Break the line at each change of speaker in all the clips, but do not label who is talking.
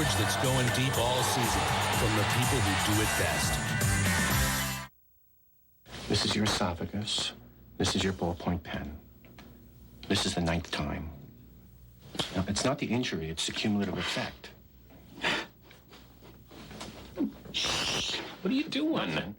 coverage that's going deep all season from the people who do it best.
This is your esophagus. This is your ballpoint pen. This is the 9th time. Now, it's not the injury, it's the cumulative effect. What are you doing?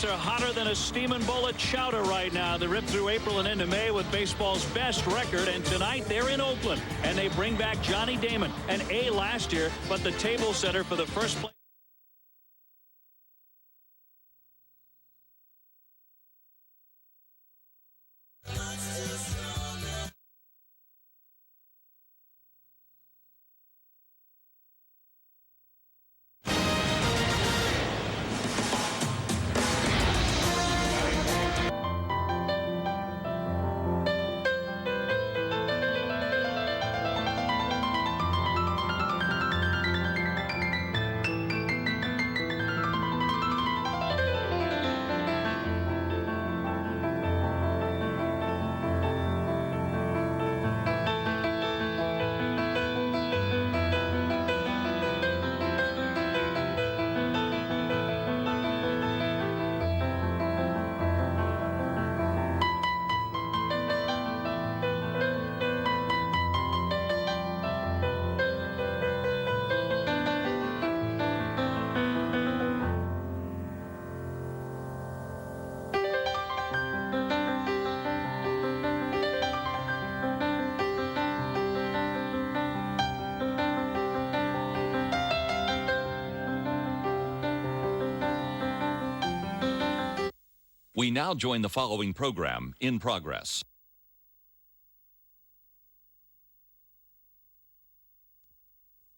Are hotter than a steaming bowl of chowder right now. They rip through April and into May with baseball's best record, and tonight they're in Oakland, and they bring back Johnny Damon, an A last year, but the table setter for the first place.
We now join the following program in progress.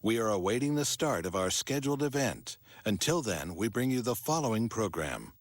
We are awaiting the start of our scheduled event. Until then, we bring you the following program.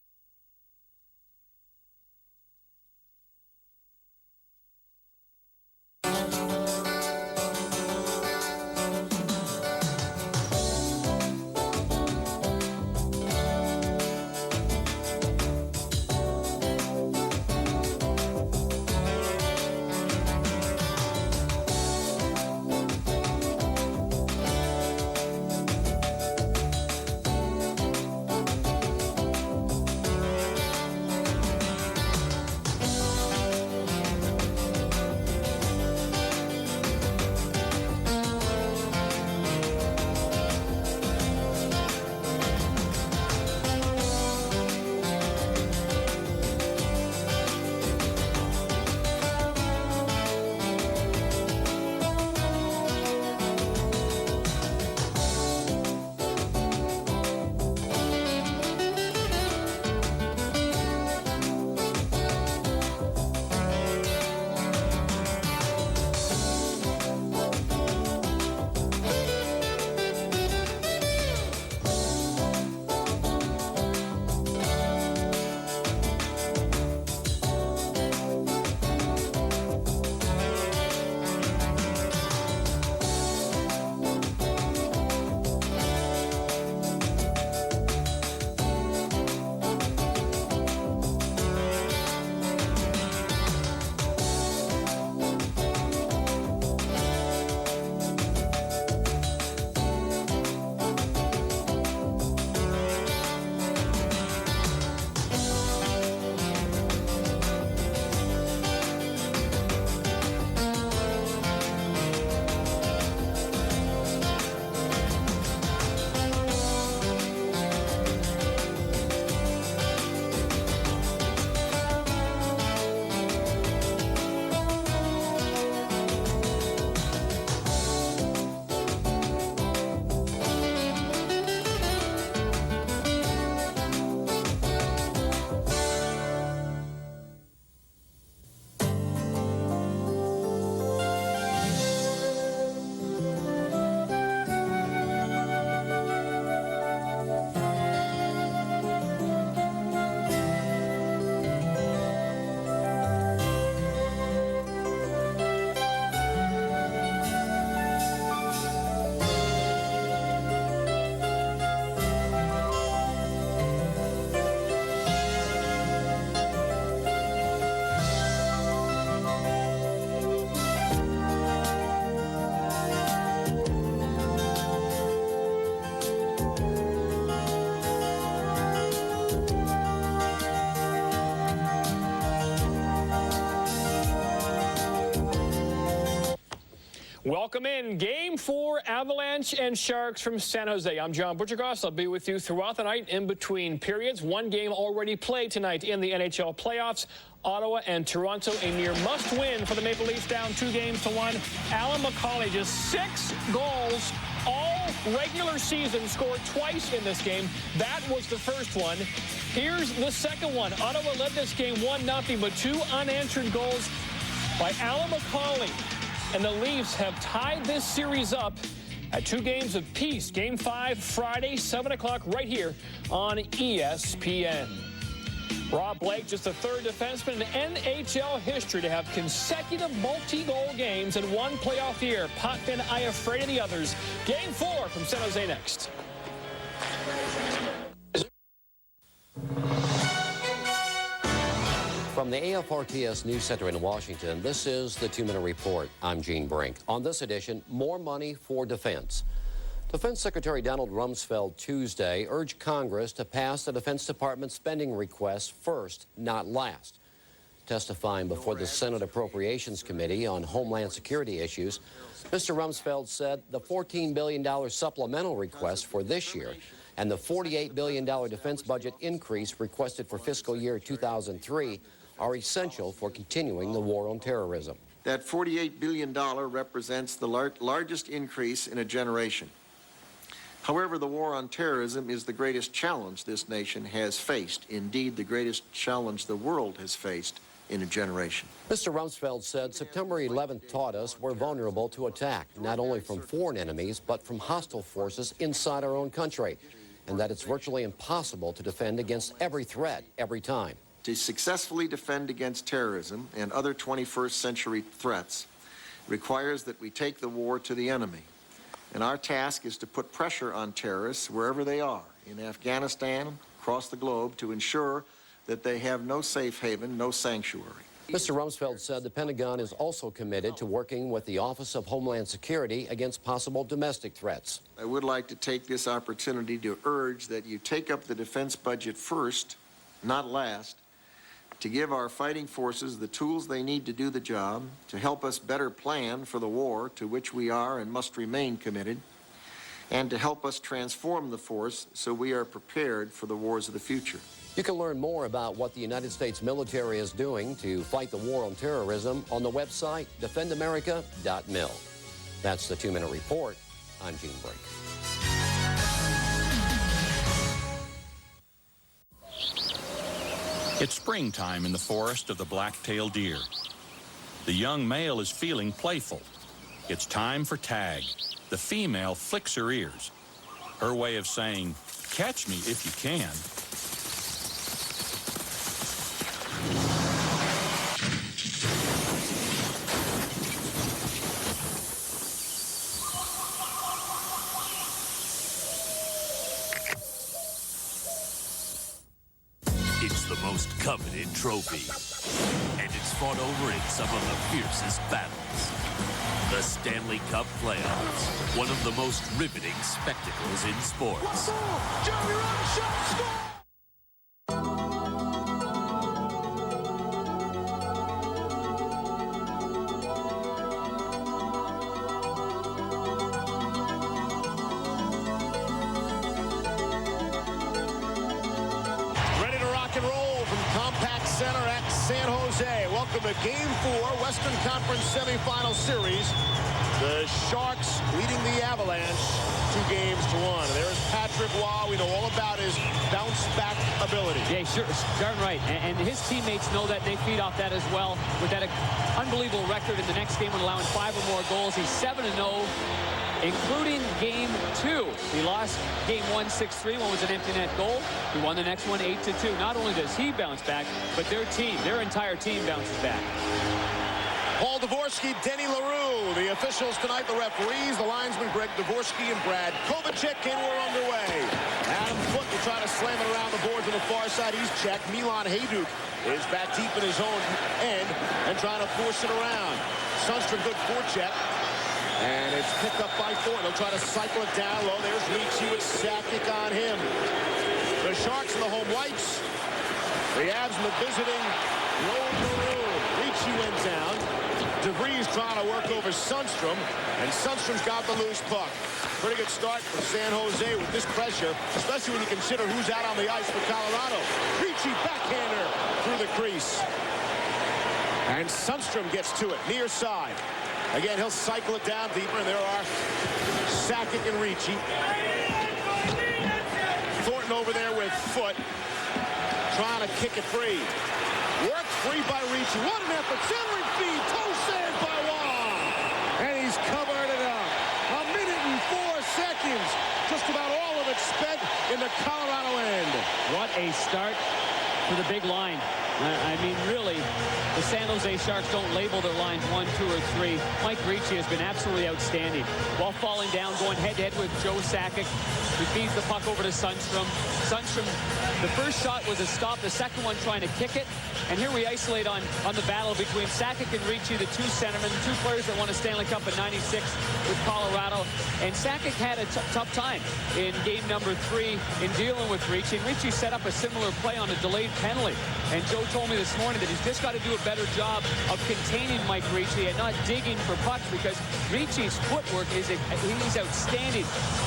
Welcome in Game 4, Avalanche and Sharks from San Jose. I'm John Butchergoss. I'll be with you throughout the night in between periods. One game already played tonight in the NHL playoffs. Ottawa and Toronto, a near must-win for the Maple Leafs, down 2-1. Alan McCauley, just 6 goals all regular season, scored twice in this game. That was the first one. Here's the second one. Ottawa led this game 1-0, but 2 unanswered goals by Alan McCauley. And the Leafs have tied this series up at 2 games apiece. Game 5 Friday, 7 o'clock, right here on ESPN. Rob Blake, just the 3rd defenseman in NHL history to have consecutive multi-goal games in one playoff year. Potvin, I afraid of the others. Game 4 from San Jose next.
From the AFRTS News Center in Washington, this is the 2-Minute Report. I'm Gene Brink. On this edition, more money for defense. Defense Secretary Donald Rumsfeld Tuesday urged Congress to pass the Defense Department spending request first, not last. Testifying before the Senate Appropriations Committee on Homeland Security issues, Mr. Rumsfeld said the $14 billion supplemental request for this year and the $48 billion defense budget increase requested for fiscal year 2003 are essential for continuing the war on terrorism.
That $48 billion represents the largest increase in a generation. However, the war on terrorism is the greatest challenge this nation has faced, indeed the greatest challenge the world has faced in a generation.
Mr. Rumsfeld said September 11th taught us we're vulnerable to attack, not only from foreign enemies, but from hostile forces inside our own country, and that it's virtually impossible to defend against every threat, every time.
To successfully defend against terrorism and other 21st century threats requires that we take the war to the enemy. And our task is to put pressure on terrorists wherever they are, in Afghanistan, across the globe, to ensure that they have no safe haven, no sanctuary.
Mr. Rumsfeld said the Pentagon is also committed to working with the Office of Homeland Security against possible domestic threats.
I would like to take this opportunity to urge that you take up the defense budget first, not last, to give our fighting forces the tools they need to do the job, to help us better plan for the war to which we are and must remain committed, and to help us transform the force so we are prepared for the wars of the future.
You can learn more about what the United States military is doing to fight the war on terrorism on the website defendamerica.mil. That's the 2-Minute Report. I'm Gene Brink.
It's springtime in the forest of the black-tailed deer. The young male is feeling playful. It's time for tag. The female flicks her ears. Her way of saying, "Catch me if you can."
It's the most coveted trophy, and it's fought over in some of the fiercest battles. The Stanley Cup Playoffs, one of the most riveting spectacles in sports.
Jeremy Ryan shot, score!
Center at San Jose. Welcome to Game 4, Western Conference semifinal series. The Sharks leading the Avalanche 2-1. There's Patrick Waugh. We know all about his bounce-back ability.
Yeah, sure, darn right. And his teammates know that. They feed off that as well. With that unbelievable record in the next game when allowing 5 or more goals, he's 7-0. Including Game 2. He lost Game 1 6-3. One was an empty net goal. He won the next one 8-2. Not only does he bounce back, but their entire team bounces back.
Paul Dvorsky, Denny LaRue, the officials tonight, the referees, the linesmen Greg Dvorsky and Brad Kovacic, and we're underway. Adam Foote will try to slam it around the boards on the far side. He's checked. Milan Hajduk is back deep in his own end and trying to force it around. Sundstrom, good forecheck. And it's picked up by Ford. They'll try to cycle it down low. There's Ricci with Sakic on him. The Sharks in the home whites. The Avs in the visiting low maroon. Ricci went down. DeVries trying to work over Sundstrom, and Sundstrom's got the loose puck. Pretty good start for San Jose with this pressure, especially when you consider who's out on the ice for Colorado. Ricci backhander through the crease. And Sundstrom gets to it, near side. Again, he'll cycle it down deeper, and there are Sakic and Ricci. Thornton over there with Foot, trying to kick it free. Worked free by Ricci. What an effort. Centering feed. Toe save by Wong. And he's covered it up. 1 minute and 4 seconds. Just about all of it spent in the Colorado end.
What a start for the big line. I mean, really, the San Jose Sharks don't label their lines 1, 2, or 3. Mike Ricci has been absolutely outstanding. While falling down, going head-to-head with Joe Sakic. He feeds the puck over to Sundstrom. Sundstrom, the first shot was a stop. The second one trying to kick it. And here we isolate on the battle between Sakic and Ricci, the two centermen, the two players that won a Stanley Cup in '96 with Colorado. And Sakic had a tough time in game number 3 in dealing with Ricci. And Ricci set up a similar play on a delayed penalty. And Joe told me this morning that he's just got to do a better job of containing Mike Ricci and not digging for pucks, because Ricci's footwork he's outstanding,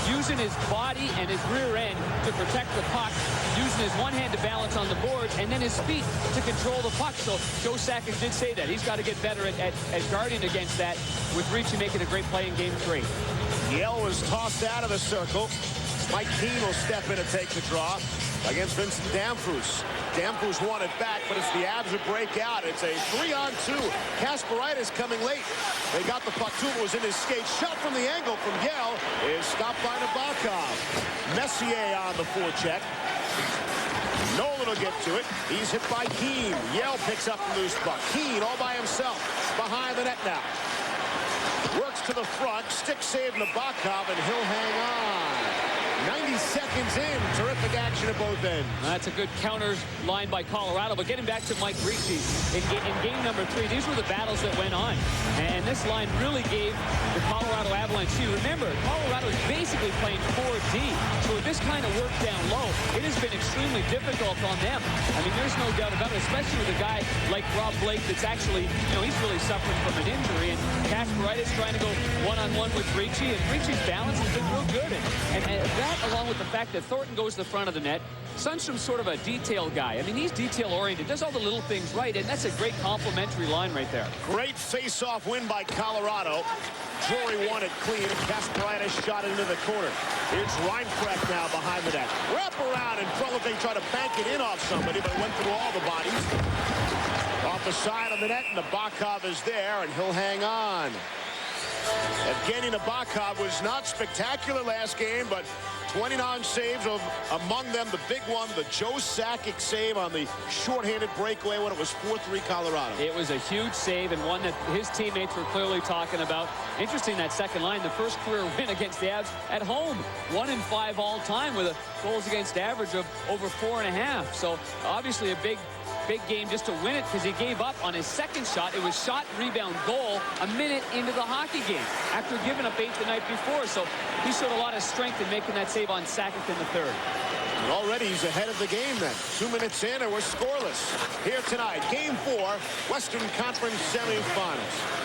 using his body and his rear end to protect the puck, using his one hand to balance on the boards, and then his feet to control the puck. So Joe Sakic did say that he's got to get better at guarding against that, with Ricci making a great play in game 3.
Yell was tossed out of the circle. Mike Keane will step in and take the draw against Vincent Damphus. Damphus won it back, but it's the Avs who break out. It's a 3-on-2. Kasparaitis coming late. They got the puck to him. It was in his skate. Shot from the angle from Yell is stopped by Nabokov. Messier on the forecheck. Nolan will get to it. He's hit by Keane. Yell picks up the loose puck. Keane all by himself behind the net now. Works to the front. Stick save Nabokov, and he'll hang on. 90 seconds in. Terrific action at both ends.
That's a good counter line by Colorado. But getting back to Mike Ricci, in game number 3, these were the battles that went on. And this line really gave the Colorado Avalanche. You remember, Colorado is basically playing 4D. So with this kind of work down low, it has been extremely difficult on them. I mean, there's no doubt about it, especially with a guy like Rob Blake that's actually, he's really suffering from an injury. And Kasparaitis trying to go one-on-one with Ricci. And Ricci's balance has been real good. And that, along with the fact that Thornton goes to the front of the net, Sundstrom's sort of a detail guy. I mean, he's detail-oriented, does all the little things right, and that's a great complementary line right there.
Great face-off win by Colorado. Drury won it clean. Kasparaitis shot it into the corner. Here's Reinfrecht now behind the net. Wrap around in front of they try to bank it in off somebody, but it went through all the bodies. Off the side of the net, and Nabokov is there, and he'll hang on. Evgeny Nabokov was not spectacular last game, but 29 saves, among them the big one, the Joe Sakic save on the shorthanded breakaway when it was 4-3 Colorado.
It was a huge save, and one that his teammates were clearly talking about. Interesting, that second line, the first career win against the Avs at home. 1-5 all time with a goals against average of over 4.5. So obviously a big game just to win it, because he gave up on his second shot. It was shot, rebound, goal a minute into the hockey game after giving up 8 the night before. So he showed a lot of strength in making that save on Sakic in the third.
And already he's ahead of the game then. 2 minutes in and we're scoreless. Here tonight, Game 4, Western Conference semifinals.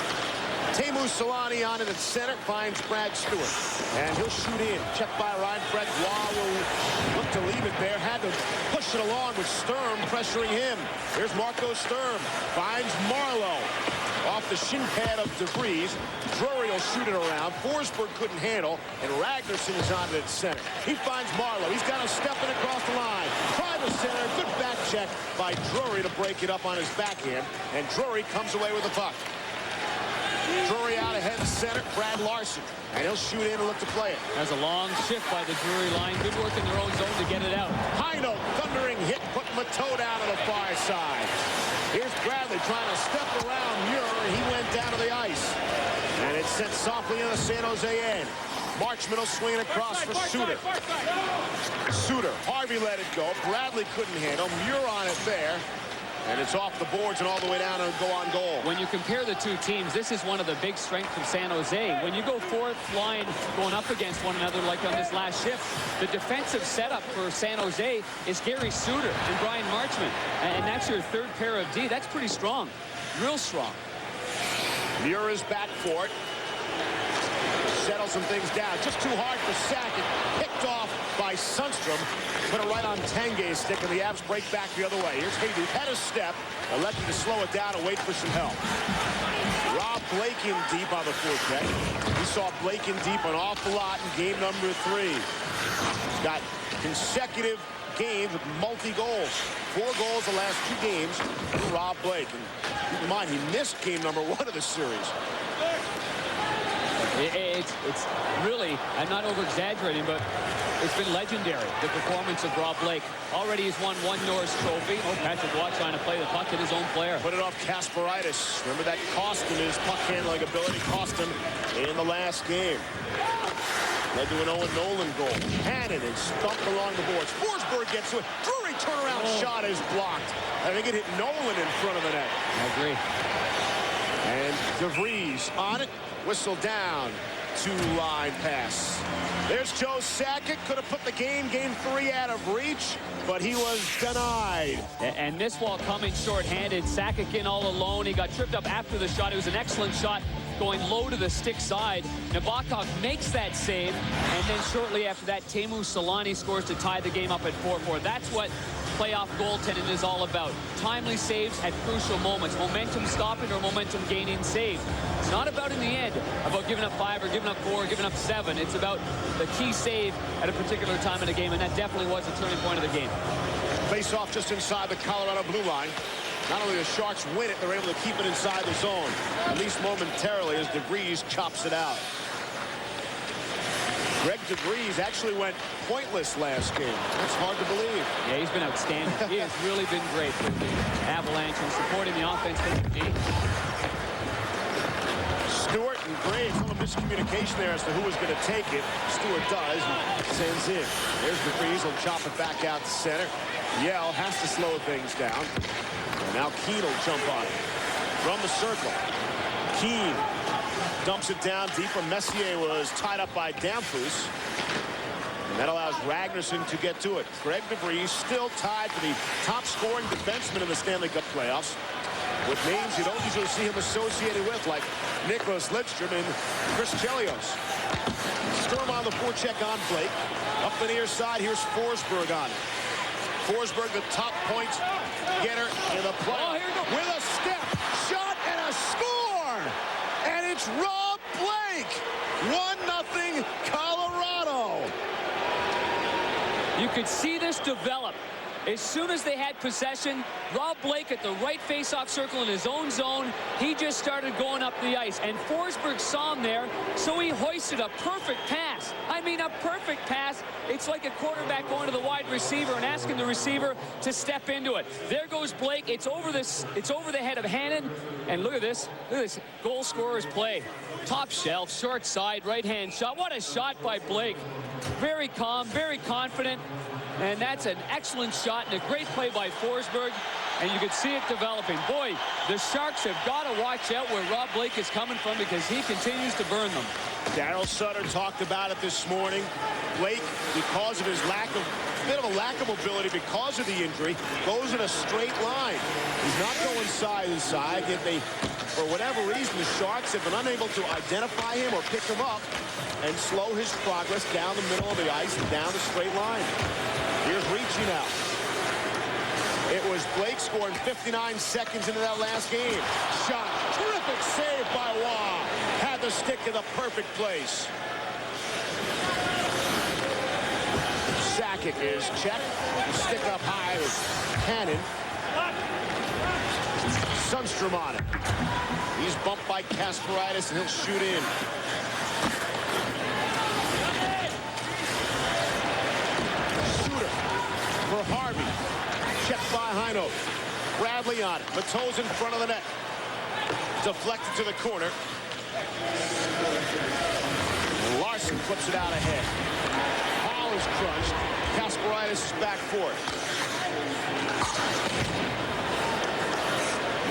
Teemu Selanne on it at center, finds Brad Stewart. And he'll shoot in. Checked by Reinfrecht. Waugh will look to leave it there. Had to push it along with Sturm pressuring him. Here's Marco Sturm. Finds Marlowe. Off the shin pad of DeVries. Drury will shoot it around. Forsberg couldn't handle. And Ragnarsson is on it at center. He finds Marlowe. He's got to step in across the line. Try the center. Good back check by Drury to break it up on his backhand. And Drury comes away with the puck. Drury out ahead of center, Brad Larson. And he'll shoot in and look to play it.
That's a long shift by the Drury line. Good work in their own zone to get it out.
Heino, thundering hit, putting the toe down to the far side. Here's Bradley trying to step around Muir, and he went down to the ice. And it's sent softly in the San Jose end. Marchman will swing it across for Suter. Suter, Harvey let it go. Bradley couldn't handle. Muir on it there. And it's off the boards and all the way down and go on goal.
When you compare the two teams, this is one of the big strengths of San Jose. When you go fourth line going up against one another like on this last shift, the defensive setup for San Jose is Gary Suter and Brian Marchman. And that's your third pair of D. That's pretty strong. Real strong.
Muir's back for it. Settle some things down. Just too hard for Sakic. Picked off by Sundstrom. Put it right on Tanguay's stick, and the Avs break back the other way. Here's Jesus. Had a step. Elected to slow it down and wait for some help. Rob Blake in deep on the forecheck. We saw Blake in deep an awful lot in game number 3. He's got consecutive games with multi-goals. 4 goals the last 2 games for Rob Blake. And keep in mind, he missed game number 1 of the series.
It's really, I'm not over-exaggerating, but it's been legendary, the performance of Rob Blake. Already he's won 1 Norris Trophy. Oh, Patrick Watt trying to play the puck at his own player.
Put it off Kasparaitis. Remember that cost him his puck handling ability, cost him in the last game. Led to an Owen Nolan goal. Hannon is stumped along the boards. Forsberg gets to it. Drury turnaround shot is blocked. I think it hit Nolan in front of the net.
I agree.
And DeVries on it. Whistle down. 2-line pass. There's Joe Sakic. Could have put the game 3 out of reach, but he was denied.
And this while coming short-handed. Sakic in all alone. He got tripped up after the shot. It was an excellent shot going low to the stick side. Nabokov makes that save, and then shortly after that, Teemu Selanne scores to tie the game up at 4-4. That's what playoff goaltending is all about. Timely saves at crucial moments. Momentum stopping or momentum gaining save. It's not about, in the end, about giving up 5 or giving up 4 or giving up 7. It's about the key save at a particular time in the game, and that definitely was the turning point of the game.
Face off just inside the Colorado blue line. Not only the Sharks win it, they're able to keep it inside the zone, at least momentarily, as DeVries chops it out. Greg DeVries actually went pointless last game. That's hard to believe.
Yeah, he's been outstanding. He has really been great for the Avalanche and supporting the offense that they need.
Stewart and Graves, a little miscommunication there as to who was going to take it. Stewart does and sends in. There's DeVries. He'll chop it back out to center. Yell has to slow things down. And now Keane will jump on it. From the circle. Keane dumps it down deeper. Messier was tied up by Damphus. And that allows Ragnarsson to get to it. Greg DeVries still tied for the top scoring defenseman in the Stanley Cup playoffs, with names you don't usually see him associated with, like Nicholas Lidstrom and Chris Chelios. Sturm on the forecheck on Blake. Up the near side, here's Forsberg on it. Forsberg, the top point getter in the play. With a step, shot, and a score! And it's Rob Blake! 1-0 Colorado.
You could see this develop. As soon as they had possession, Rob Blake at the right face-off circle in his own zone, he just started going up the ice. And Forsberg saw him there, so he hoisted a perfect pass. I mean, a perfect pass. It's like a quarterback going to the wide receiver and asking the receiver to step into it. There goes Blake. It's over the head of Hannon. And look at this. Look at this goal scorer's play. Top shelf, short side, right-hand shot. What a shot by Blake. Very calm, very confident. And that's an excellent shot and a great play by Forsberg. And you can see it developing. Boy, the Sharks have got to watch out where Rob Blake is coming from, because he continues to burn them.
Daryl Sutter talked about it this morning. Blake, because of his lack of mobility because of the injury, goes in a straight line. He's not going side to side. If they, for whatever reason, the Sharks have been unable to identify him or pick him up and slow his progress down the middle of the ice and down the straight line. Here's Ricci now. It was Blake scoring 59 seconds into that last game. Shot. Terrific save by Waugh. Had the stick in the perfect place. Sakic is checked. The stick up high with Hannon. Sundstrom on it. He's bumped by Kasparaitis, and he'll shoot in. Suter for Harvey. Checked by Heino. Bradley on it. Mateau's in front of the net. Deflected to the corner. And Larson flips it out ahead. Hall is crunched. Kasparaitis is back for it.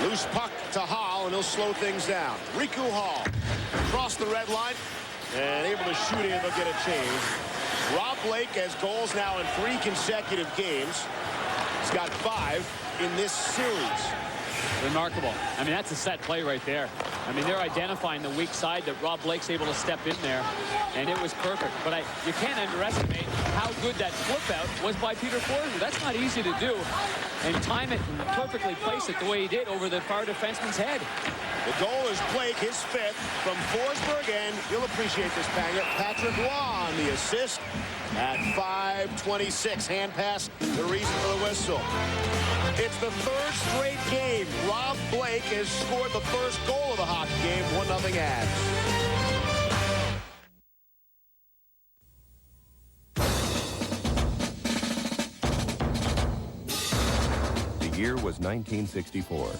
Loose puck to Hall, and he'll slow things down. Riku Hall across the red line and able to shoot in. They'll get a change. Rob Blake has goals now in 3 consecutive games. He's got 5 in this series.
Remarkable. I mean, that's a set play right there. I mean, they're identifying the weak side that Rob Blake's able to step in there, and it was perfect. But you can't underestimate how good that flip out was by Peter Forsberg. That's not easy to do, and time it and perfectly place it the way he did over the far defenseman's head.
The goal is Blake, his 5th from Forsberg, and you'll appreciate this, Panger. Patrick Waugh on the assist at 5:26. Hand pass, the reason for the whistle. It's the 3rd straight game Rob Blake has scored the first goal of the hockey game. 1-0 Avs.
The year was 1964.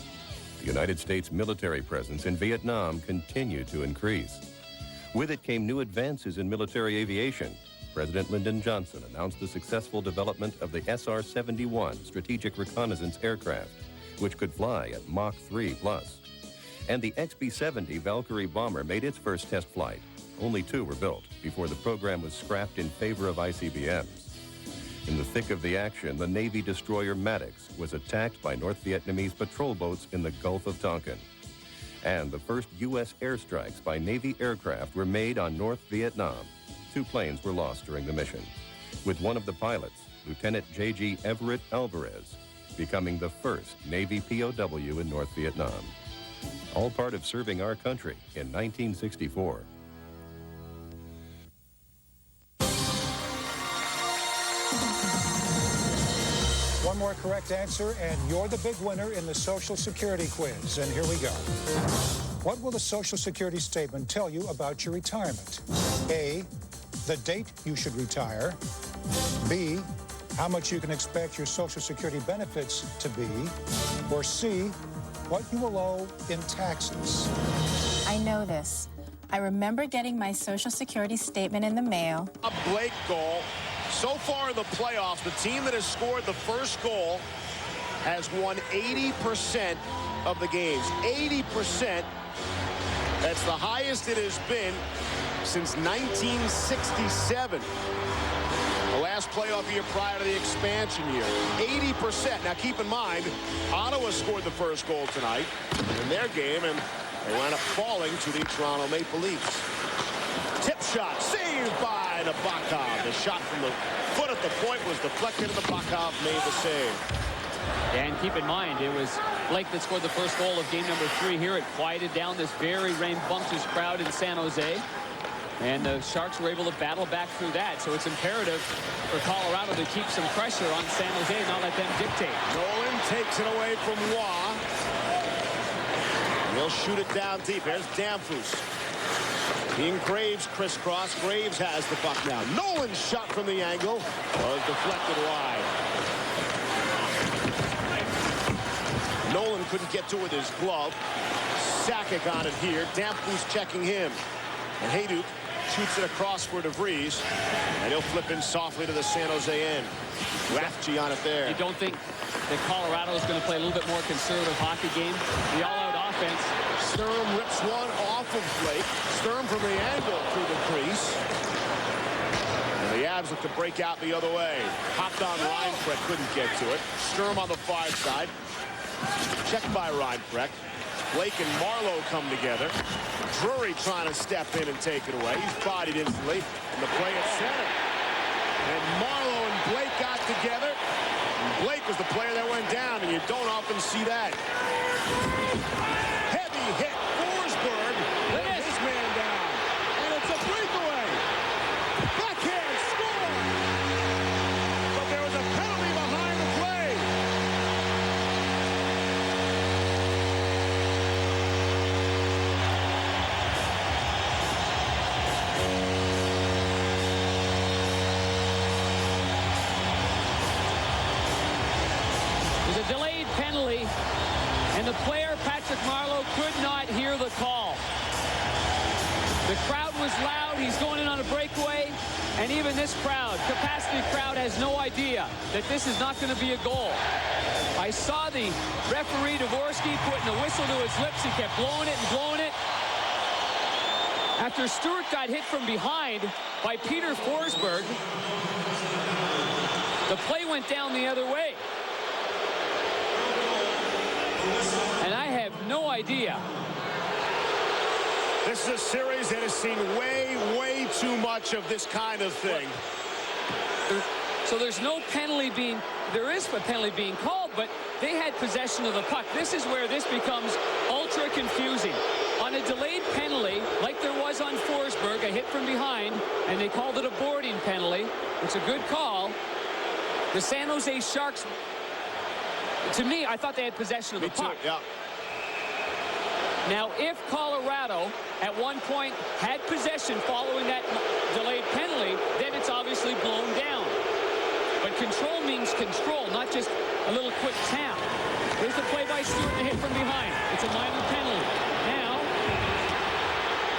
The United States military presence in Vietnam continued to increase. With it came new advances in military aviation. President Lyndon Johnson announced the successful development of the SR-71 strategic reconnaissance aircraft, which could fly at Mach 3+. And the XB-70 Valkyrie bomber made its first test flight. Only 2 were built before the program was scrapped in favor of ICBMs. In the thick of the action, the Navy destroyer Maddox was attacked by North Vietnamese patrol boats in the Gulf of Tonkin. And the first U.S. airstrikes by Navy aircraft were made on North Vietnam. 2 planes were lost during the mission, with one of the pilots, Lieutenant J.G. Everett Alvarez, becoming the first Navy POW in North Vietnam. All part of serving our country in 1964.
One more correct answer, and you're the big winner in the Social Security quiz. And here we go. What will the Social Security statement tell you about your retirement? A, the date you should retire. B, how much you can expect your Social Security benefits to be. Or C, what you will owe in taxes.
I know this. I remember getting my Social Security statement in the mail.
A Blake goal. So far in the playoffs, the team that has scored the first goal has won 80% of the games. 80%. That's the highest it has been since 1967. The last playoff year prior to the expansion year. 80%. Now keep in mind, Ottawa scored the first goal tonight in their game, and they wound up falling to the Toronto Maple Leafs. Tip shot, saved by Nabokov. The shot from the foot at the point was deflected, and Nabokov made the save.
And keep in mind, it was Blake that scored the first goal of game number 3 here. It quieted down this very rambunctious crowd in San Jose. And the Sharks were able to battle back through that. So it's imperative for Colorado to keep some pressure on San Jose and not let them dictate.
Nolan takes it away from Waugh. He'll shoot it down deep. There's Damphus. In Graves crisscross. Graves has the puck now. Nolan's shot from the angle was deflected wide. Nolan couldn't get to it with his glove. Sakic on it here. Damphus checking him. And Hayduk shoots it across for DeVries. And he'll flip in softly to the San Jose end. Rathje on it there.
You don't think that Colorado is going to play a little bit more conservative hockey game? The all-out offense.
Sturm rips one off of Blake. Sturm from the angle through the crease. And the Avs look to break out the other way. Hopped on Reinfrecht, couldn't get to it. Sturm on the far side. Checked by Reinfrecht. Blake and Marlowe come together. Drury trying to step in and take it away. He's bodied instantly. And the play at center. And Marlowe and Blake got together. And Blake was the player that went down, and you don't often see that. Heavy hit. Forsberg laid his man down. And it's a breakaway. Backhand score. But there was a penalty behind the play.
There's a delayed penalty, and the player, Patrick Marleau, could not hear the call. The crowd was loud. He's going in on a breakaway, and even this crowd, capacity crowd, has no idea that this is not going to be a goal. I saw the referee, Dvorsky, putting the whistle to his lips. He kept blowing it and blowing it. After Stewart got hit from behind by Peter Forsberg, the play went down the other way. And I have no idea
This is a series that has seen way too much of this kind of thing.
So there's no penalty being, there is a penalty being called, but they had possession of the puck. This is where this becomes ultra confusing. On a delayed penalty, like there was on Forsberg, a hit from behind, and they called it a boarding penalty. It's a good call. The San Jose Sharks, to me, I thought they had possession of the puck.
Yeah.
Now, if Colorado at one point had possession following that delayed penalty, then it's obviously blown down. But control means control, not just a little quick tap. Here's the play by Stewart, the hit from behind. It's a minor penalty. Now,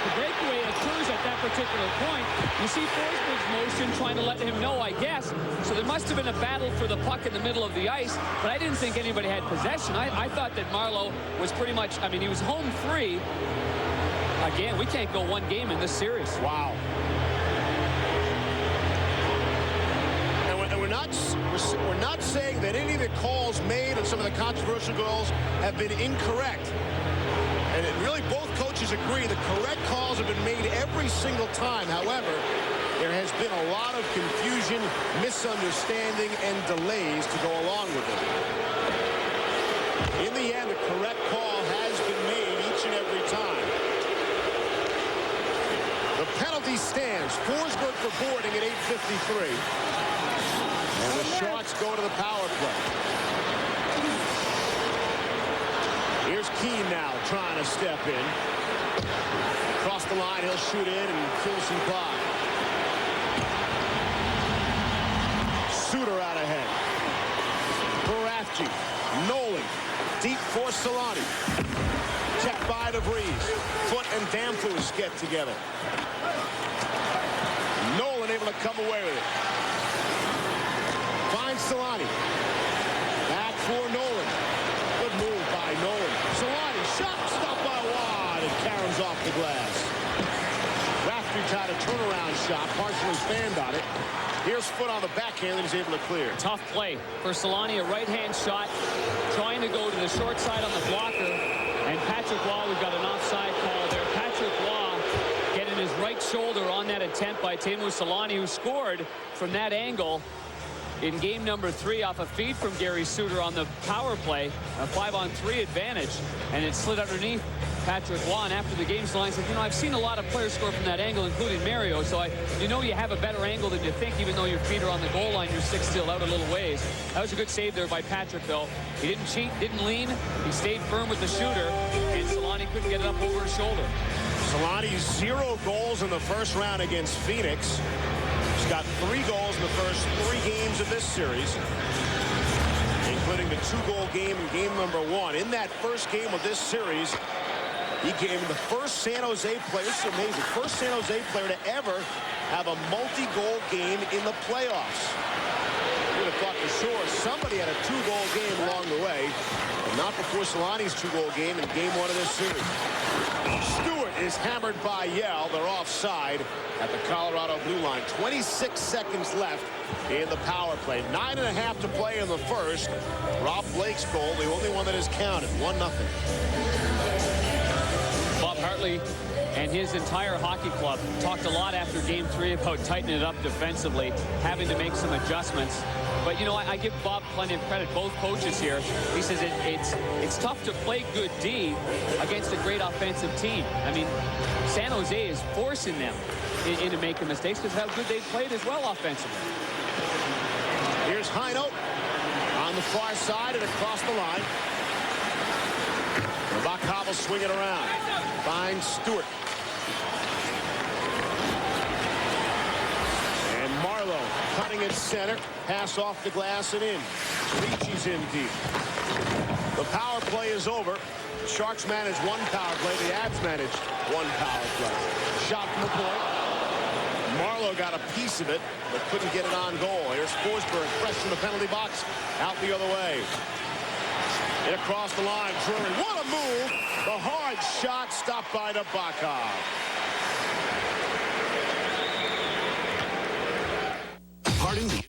the breakaway occurs at that particular point. You see Forsberg's motion trying to let him know, I guess. So there must have been a battle for the puck in the middle of the ice, but I didn't think anybody had possession. I thought that Marleau was pretty much, I mean, he was home free. Again, we can't go one game in this series.
Wow. And we're not saying that any of the calls made on some of the controversial goals have been incorrect. And really, both coaches agree the correct calls have been made every single time. However, there has been a lot of confusion, misunderstanding, and delays to go along with it. In the end, the correct call has been made each and every time. The penalty stands. Forsberg for boarding at 8:53. And the Sharks go to the power play. Here's Keane now trying to step in. Across the line, he'll shoot in and kill some clock. Suter out ahead. Barafji. Nolan. Deep for Solani. Checked by DeVries. Foot and Damphus get together. Nolan able to come away with it. Finds Solani. Back for Nolan. Good move by Nolan. Solani shot, stopped by Watt, and Karen's off the glass. Raftery tried a turnaround shot, partially fanned on it. Here's Foot on the backhand, and he's able to clear.
Tough play for Solani, a right-hand shot, trying to go to the short side on the blocker. And Patrick Waugh, we've got an offside call there. Patrick Waugh getting his right shoulder on that attempt by Teemu Solani, who scored from that angle in game number 3 off a feed from Gary Suter on the power play, a 5-on-3 advantage, and it slid underneath Patrick Waugh. And after the game, Solani said, you know, I've seen a lot of players score from that angle, including Mario, so you know you have a better angle than you think, even though your feet are on the goal line, your stick's still out a little ways. That was a good save there by Patrick, though. He didn't cheat, didn't lean, he stayed firm with the shooter, and Solani couldn't get it up over his shoulder.
Solani's 0 goals in the first round against Phoenix. He's got 3 goals in the first 3 games of this series, including the 2-goal game in game number 1. In that first game of this series, he gave the first San Jose player, this is amazing, first San Jose player to ever have a multi-goal game in the playoffs. You would have thought for sure somebody had a 2-goal game along the way, but not before Solani's 2-goal game in game 1 of this series. Stewart is hammered by Yell. They're offside at the Colorado blue line. 26 seconds left in the power play. 9.5 to play in the first. Rob Blake's goal, the only one that is counted. 1-0.
Bob Hartley and his entire hockey club talked a lot after game 3 about tightening it up defensively, having to make some adjustments. But, you know, I give Bob plenty of credit, both coaches here. He says it's tough to play good D against a great offensive team. I mean, San Jose is forcing them into making mistakes because of how good they played as well offensively.
Here's Heino on the far side and across the line. Bakov will swing it around. Finds Stewart. And Marleau cutting at center. Pass off the glass and in. Ricci's in deep. The power play is over. The Sharks manage 1 power play. The Avs manage 1 power play. Shot from the point. Marleau got a piece of it, but couldn't get it on goal. Here's Forsberg fresh from the penalty box. Out the other way. And across the line, Drury. What a move! The hard shot stopped by Nabokov.
Pardon me.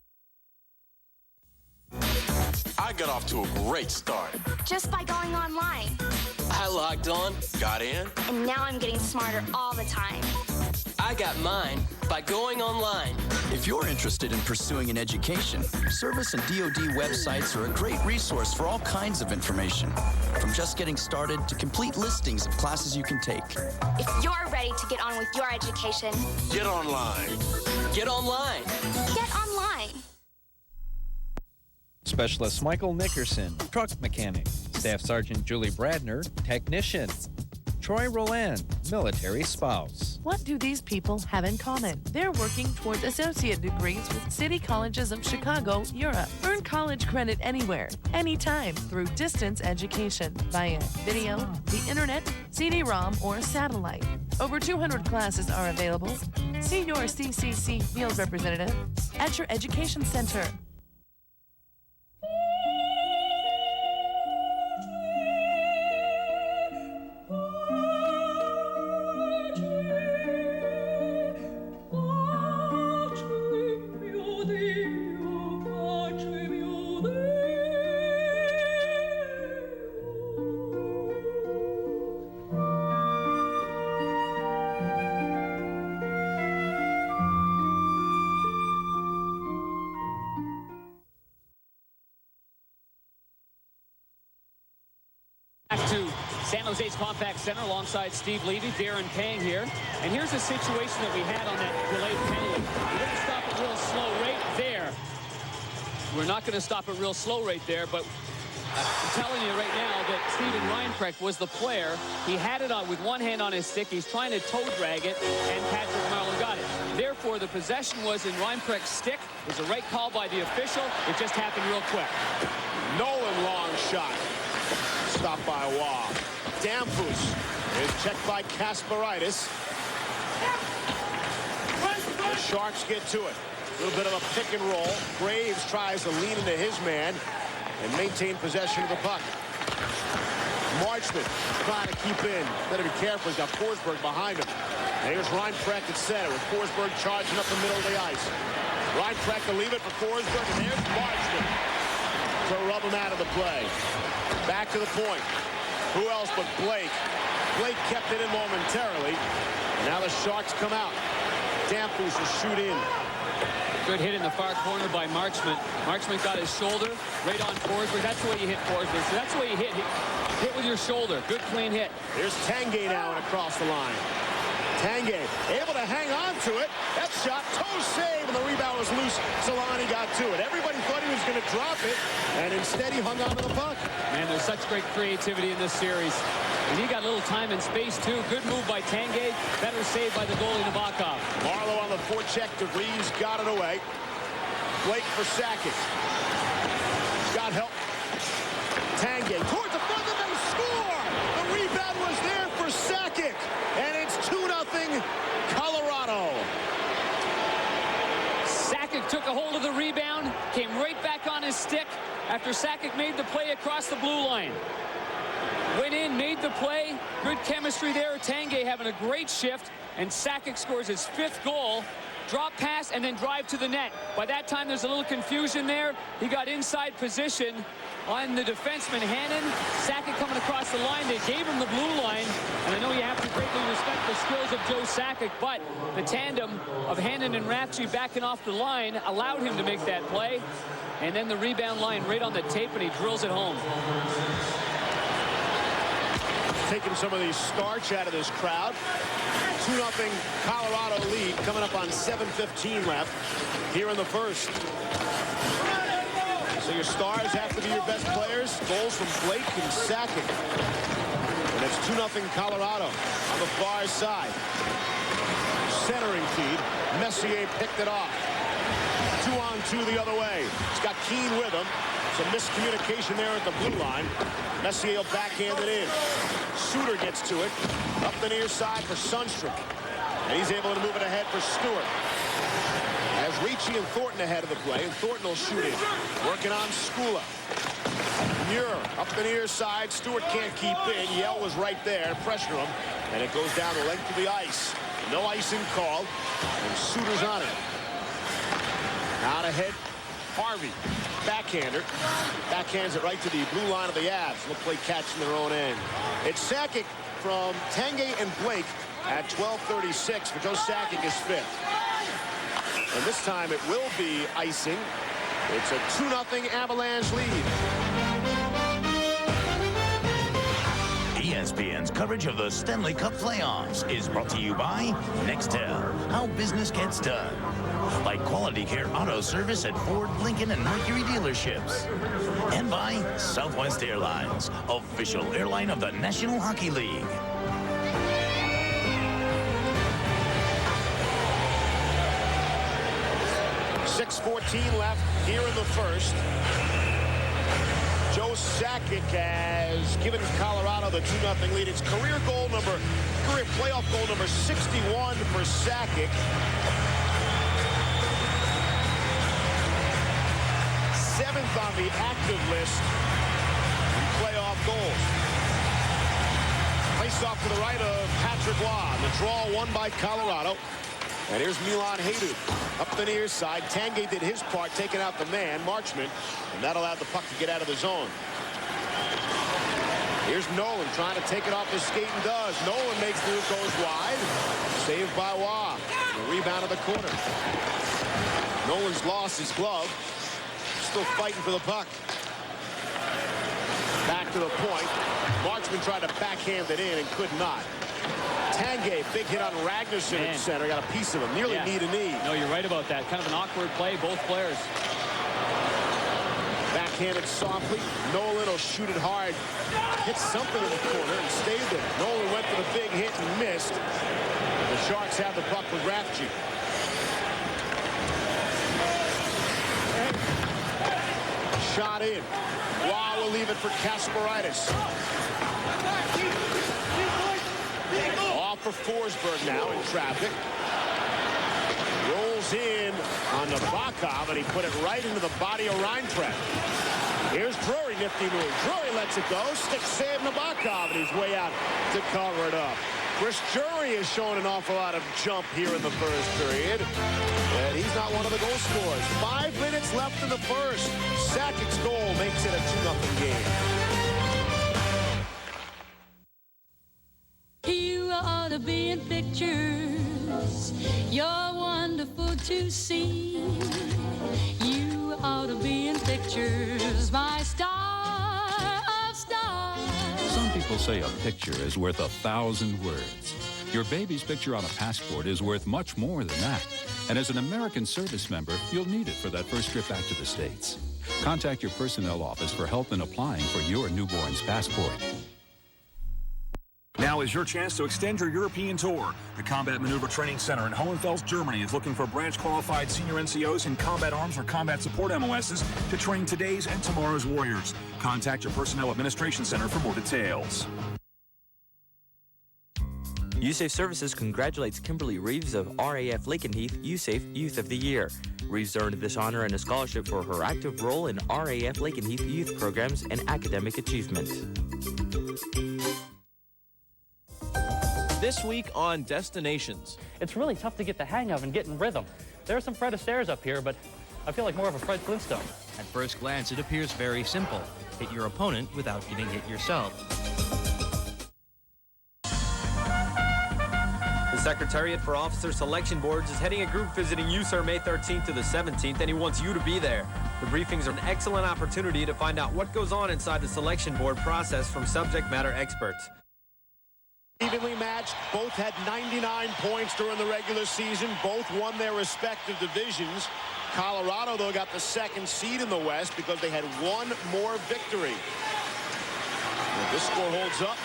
I got off to a great start.
Just by going online. I logged on, got in,
and now I'm getting smarter all the time.
I got mine by going online.
If you're interested in pursuing an education, service and DoD websites are a great resource for all kinds of information, from just getting started to complete listings of classes you can take.
If you're ready to get on with your education,
Get online. Get online.
get online.
Specialist Michael Nickerson, truck mechanic. Staff Sergeant Julie Bradner, technician. Troy Roland, military spouse.
What do these people have in common? They're working towards associate degrees with City Colleges of Chicago, Europe. Earn college credit anywhere, anytime through distance education via video, the internet, CD-ROM, or satellite. Over 200 classes are available. See your CCC field representative at your education center.
To San Jose's Compact Center alongside Steve Levy, Darren Pang here. And here's the situation that we had on that delayed penalty. We're going to stop it real slow right there. We're not going to stop it real slow right there, but I'm telling you right now that Steven Reinprecht was the player. He had it on with one hand on his stick. He's trying to toe drag it, and Patrick Marlin got it. Therefore, the possession was in Reinprecht's stick. It was the right call by the official. It just happened real quick.
Nolan long shot. Stopped by Waugh. Damphus is checked by Kasperitis. The Sharks get to it. A little bit of a pick and roll. Graves tries to lean into his man and maintain possession of the puck. Marchment trying to keep in. Better be careful. He's got Forsberg behind him. And here's Reinprecht at center with Forsberg charging up the middle of the ice. Reinprecht to leave it for Forsberg, and there's Marchment to rub him out of the play. Back to the point. Who else but Blake? Blake kept it in momentarily. And now the Sharks come out. Damphus will shoot in.
Good hit in the far corner by Marchment. Marchment got his shoulder right on Forsberg. That's the way you hit Forsberg. So that's the way you hit. Hit with your shoulder. Good clean hit.
Here's Tanguay now and across the line. Tanguay able to hang on to it. That shot, toe save, and the rebound was loose. Solani got to it. Everybody thought he was going to drop it, and instead he hung on to the puck.
Man, there's such great creativity in this series. And he got a little time and space, too. Good move by Tanguay. Better save by the goalie, Nabokov.
Marlowe on the forecheck. DeVries got it away. Blake for Sakic. Got help. Tanguay towards the front, and they score! The rebound was there for Sakic, and it's 2-0 Colorado.
Sakic took a hold of the rebound, came right back on his stick after Sakic made the play across the blue line. Went in, made the play. Good chemistry there. Tanguay having a great shift, and Sakic scores his 5th goal. Drop pass and then drive to the net. By that time, there's a little confusion there. He got inside position on the defenseman, Hannon. Sakic coming across the line. They gave him the blue line. And I know you have to greatly respect the skills of Joe Sakic, but the tandem of Hannon and Rafchi backing off the line allowed him to make that play. And then the rebound line right on the tape, and he drills it home.
Taking some of the starch out of this crowd. 2-0 Colorado lead coming up on 7:15 left here in the first. So your stars have to be your best players. Goals from Blake and Sakic. And it's 2-0 Colorado on the far side. Centering feed. Messier picked it off. 2-on-2 the other way. He's got Keane with him. Some miscommunication there at the blue line. Messier will backhand it in. Suter gets to it. Up the near side for Sundstrom. And he's able to move it ahead for Stewart. As Ricci and Thornton ahead of the play, and Thornton will shoot in. Working on Skula. Muir up the near side. Stewart can't keep in. Yell was right there. Pressure him. And it goes down the length of the ice. No icing called. And Suter's on it. Out ahead Harvey, backhander. Backhands it right to the blue line of the Avs. Look play catching their own end. It's Sakic from Tanguay and Blake at 12:36. For Joe Sakic is fifth. And this time it will be icing. It's a 2-0 Avalanche lead.
ESPN's coverage of the Stanley Cup playoffs is brought to you by Nextel, how business gets done. By Quality Care Auto Service at Ford, Lincoln, and Mercury dealerships. And by Southwest Airlines, official airline of the National Hockey League.
.6:14 left here in the first. Joe Sakic has given Colorado the 2-0 lead. It's career playoff goal number 61 for Sakic. 7th on the active list in playoff goals. Placed off to the right of Patrick Waugh. The draw won by Colorado. And here's Milan Hajduk up the near side. Tanguay did his part, taking out the man, Marchment, and that allowed the puck to get out of the zone. Here's Nolan trying to take it off his skate and does. Nolan makes the move, goes wide. Saved by Waugh. The rebound of the corner. Nolan's lost his glove. Still fighting for the puck. Back to the point. Marchment tried to backhand it in and could not. Tanguay, big hit on Ragnarsson at center. Got a piece of him. Nearly knee to knee.
No, you're right about that. Kind of an awkward play, both players.
Backhanded softly. Nolan will shoot it hard. Hit something in the corner and stayed there. Nolan went for the big hit and missed. The Sharks have the puck with Rathje. Shot in. Waugh will leave it for Kasparidis. Off for Forsberg now in traffic. Rolls in on Nabokov, and he put it right into the body of Reinprecht. Here's Drury, nifty move. Drury lets it go. Stick save Nabokov, and he's way out to cover it up. Chris Drury has shown an awful lot of jump here in the first period. And he's not one of the goal scorers. 5 minutes left in the first. Sakic's goal makes it a 2-0 game.
You ought to be in pictures. You're wonderful to see. You ought to be in pictures, my star of stars.
Some people say a picture is worth 1,000 words. Your baby's picture on a passport is worth much more than that. And as an American service member, you'll need it for that first trip back to the States. Contact your personnel office for help in applying for your newborn's passport.
Now is your chance to extend your European tour. The Combat Maneuver Training Center in Hohenfels, Germany is looking for branch-qualified senior NCOs in combat arms or combat support MOSs to train today's and tomorrow's warriors. Contact your Personnel Administration Center for more details.
USAFE Services congratulates Kimberly Reeves of RAF Lakenheath USAFE Youth of the Year. Reeves earned this honor and a scholarship for her active role in RAF Lakenheath youth programs and academic achievement.
This week on Destinations.
It's really tough to get the hang of and get in rhythm. There are some Fred Astaire's up here, but I feel like more of a Fred Flintstone.
At first glance, it appears very simple. Hit your opponent without getting hit yourself.
The Secretariat for Officer Selection Boards is heading a group visiting USER May 13th to the 17th, and he wants you to be there. The briefings are an excellent opportunity to find out what goes on inside the selection board process from subject matter experts.
Evenly matched. Both had 99 points during the regular season. Both won their respective divisions. Colorado, though, got the second seed in the West because they had one more victory. If this score holds up,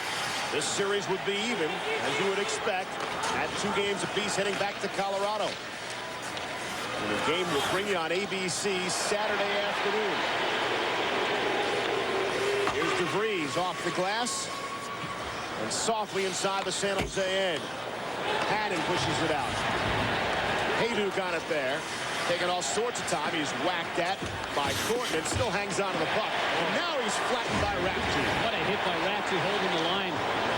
this series would be even, as you would expect, at 2 games apiece heading back to Colorado. And the game will bring you on ABC Saturday afternoon. Here's DeVries off the glass. And softly inside the San Jose end. Hannon pushes it out. Hajduk on it there. taking all sorts of time. He's whacked at by Thornton and still hangs on to the puck. And now he's flattened by Rafty.
What a hit by Rafty holding the line.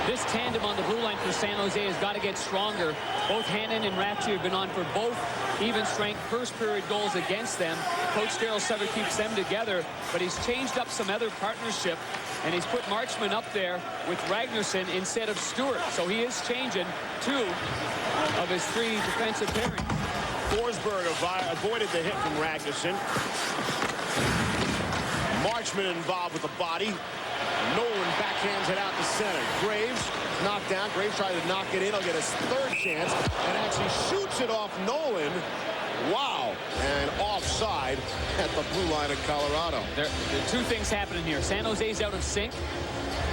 This tandem on the blue line for San Jose has got to get stronger. Both Hannon and Rafty have been on for both even strength first period goals against them. Coach Daryl Sutter keeps them together, but he's changed up some other partnership, and he's put Marchman up there with Ragnarsson instead of Stewart. So he is changing 2 of his 3 defensive pairings.
Forsberg avoided the hit from Ragnarsson. Marchman involved with the body. Nolan backhands it out to center. Graves knocked down. Graves tried to knock it in. He'll get his 3rd chance and actually shoots it off Nolan. Wow. And offside at the blue line of Colorado.
There are 2 things happening here. San Jose's out of sync,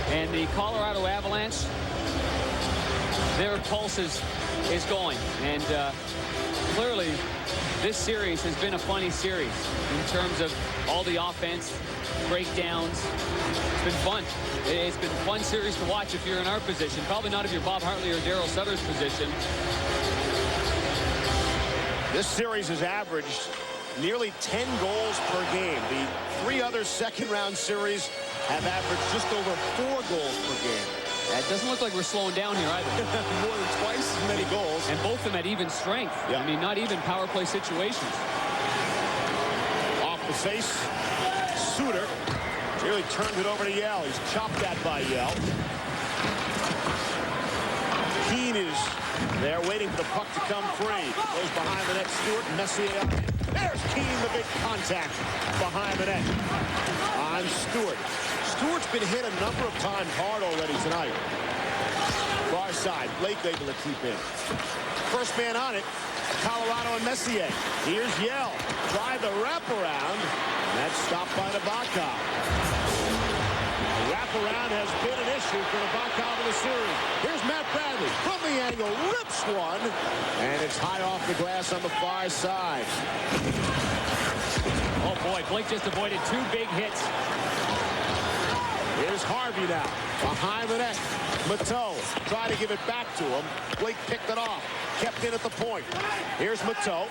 and the Colorado Avalanche, their pulse is going. And clearly, this series has been a funny series in terms of all the offense, breakdowns. It's been fun. It's been a fun series to watch if you're in our position. Probably not if you're Bob Hartley or Daryl Sutter's position.
This series has averaged nearly 10 goals per game. The 3 other second-round series have averaged just over 4 goals per game.
It doesn't look like we're slowing down here either.
More than twice as many goals.
And both of them at even strength. Yeah. I mean, not even power play situations.
Off the face, Suter really turned it over to Yell. He's chopped at by Yell. Keane is there waiting for the puck to come free. Goes behind the net. Stewart, Messier. There's Keane, the big contact behind the net on Stewart. Stewart's been hit a number of times hard already tonight. Far side, Blake able to keep in. First man on it, Colorado and Messier. Here's Yell. Tried the wraparound. And that's stopped by Nabokov. The wraparound has been an issue for Nabokov in the series. Here's Matt Bradley from the angle, rips one, and it's high off the glass on the far side.
Oh boy, Blake just avoided 2 big hits.
Here's Harvey now, behind the net. Mateau tried to give it back to him. Blake picked it off, kept in at the point. Here's Mateau.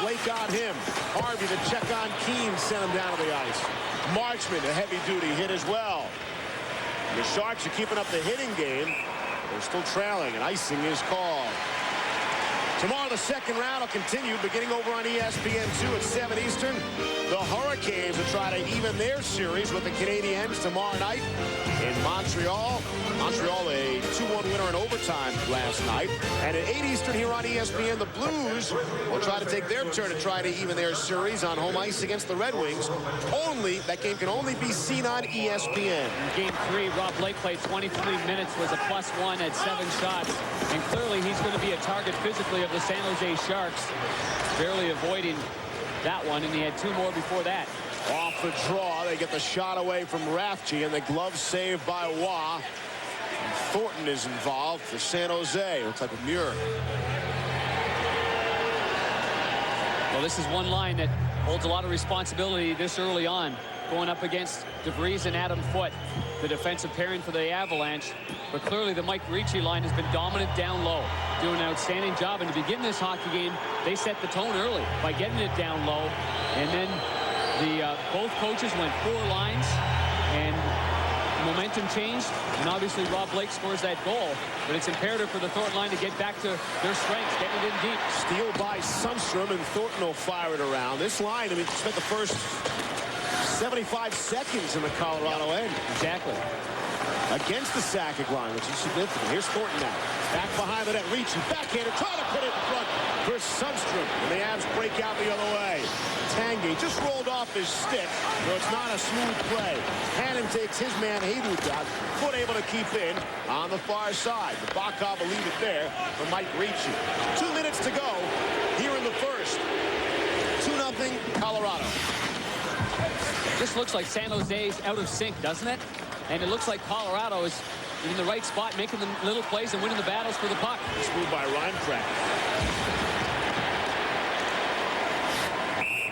Blake got him. Harvey to check on Keane, sent him down to the ice. Marchman, a heavy-duty hit as well. And the Sharks are keeping up the hitting game. They're still trailing, and icing is called. Tomorrow, the second round will continue, beginning over on ESPN2 at 7 Eastern. The Hurricanes will try to even their series with the Canadiens tomorrow night in Montreal. Montreal, a 2-1 winner in overtime last night. And at 8 Eastern here on ESPN, the Blues will try to take their turn to try to even their series on home ice against the Red Wings. That game can only be seen on ESPN.
In Game 3, Rob Blake played 23 minutes, was a +1 at 7 shots. And clearly he's going to be a target physically of the San Jose Sharks. Barely avoiding that one, and he had 2 more before that.
Off the draw, they get the shot away from Rafty, and the glove saved by Waugh. Thornton is involved for San Jose. Looks like a mirror.
Well, this is one line that holds a lot of responsibility this early on, going up against DeVries and Adam Foote, the defensive pairing for the Avalanche. But clearly the Mike Ricci line has been dominant down low, doing an outstanding job. And to begin this hockey game, they set the tone early by getting it down low. And then both coaches went 4 lines, and momentum changed, and obviously Rob Blake scores that goal. But it's imperative for the Thornton line to get back to their strengths, getting it in deep.
Steal by Sundstrom, and Thornton will fire it around. This line, I mean, spent the first 75 seconds in the Colorado end.
Exactly.
Against the Sakic line, which is significant. Here's Thornton now. Back behind the net, reaching, backhander, trying to put it in front for Sundstrom. And the Avs break out the other way. Tanguay just rolled off his stick, so it's not a smooth play. Hannon takes his man, Hayduke out. Foote able to keep in on the far side. Nabokov will leave it there for Mike Ricci. 2 minutes to go here in the first. 2-0 Colorado.
This looks like San Jose's out of sync, doesn't it? And it looks like Colorado is in the right spot, making the little plays and winning the battles for the puck.
It's moved by Reinfrecht.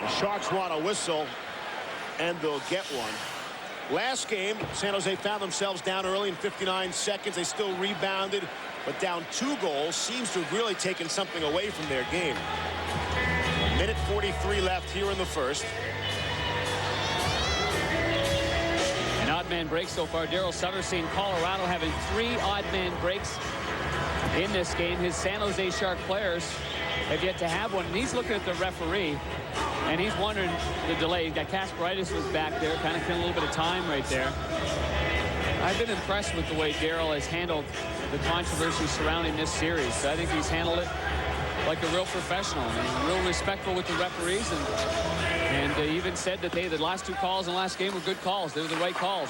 The Sharks want a whistle, and they'll get one. Last game, San Jose found themselves down early in 59 seconds. They still rebounded, but down 2 goals. Seems to have really taken something away from their game. 1:40 2:43 left here in the first.
An odd man break so far. Daryl Sutter seen Colorado having 3 odd man breaks in this game. His San Jose Shark players have yet to have one. And he's looking at the referee, and he's wondering the delay. He's got Kasparaitis was back there, kind of killing a little bit of time right there. I've been impressed with the way Daryl has handled the controversy surrounding this series. I think he's handled it like a real professional and real respectful with the referees, and even said that the last 2 calls in the last game were good calls. They were the right calls,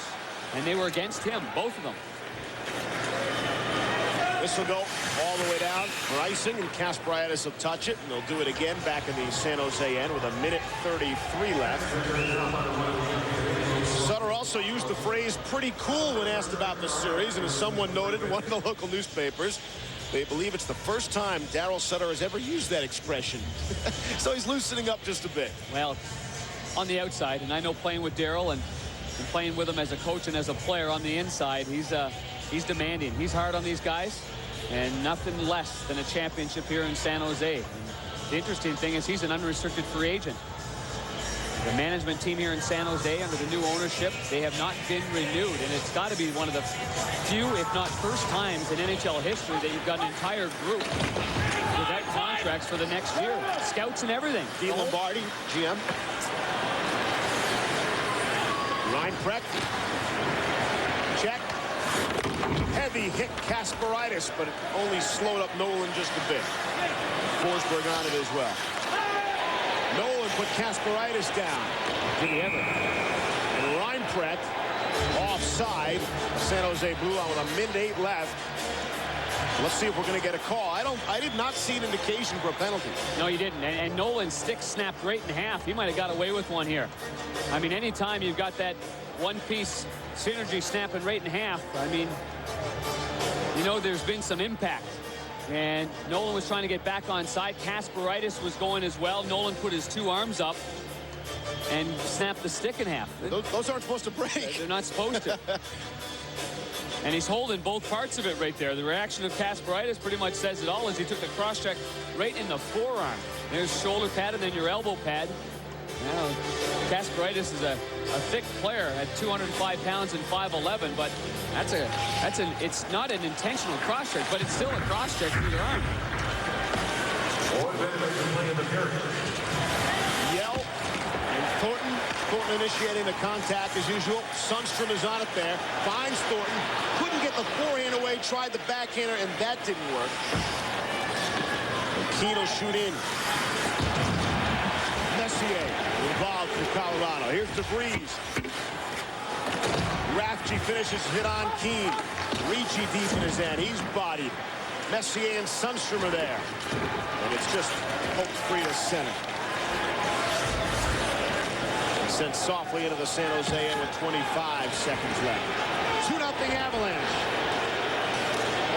and they were against him, both of them.
This will go all the way down for icing, and Kasparaitis will touch it, and they'll do it again back in the San Jose end with 1:33 left. Sutter also used the phrase "pretty cool" when asked about the series, and as someone noted in one of the local newspapers, they believe it's the first time Daryl Sutter has ever used that expression. So he's loosening up just a bit.
Well, on the outside, and I know playing with Daryl and playing with him as a coach and as a player on the inside, he's demanding. He's hard on these guys, and nothing less than a championship here in San Jose. And the interesting thing is he's an unrestricted free agent. The management team here in San Jose, under the new ownership, they have not been renewed, and it's got to be one of the few, if not first times in NHL history that you've got an entire group without contracts for the next year. Scouts and everything.
Dean Lombardi, GM. Reinprecht. Check. Heavy hit Kasparaitis, but it only slowed up Nolan just a bit. Forsberg on it as well. Nolan put Kasparaitis down.
Did he ever?
And Reinprecht offside. San Jose Blue on with 1:08 left. Let's see if we're going to get a call. I did not see an indication for a penalty.
No, you didn't. And Nolan's stick snapped right in half. He might have got away with one here. I mean, anytime you've got that one-piece synergy snapping right in half, I mean, you know there's been some impact. And Nolan was trying to get back on side. Kasparaitis was going as well. Nolan put his 2 arms up and snapped the stick in half.
Those aren't supposed to break.
They're not supposed to. And he's holding both parts of it right there. The reaction of Kasparaitis pretty much says it all, as he took the cross-check right in the forearm. There's shoulder pad and then your elbow pad. Now, Kasparaitis is a thick player at 205 pounds and 5'11", but it's not an intentional cross-check, but it's still a cross-check through your arm.
Yell and Thornton. Thornton initiating the contact as usual. Sundstrom is on it there. Finds Thornton. Couldn't get the forehand away. Tried the backhander, and that didn't work. And Keane will shoot in. Messier involved for Colorado. Here's DeVries. Rafchi finishes hit on Keane. Ricci deep in his end. He's bodied. Messier and Sundstrom are there. And it's just poked free to center. Sent softly into the San Jose end with 25 seconds left. 2-0 Avalanche.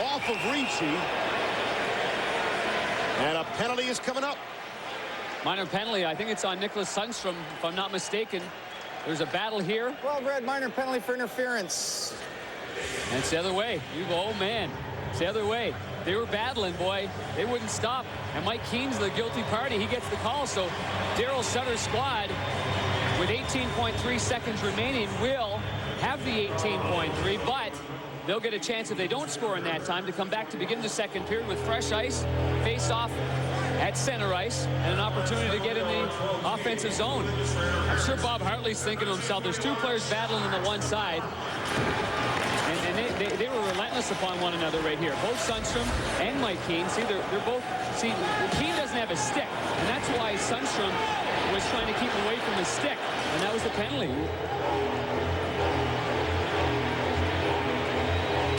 Off of Ricci. And a penalty is coming up.
Minor penalty. I think it's on Nicholas Sundstrom, if I'm not mistaken. There's a battle here.
Well, red minor penalty for interference.
And it's the other way. You go, oh man. It's the other way. They were battling, boy. They wouldn't stop. And Mike Keane's the guilty party. He gets the call. So Daryl Sutter's squad, with 18.3 seconds remaining, will have the 18.3, but they'll get a chance, if they don't score in that time, to come back to begin the second period with fresh ice, face off at center ice, and an opportunity to get in the offensive zone. I'm sure Bob Hartley's thinking to himself, there's 2 players battling on the one side, and they were relentless upon one another right here. Both Sundstrom and Mike Keane. See, they're both, see, Keane doesn't have a stick, and that's why Sundstrom was trying to keep away from his stick, and that was the penalty.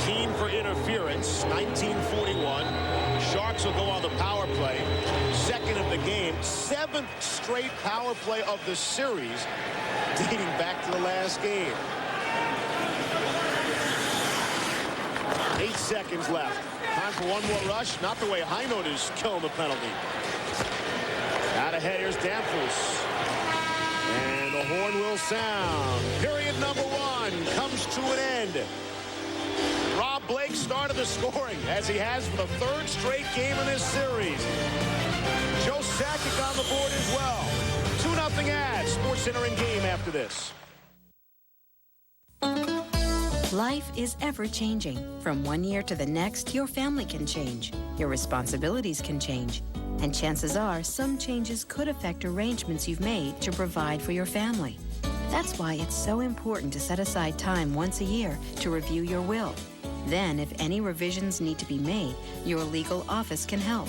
Keane for interference, 1941. Sharks will go on the power play. Second of the game, 7th straight power play of the series, dating back to the last game. 8 seconds left. Time for one more rush. Not the way Heinold is killing the penalty. Out ahead, here's Danforth. And the horn will sound. Period number 1 comes to an end. Rob Blake started the scoring, as he has for the 3rd straight game in this series. Joe Sakic on the board as well. 2-0 Avs. Sports Center in game after this.
Life is ever-changing. From one year to the next, your family can change. Your responsibilities can change. And chances are, some changes could affect arrangements you've made to provide for your family. That's why it's so important to set aside time once a year to review your will. Then, if any revisions need to be made, your legal office can help.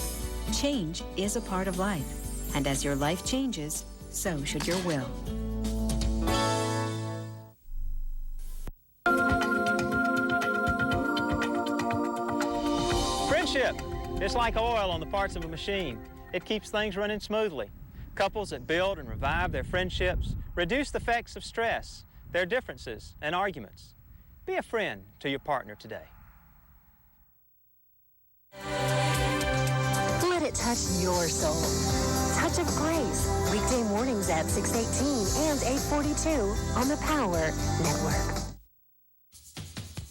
Change is a part of life. And as your life changes, so should your will.
Friendship. It's like oil on the parts of a machine. It keeps things running smoothly. Couples that build and revive their friendships reduce the effects of stress, their differences, and arguments. Be a friend to your partner today.
Let it touch your soul. Touch of Grace. Weekday mornings at 6:18 and 8:42 on the Power Network.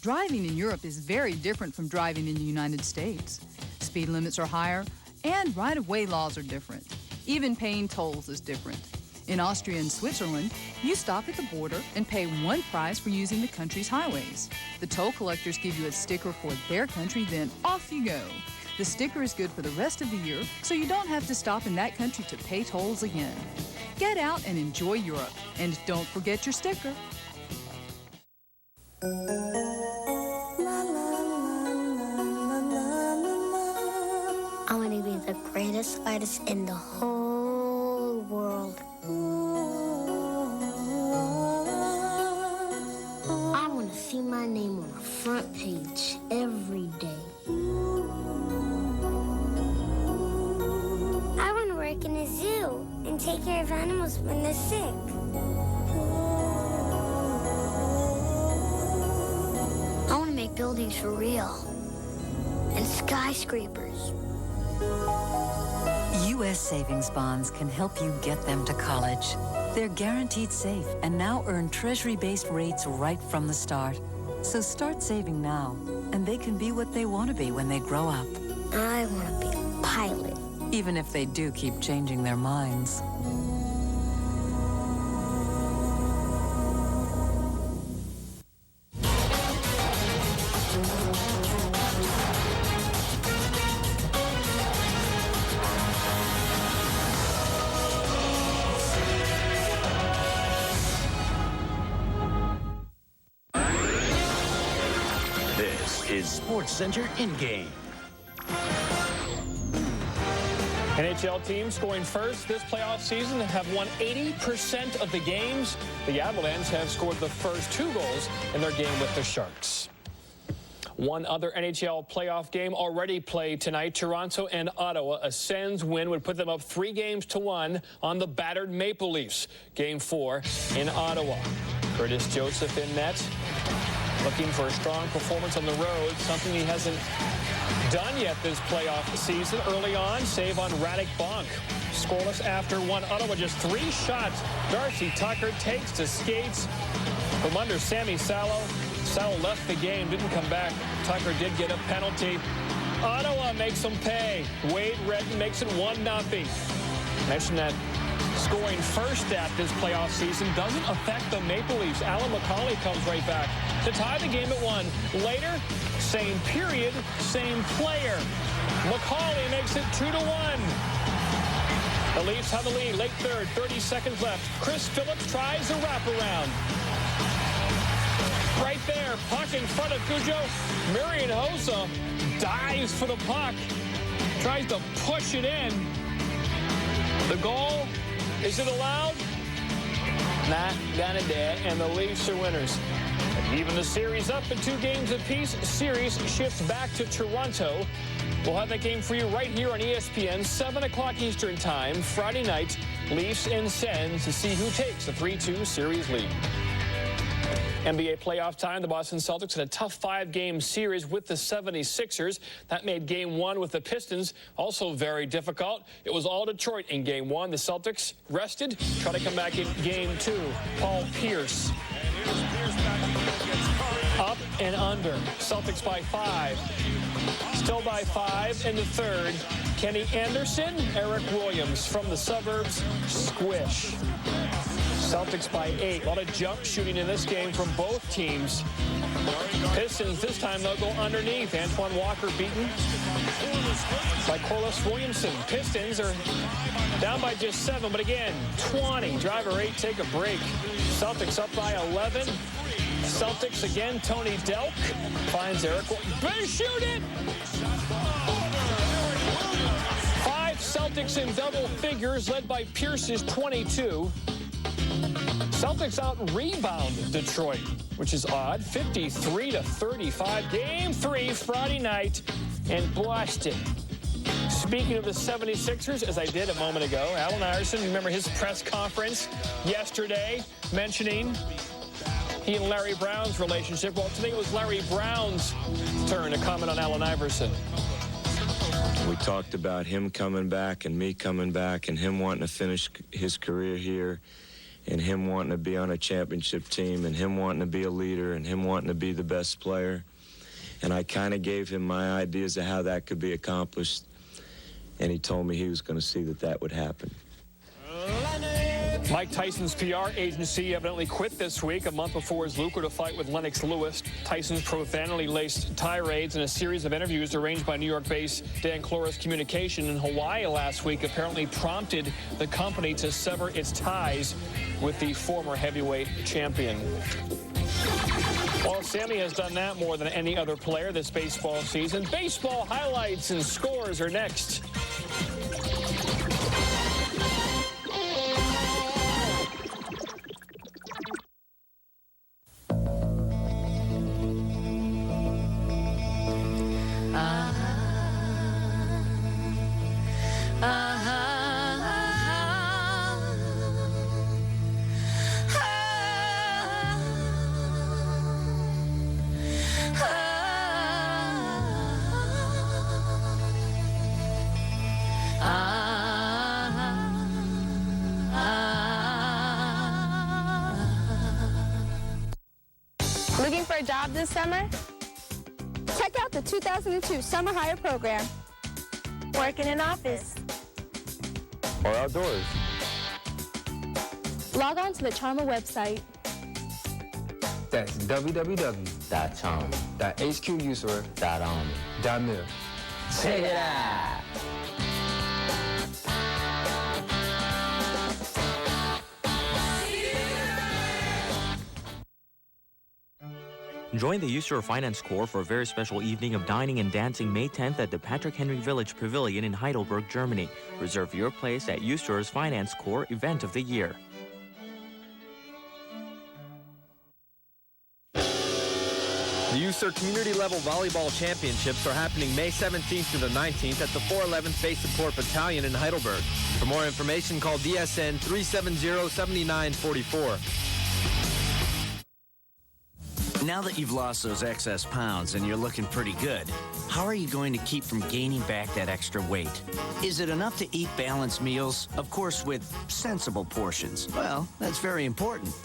Driving in Europe is very different from driving in the United States. Speed limits are higher, and right-of-way laws are different. Even paying tolls is different. In Austria and Switzerland, you stop at the border and pay one price for using the country's highways. The toll collectors give you a sticker for their country, then off you go. The sticker is good for the rest of the year, so you don't have to stop in that country to pay tolls again. Get out and enjoy Europe, and don't forget your sticker.
I want to be the greatest artist in the whole world. I want to see my name on the front page every day. I want to work in a zoo and take care of animals when they're sick. I want to make buildings for real and skyscrapers.
U.S. savings bonds can help you get them to college. They're guaranteed safe and now earn Treasury-based rates right from the start. So start saving now, and they can be what they want to be when they grow up.
I want to be a pilot.
Even if they do keep changing their minds.
Sports Center in-game.
NHL teams scoring first this playoff season have won 80% of the games. The Avalanche have scored the first 2 goals in their game with the Sharks. One other NHL playoff game already played tonight. Toronto and Ottawa. A Sens win would put them up 3-1 on the battered Maple Leafs. Game 4 in Ottawa. Curtis Joseph in net. Looking for a strong performance on the road, something he hasn't done yet this playoff season. Early on, save on Radek Bonk. Scoreless after 1. Ottawa just 3 shots. Darcy Tucker takes to skates from under Sammy Salo. Salo left the game, didn't come back. Tucker did get a penalty. Ottawa makes them pay. Wade Redden makes it 1-0. Mentioned that scoring first at this playoff season doesn't affect the Maple Leafs. Alan McCauley comes right back to tie the game at 1. Later, same period, same player. McCauley makes it 2-1. The Leafs have the lead. Late third, 30 seconds left. Chris Phillips tries a wraparound. Right there, puck in front of Cujo. Marian Hossa dives for the puck. Tries to push it in. The goal, is it allowed? Not gonna do it, and the Leafs are winners. Even the series up in 2 games apiece. Series shifts back to Toronto. We'll have that game for you right here on ESPN, 7 o'clock Eastern Time, Friday night. Leafs and Sens to see who takes the 3-2 series lead. NBA playoff time. The Boston Celtics had a tough 5-game series with the 76ers. That made Game 1 with the Pistons also very difficult. It was all Detroit in Game 1. The Celtics rested, try to come back in Game 2. Paul Pierce. Up and under. Celtics by 5. Still by 5 in the third. Kenny Anderson, Eric Williams from the suburbs, squish. Celtics by 8. A lot of jump shooting in this game from both teams. Pistons this time they'll go underneath. Antoine Walker beaten by Corliss Williamson. Pistons are down by just 7, but again, 20. Driver 8, take a break. Celtics up by 11. Celtics again, Tony Delk finds Eric. Better shoot it! 5 Celtics in double figures, led by Pierce's 22. Celtics out-rebound Detroit, which is odd, 53-35. Game 3, Friday night in Boston. Speaking of the 76ers, as I did a moment ago, Allen Iverson, remember his press conference yesterday mentioning he and Larry Brown's relationship. Well, today it was Larry Brown's turn to comment on Allen Iverson.
We talked about him coming back and me coming back and him wanting to finish his career here and him wanting to be on a championship team and him wanting to be a leader and him wanting to be the best player. And I kind of gave him my ideas of how that could be accomplished. And he told me he was going to see that that would happen.
Mike Tyson's PR agency evidently quit this week, a month before his lucrative fight with Lennox Lewis. Tyson's profanity-laced tirades in a series of interviews arranged by New York-based Dan Cloris Communication in Hawaii last week apparently prompted the company to sever its ties with the former heavyweight champion. Well, Sammy has done that more than any other player this baseball season. Baseball highlights and scores are next.
Looking for a job this summer? Check out the 2002 Summer Hire Program. Work in an office.
Or outdoors.
Log on to the Charma website.
That's www.charm.hquuser.mil. Check it out!
Join the User Finance Corps for a very special evening of dining and dancing May 10th at the Patrick Henry Village Pavilion in Heidelberg, Germany. Reserve your place at User's Finance Corps Event of the Year.
The USER Community Level Volleyball Championships are happening May 17th through the 19th at the 411th Base Support Battalion in Heidelberg. For more information, call DSN 370-7944.
Now that you've lost those excess pounds and you're looking pretty good, how are you going to keep from gaining back that extra weight? Is it enough to eat balanced meals? Of course, with sensible portions. Well, that's very important.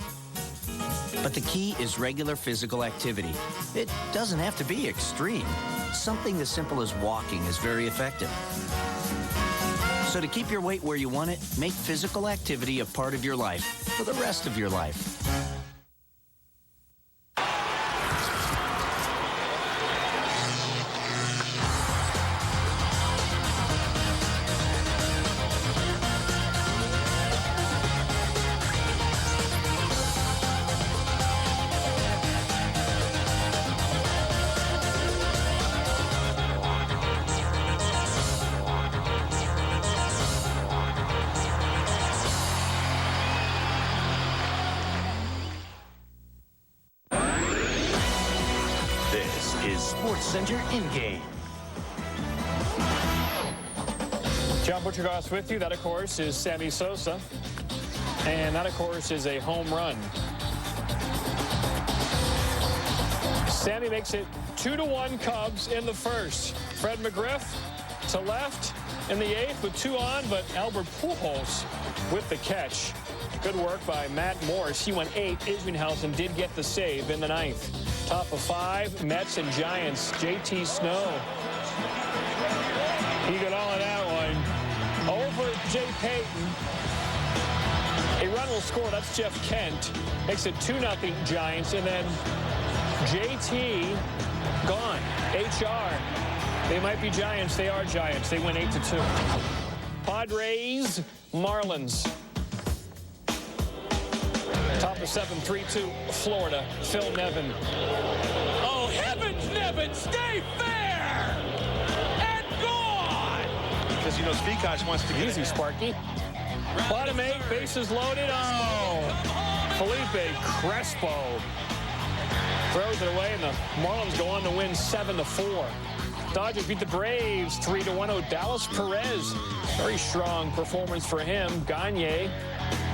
But the key is regular physical activity. It doesn't have to be extreme. Something as simple as walking is very effective. So to keep your weight where you want it, make physical activity a part of your life for the rest of your life.
Center in-game.
John Butchergoss with you. That, of course, is Sammy Sosa. And that, of course, is a home run. Sammy makes it 2-1 Cubs in the first. Fred McGriff to left in the 8th with 2 on, but Albert Pujols with the catch. Good work by Matt Morse. He went 8. Isringhausen did get the save in the 9th. Top of 5, Mets and Giants. JT Snow He got all of that one. Over Jay Payton. A run will score. That's Jeff Kent. Makes it 2-0 Giants. And then JT gone. HR. They might be Giants. They are Giants. They win 8-2. Padres, Marlins. Top of 7, 3-2, Florida. Phil Nevin.
Oh, heavens, Nevin, stay fair! And gone!
Because, you know, Spikosh wants to get easy, Sparky. Bottom 8, bases loaded. Oh, Felipe Crespo throws it away, and the Marlins go on to win 7-4. Dodgers beat the Braves 3-1. Oh, Dallas Perez, very strong performance for him. Gagne,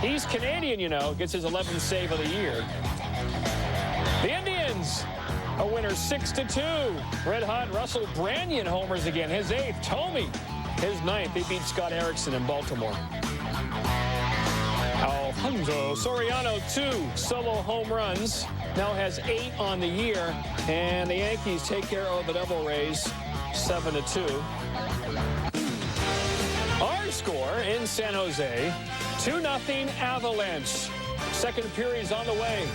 he's Canadian, you know, gets his 11th save of the year. The Indians, a winner 6-2. Red Hot Russell Branyan homers again, his 8th. Tomey, his 9th. They beat Scott Erickson in Baltimore. Alfonso Soriano, 2 solo home runs. Now has 8 on the year. And the Yankees take care of the Devil Rays 7-2. Our score in San Jose, 2-0 Avalanche. Second period's on the way.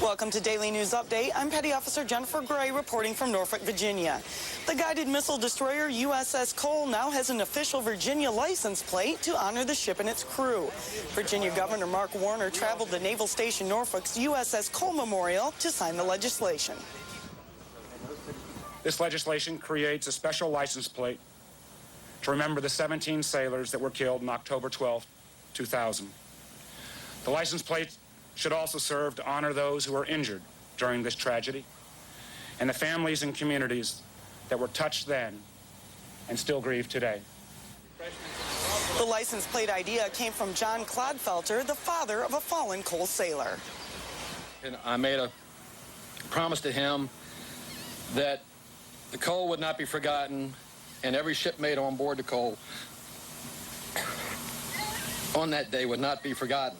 Welcome to Daily News Update. I'm Petty Officer Jennifer Gray reporting from Norfolk, Virginia. The guided missile destroyer USS Cole now has an official Virginia license plate to honor the ship and its crew. Virginia Governor Mark Warner traveled to Naval Station Norfolk's USS Cole Memorial to sign the legislation.
This legislation creates a special license plate to remember the 17 sailors that were killed on October 12, 2000. The license plate should also serve to honor those who were injured during this tragedy and the families and communities that were touched then and still grieve today.
The license plate idea came from John Clodfelter, the father of a fallen Cole sailor.
And I made a promise to him that the Cole would not be forgotten and every shipmate on board the Cole on that day would not be forgotten.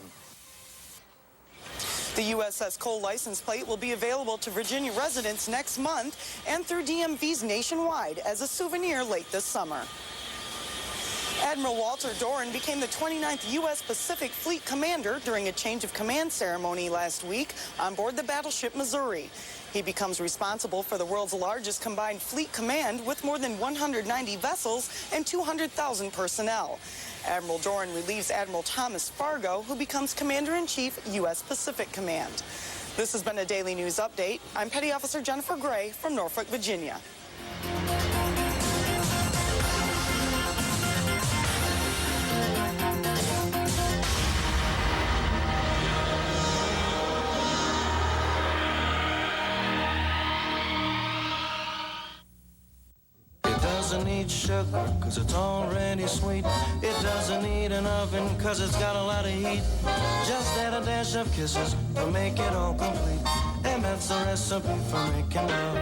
The USS Cole license plate will be available to Virginia residents next month and through DMVs nationwide as a souvenir late this summer. Admiral Walter Doran became the 29th U.S. Pacific Fleet Commander during a change of command ceremony last week on board the battleship Missouri. He becomes responsible for the world's largest combined fleet command with more than 190 vessels and 200,000 personnel. Admiral Doran relieves Admiral Thomas Fargo, who becomes Commander-in-Chief, U.S. Pacific Command. This has been a Daily News Update. I'm Petty Officer Jennifer Gray from Norfolk, Virginia.
Doesn't need sugar, cause it's already sweet. It doesn't need an oven, cause it's got a lot of heat. Just add a dash of kisses to make it all complete. And that's the recipe for making love.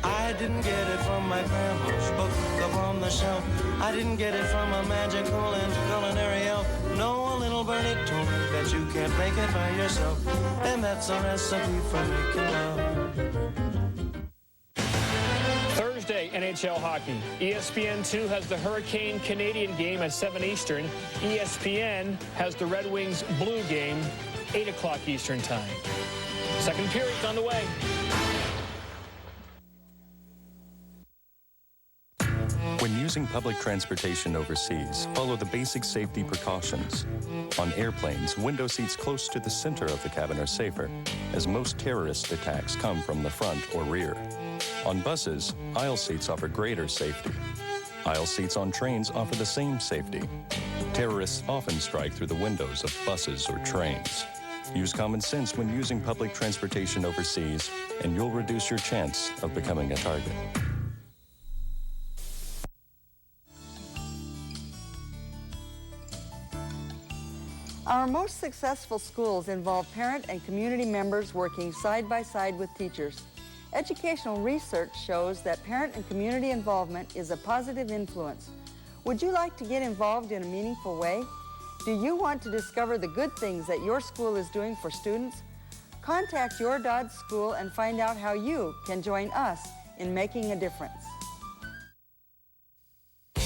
I didn't get it from my grandma's book up on the shelf. I didn't get it from a magical and culinary elf. No, a little birdie told me that you can't make it by yourself. And that's a recipe for making love.
Thursday, NHL hockey. ESPN2 has the Hurricane Canadian game at 7 Eastern. ESPN has the Red Wings Blue game, 8 o'clock Eastern time. Second period's on the way.
When using public transportation overseas, follow the basic safety precautions. On airplanes, window seats close to the center of the cabin are safer, as most terrorist attacks come from the front or rear. On buses, aisle seats offer greater safety. Aisle seats on trains offer the same safety. Terrorists often strike through the windows of buses or trains. Use common sense when using public transportation overseas, and you'll reduce your chance of becoming a target.
Our most successful schools involve parent and community members working side by side with teachers.
Educational research shows that parent and community involvement is a positive influence. Would you like to get involved in a meaningful way? Do you want to discover the good things that your school is doing for students? Contact your Dodge school and find out how you can join us in making a difference.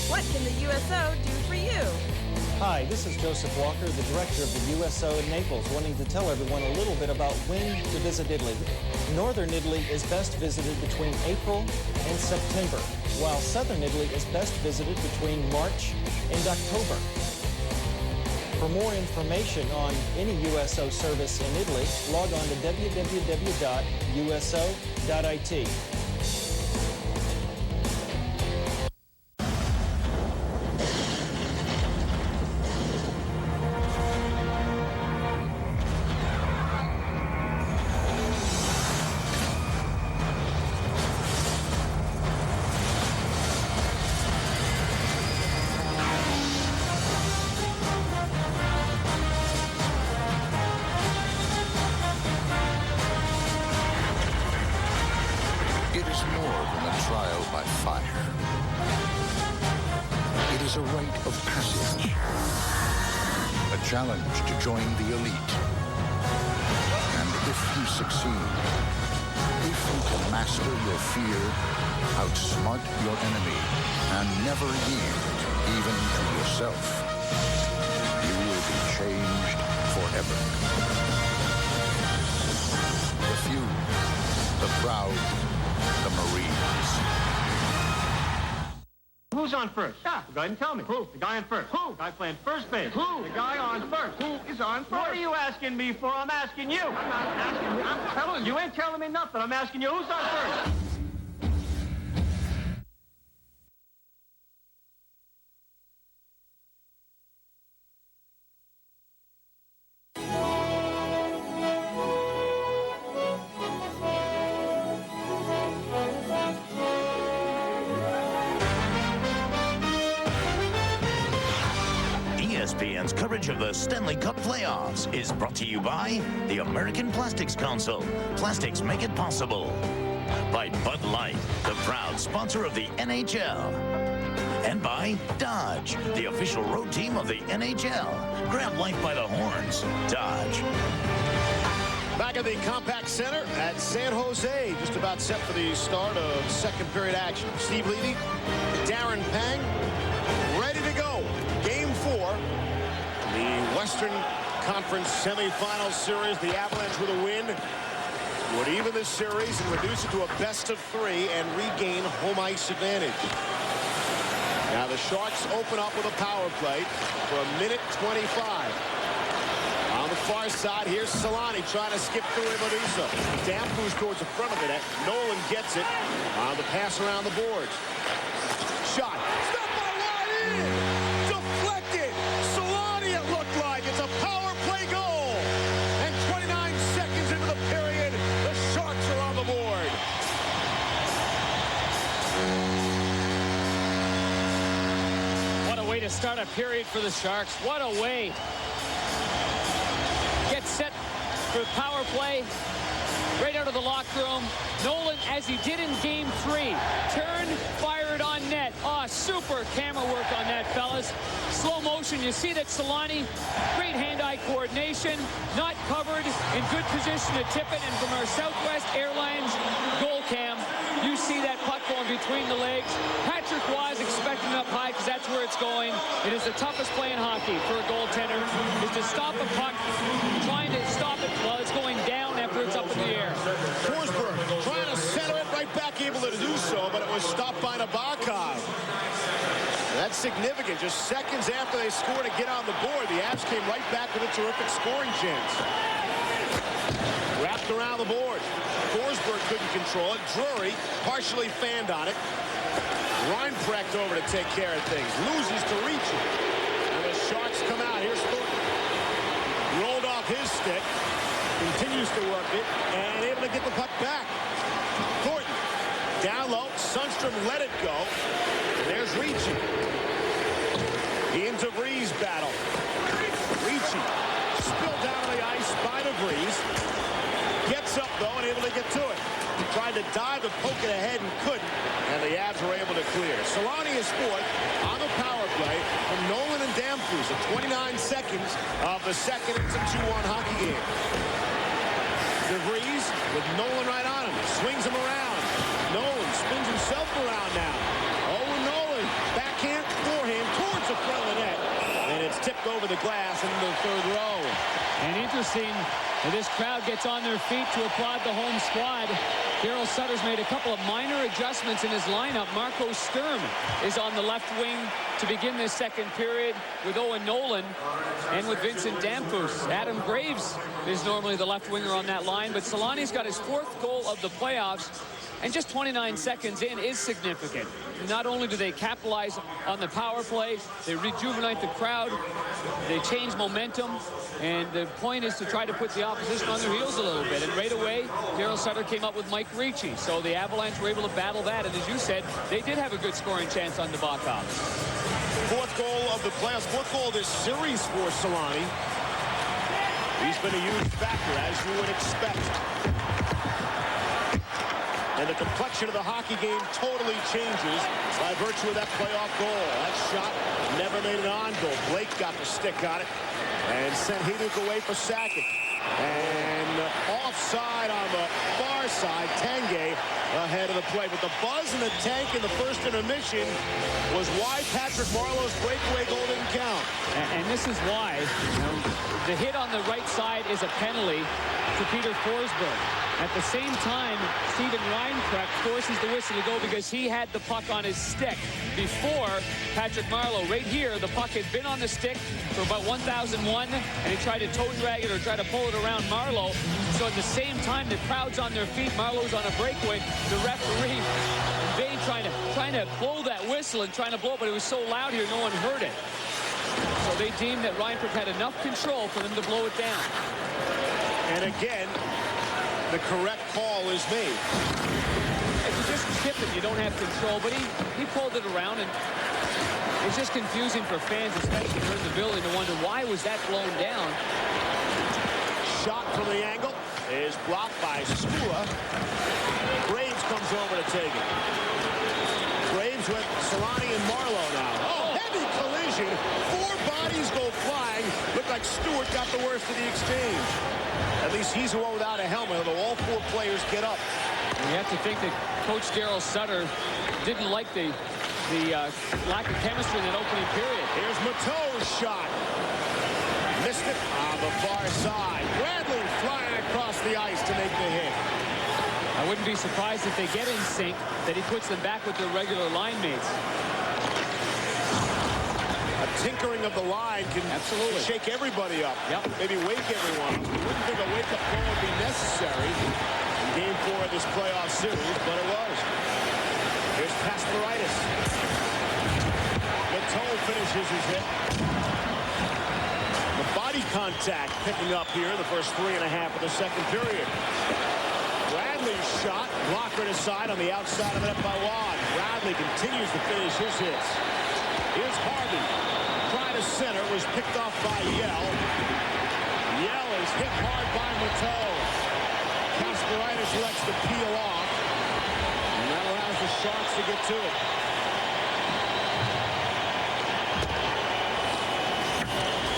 What can the USO do for you?
Hi, this is Joseph Walker, the director of the USO in Naples, wanting to tell everyone a little bit about when to visit Italy. Northern Italy is best visited between April and September, while southern Italy is best visited between March and October. For more information on any USO service in Italy, log on to www.uso.it.
Challenge to join the elite. And if you succeed, if you can master your fear, outsmart your enemy, and never yield even to yourself, you will be changed forever. The few, the proud, the Marines.
Who's on first? Yeah, go ahead and tell me. Who? The guy on first. Who? The guy playing first base. Who? The guy on first. Who is on first? What are you asking me for? I'm asking you. I'm not asking you. I'm telling you. You ain't telling me nothing. I'm asking you who's on first.
ESPN's coverage of the Stanley Cup playoffs is brought to you by the American Plastics Council. Plastics make it possible. By Bud Light, the proud sponsor of the NHL. And by Dodge, the official road team of the NHL. Grab life by the horns. Dodge.
Back at the Compact Center at San Jose, just about set for the start of second period action. Steve Levy, Darren Pang, ready to go. Game 4, the Western Conference semifinal series. The Avalanche with a win would even the series and reduce it to a best-of-3 and regain home ice advantage. Now the Sharks open up with a power play for 1:25. On the far side, here's Solani trying to skip through Imaduso. Damphus towards the front of the net. Nolan gets it on the pass around the boards. Shot. Step by Line. Deflected. Solani, it looked like. It's a power play goal. And 29 seconds into the period, the Sharks are on the board.
What a way to start a period for the Sharks. What a way. Get set for power play right out of the locker room. Nolan, as he did in game 3, turned, fired on net. Oh, super camera work on that, fellas. Slow motion. You see that Solani, great hand-eye coordination, not covered, in good position to tip it. And from our Southwest Airlines goal cam, you see that puck going between the legs. Patrick Roy expecting up high because that's where it's going. It is the toughest play in hockey for a goaltender, is to stop a puck, trying to stop it while it's going down after it's up in the air.
Forsberg trying to center it right back, able to do so, but it was stopped by Nabokov. That's significant. Just seconds after they scored to get on the board, the Avs came right back with a terrific scoring chance. Wrapped around the board. Forsberg couldn't control it. Drury partially fanned on it. Reinprecht over to take care of things. Loses to reach it. And the Sharks come out. Here's Thornton. Rolled off his stick. Continues to work it. And able to get the puck back. Thornton. Down low. Sundstrom let it go. And there's Ricci. Into Breeze battle. Ricci. Spilled down on the ice by DeVries. Gets up, though, and able to get to it. Tried to dive and poke it ahead and couldn't, and the Avs were able to clear. Solani is fourth on the power play from Nolan and Damphus at 29 seconds of the second. It's a 2-1 hockey game. DeVries with Nolan right on him. Swings him around. Nolan spins himself around now. Oh, Nolan. Backhand, forehand towards the front of the net. And it's tipped over the glass into the third row.
And interesting, this crowd gets on their feet to applaud the home squad. Daryl Sutter's made a couple of minor adjustments in his lineup. Marco Sturm is on the left wing to begin this second period with Owen Nolan and with Vincent Damphus. Adam Graves is normally the left winger on that line, but Solani's got his fourth goal of the playoffs, and just 29 seconds in is significant. Not only do they capitalize on the power play, they rejuvenate the crowd, they change momentum, and the point is to try to put the opposition on their heels a little bit. And right away, Daryl Sutter came up with Mike Ricci, so the Avalanche were able to battle that. And as you said, they did have a good scoring chance on Nabokov.
Fourth goal of the playoffs, fourth goal of this series for Solani. He's been a huge factor, as you would expect. And the complexion of the hockey game totally changes by virtue of that playoff goal. That shot never made an on goal. Blake got the stick on it and sent Heduk away for Sakic. And offside on the far side, Tanguay ahead of the play. But the buzz in the tank in the first intermission was why Patrick Marleau's breakaway goal didn't count.
And this is why, the hit on the right side is a penalty to Peter Forsberg. At the same time, Steven Reinprecht forces the whistle to go because he had the puck on his stick before Patrick Marleau. Right here, the puck had been on the stick for about 1,001, and he tried to toe drag it or try to pull it around Marleau. So at the same time, the crowd's on their feet. Marleau's on a breakaway. The referee, Bain, trying to blow that whistle and trying to blow it, but it was so loud here, no one heard it. So they deemed that Reinprecht had enough control for them to blow it down.
And again, the correct call is made.
If you just chip it, you don't have control, but he pulled it around, and it's just confusing for fans, especially in the building, to wonder why was that blown down.
Shot from the angle is blocked by Skula. Graves comes over to take it. Graves with Solani and Marleau now. Oh, heavy collision. Four bodies go flying. Looked like Stewart got the worst of the exchange. At least he's the one without a helmet, although all four players get up.
You have to think that Coach Daryl Sutter didn't like the lack of chemistry in that opening period.
Here's Mateau's shot. Missed it on the far side. Bradley flying across the ice to make the hit.
I wouldn't be surprised if they get in sync, that he puts them back with their regular line mates.
A tinkering of the line can shake everybody up. Maybe wake everyone. You wouldn't think a wake-up call would be necessary in Game 4 of this playoff series, but it was. Here's Kasparaitis. Mateau finishes his hit. The body contact picking up here in the first 3.5 of the second period. Bradley's shot, blocked right aside on the outside of the net by Watt. Bradley continues to finish his hits. Here's Harvey. Try to center, was picked off by Yell. Yell is hit hard by Mateau. Kasparaitis lets the peel off. And that allows the Sharks to get to it.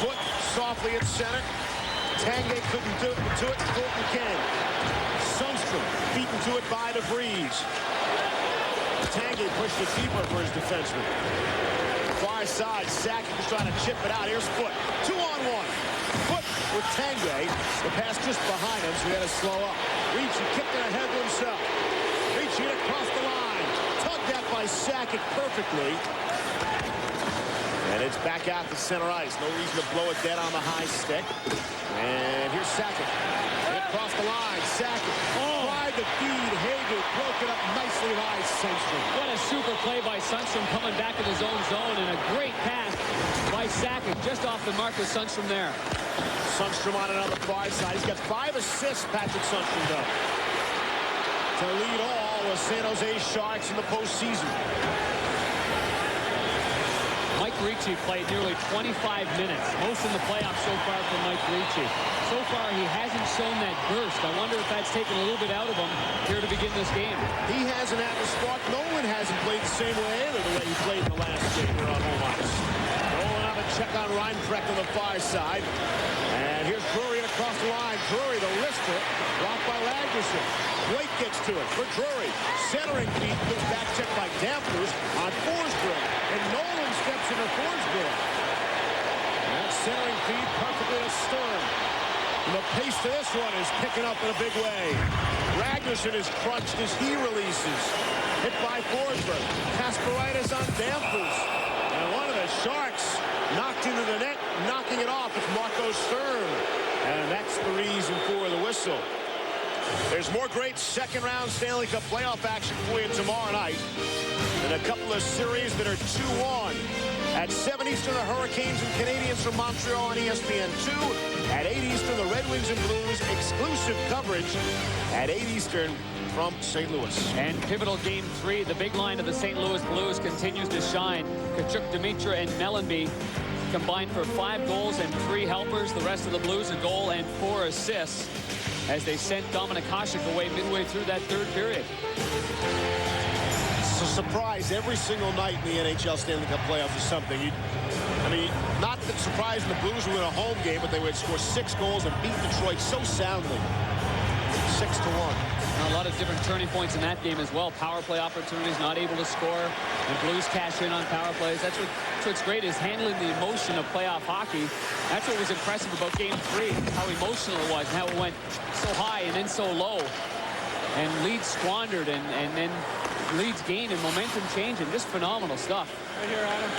Foot softly at center. Tanguay couldn't do it to it. Thornton can. Sundstrom beaten to it by DeVries. Tanguay pushed it deeper for his defenseman. Far side, Sakic is trying to chip it out. Here's Foot. 2-on-1. Foot with Tanguay. The pass just behind him, so he had to slow up. Ricci kicked it ahead to himself. Ricci across the line. Tugged at by Sakic perfectly. And it's back out to center ice. No reason to blow it dead on the high stick. And here's Sakic. Across the line, Sakic. Tried to feed Hager. Broke it up nicely by Sundstrom.
What a super play by Sundstrom coming back in his own zone, and a great pass by Sakic just off the mark with Sundstrom there.
Sundstrom on another far side. He's got 5 assists, Patrick Sundstrom does. To lead all the San Jose Sharks in the postseason.
Mike Ricci played nearly 25 minutes, most in the playoffs so far for Mike Ricci. So far, he hasn't shown that burst. I wonder if that's taken a little bit out of him here to begin this game.
He hasn't had the spark. Nolan hasn't played the same way either, the way he played in the last game here on home ice. Nolan on a check on Reinprecht on the far side. And here's Drury across the line. Drury, the wrister, blocked by Ragnarsson. Blake gets to it for Drury. Centering feed, goes back check by Dampers on Forsberg. And Nolan steps into Forsberg. That centering feed perfectly to Stern. And the pace to this one is picking up in a big way. Ragnarsson is crunched as he releases. Hit by Forsberg. Kasparaitis on Dampers. And one of the Sharks knocked into the net, knocking it off. It's Marco Stern. And that's the reason for the whistle. There's more great second-round Stanley Cup playoff action for you tomorrow night. And a couple of series that are 2-1. At 7 Eastern, the Hurricanes and Canadiens from Montreal on ESPN2. At 8 Eastern, the Red Wings and Blues. Exclusive coverage at 8 Eastern from St. Louis.
And pivotal Game 3, the big line of the St. Louis Blues continues to shine. Kachuk, Dimitra, and Mellanby combined for 5 goals and 3 helpers. The rest of the Blues a goal and 4 assists as they sent Dominik Hasek away midway through that third period.
It's a surprise every single night in the NHL Stanley Cup playoffs is something. I mean, not that surprising the Blues would win a home game, but they would score 6 goals and beat Detroit so soundly. 6-1.
A lot of different turning points in that game as well. Power play opportunities, not able to score, and Blues cash in on power plays. That's what's great, is handling the emotion of playoff hockey. That's what was impressive about Game 3, how emotional it was, and how it went so high and then so low. And leads squandered, and then leads gained and momentum changing. Just phenomenal stuff.
Right here, Adam.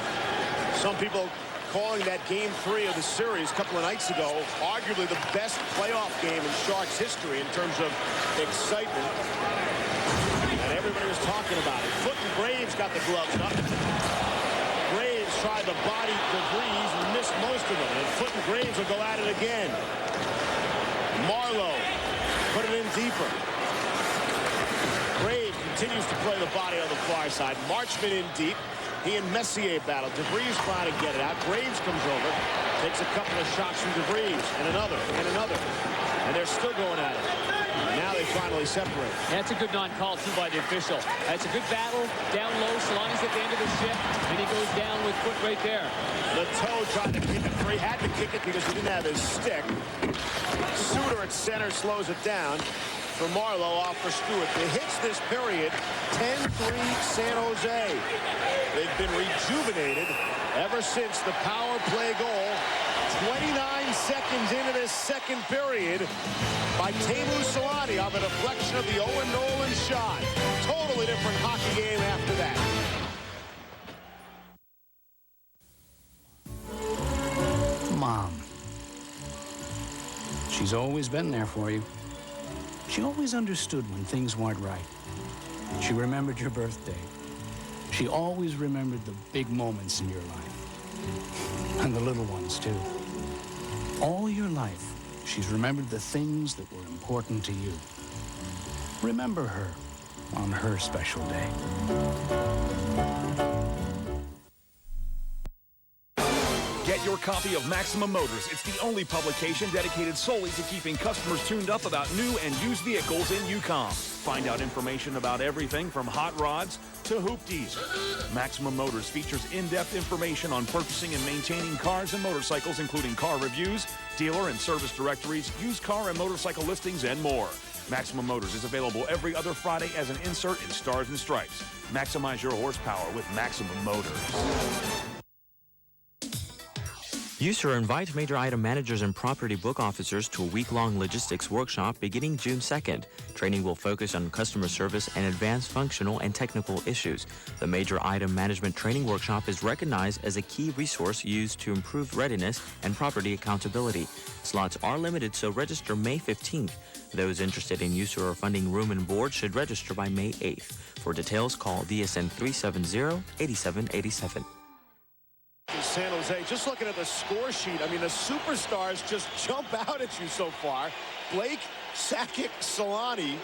Some people calling that Game 3 of the series a couple of nights ago arguably the best playoff game in Sharks history in terms of excitement. And everybody was talking about it. Foot and Graves got the gloves up. Graves tried to body DeVries and missed most of them. And Foot and Graves will go at it again. Marlowe put it in deeper. Graves continues to play the body on the far side. Marchment in deep. He and Messier battle. DeVries trying to get it out. Graves comes over, takes a couple of shots from DeVries, and another, and they're still going at it. And now they finally separate.
That's a good non-call, too, by the official. That's a good battle, down low. Solani's at the end of the shift, and he goes down with Foot right there.
Leteau tried to kick it free, had to kick it because he didn't have his stick. Suter at center slows it down. For Marlowe off for Stewart. The hits this period, 10-3 San Jose. They've been rejuvenated ever since the power play goal 29 seconds into this second period by Teemu Solani on the deflection of the Owen Nolan shot. Totally different hockey game after that.
Mom. She's always been there for you. She always understood when things weren't right. She remembered your birthday. She always remembered the big moments in your life. And the little ones, too. All your life, she's remembered the things that were important to you. Remember her on her special day.
Get your copy of Maximum Motors. It's the only publication dedicated solely to keeping customers tuned up about new and used vehicles in Yukon. Find out information about everything from hot rods to hoopties. Maximum Motors features in-depth information on purchasing and maintaining cars and motorcycles, including car reviews, dealer and service directories, used car and motorcycle listings, and more. Maximum Motors is available every other Friday as an insert in Stars and Stripes. Maximize your horsepower with Maximum Motors.
USER invites major item managers and property book officers to a week-long logistics workshop beginning June 2nd. Training will focus on customer service and advanced functional and technical issues. The major item management training workshop is recognized as a key resource used to improve readiness and property accountability. Slots are limited, so register May 15th. Those interested in USER or funding room and board should register by May 8th. For details, call VSN 370-8787.
San Jose, just looking at the score sheet, I mean, the superstars just jump out at you so far. Blake, Sakic, Solani.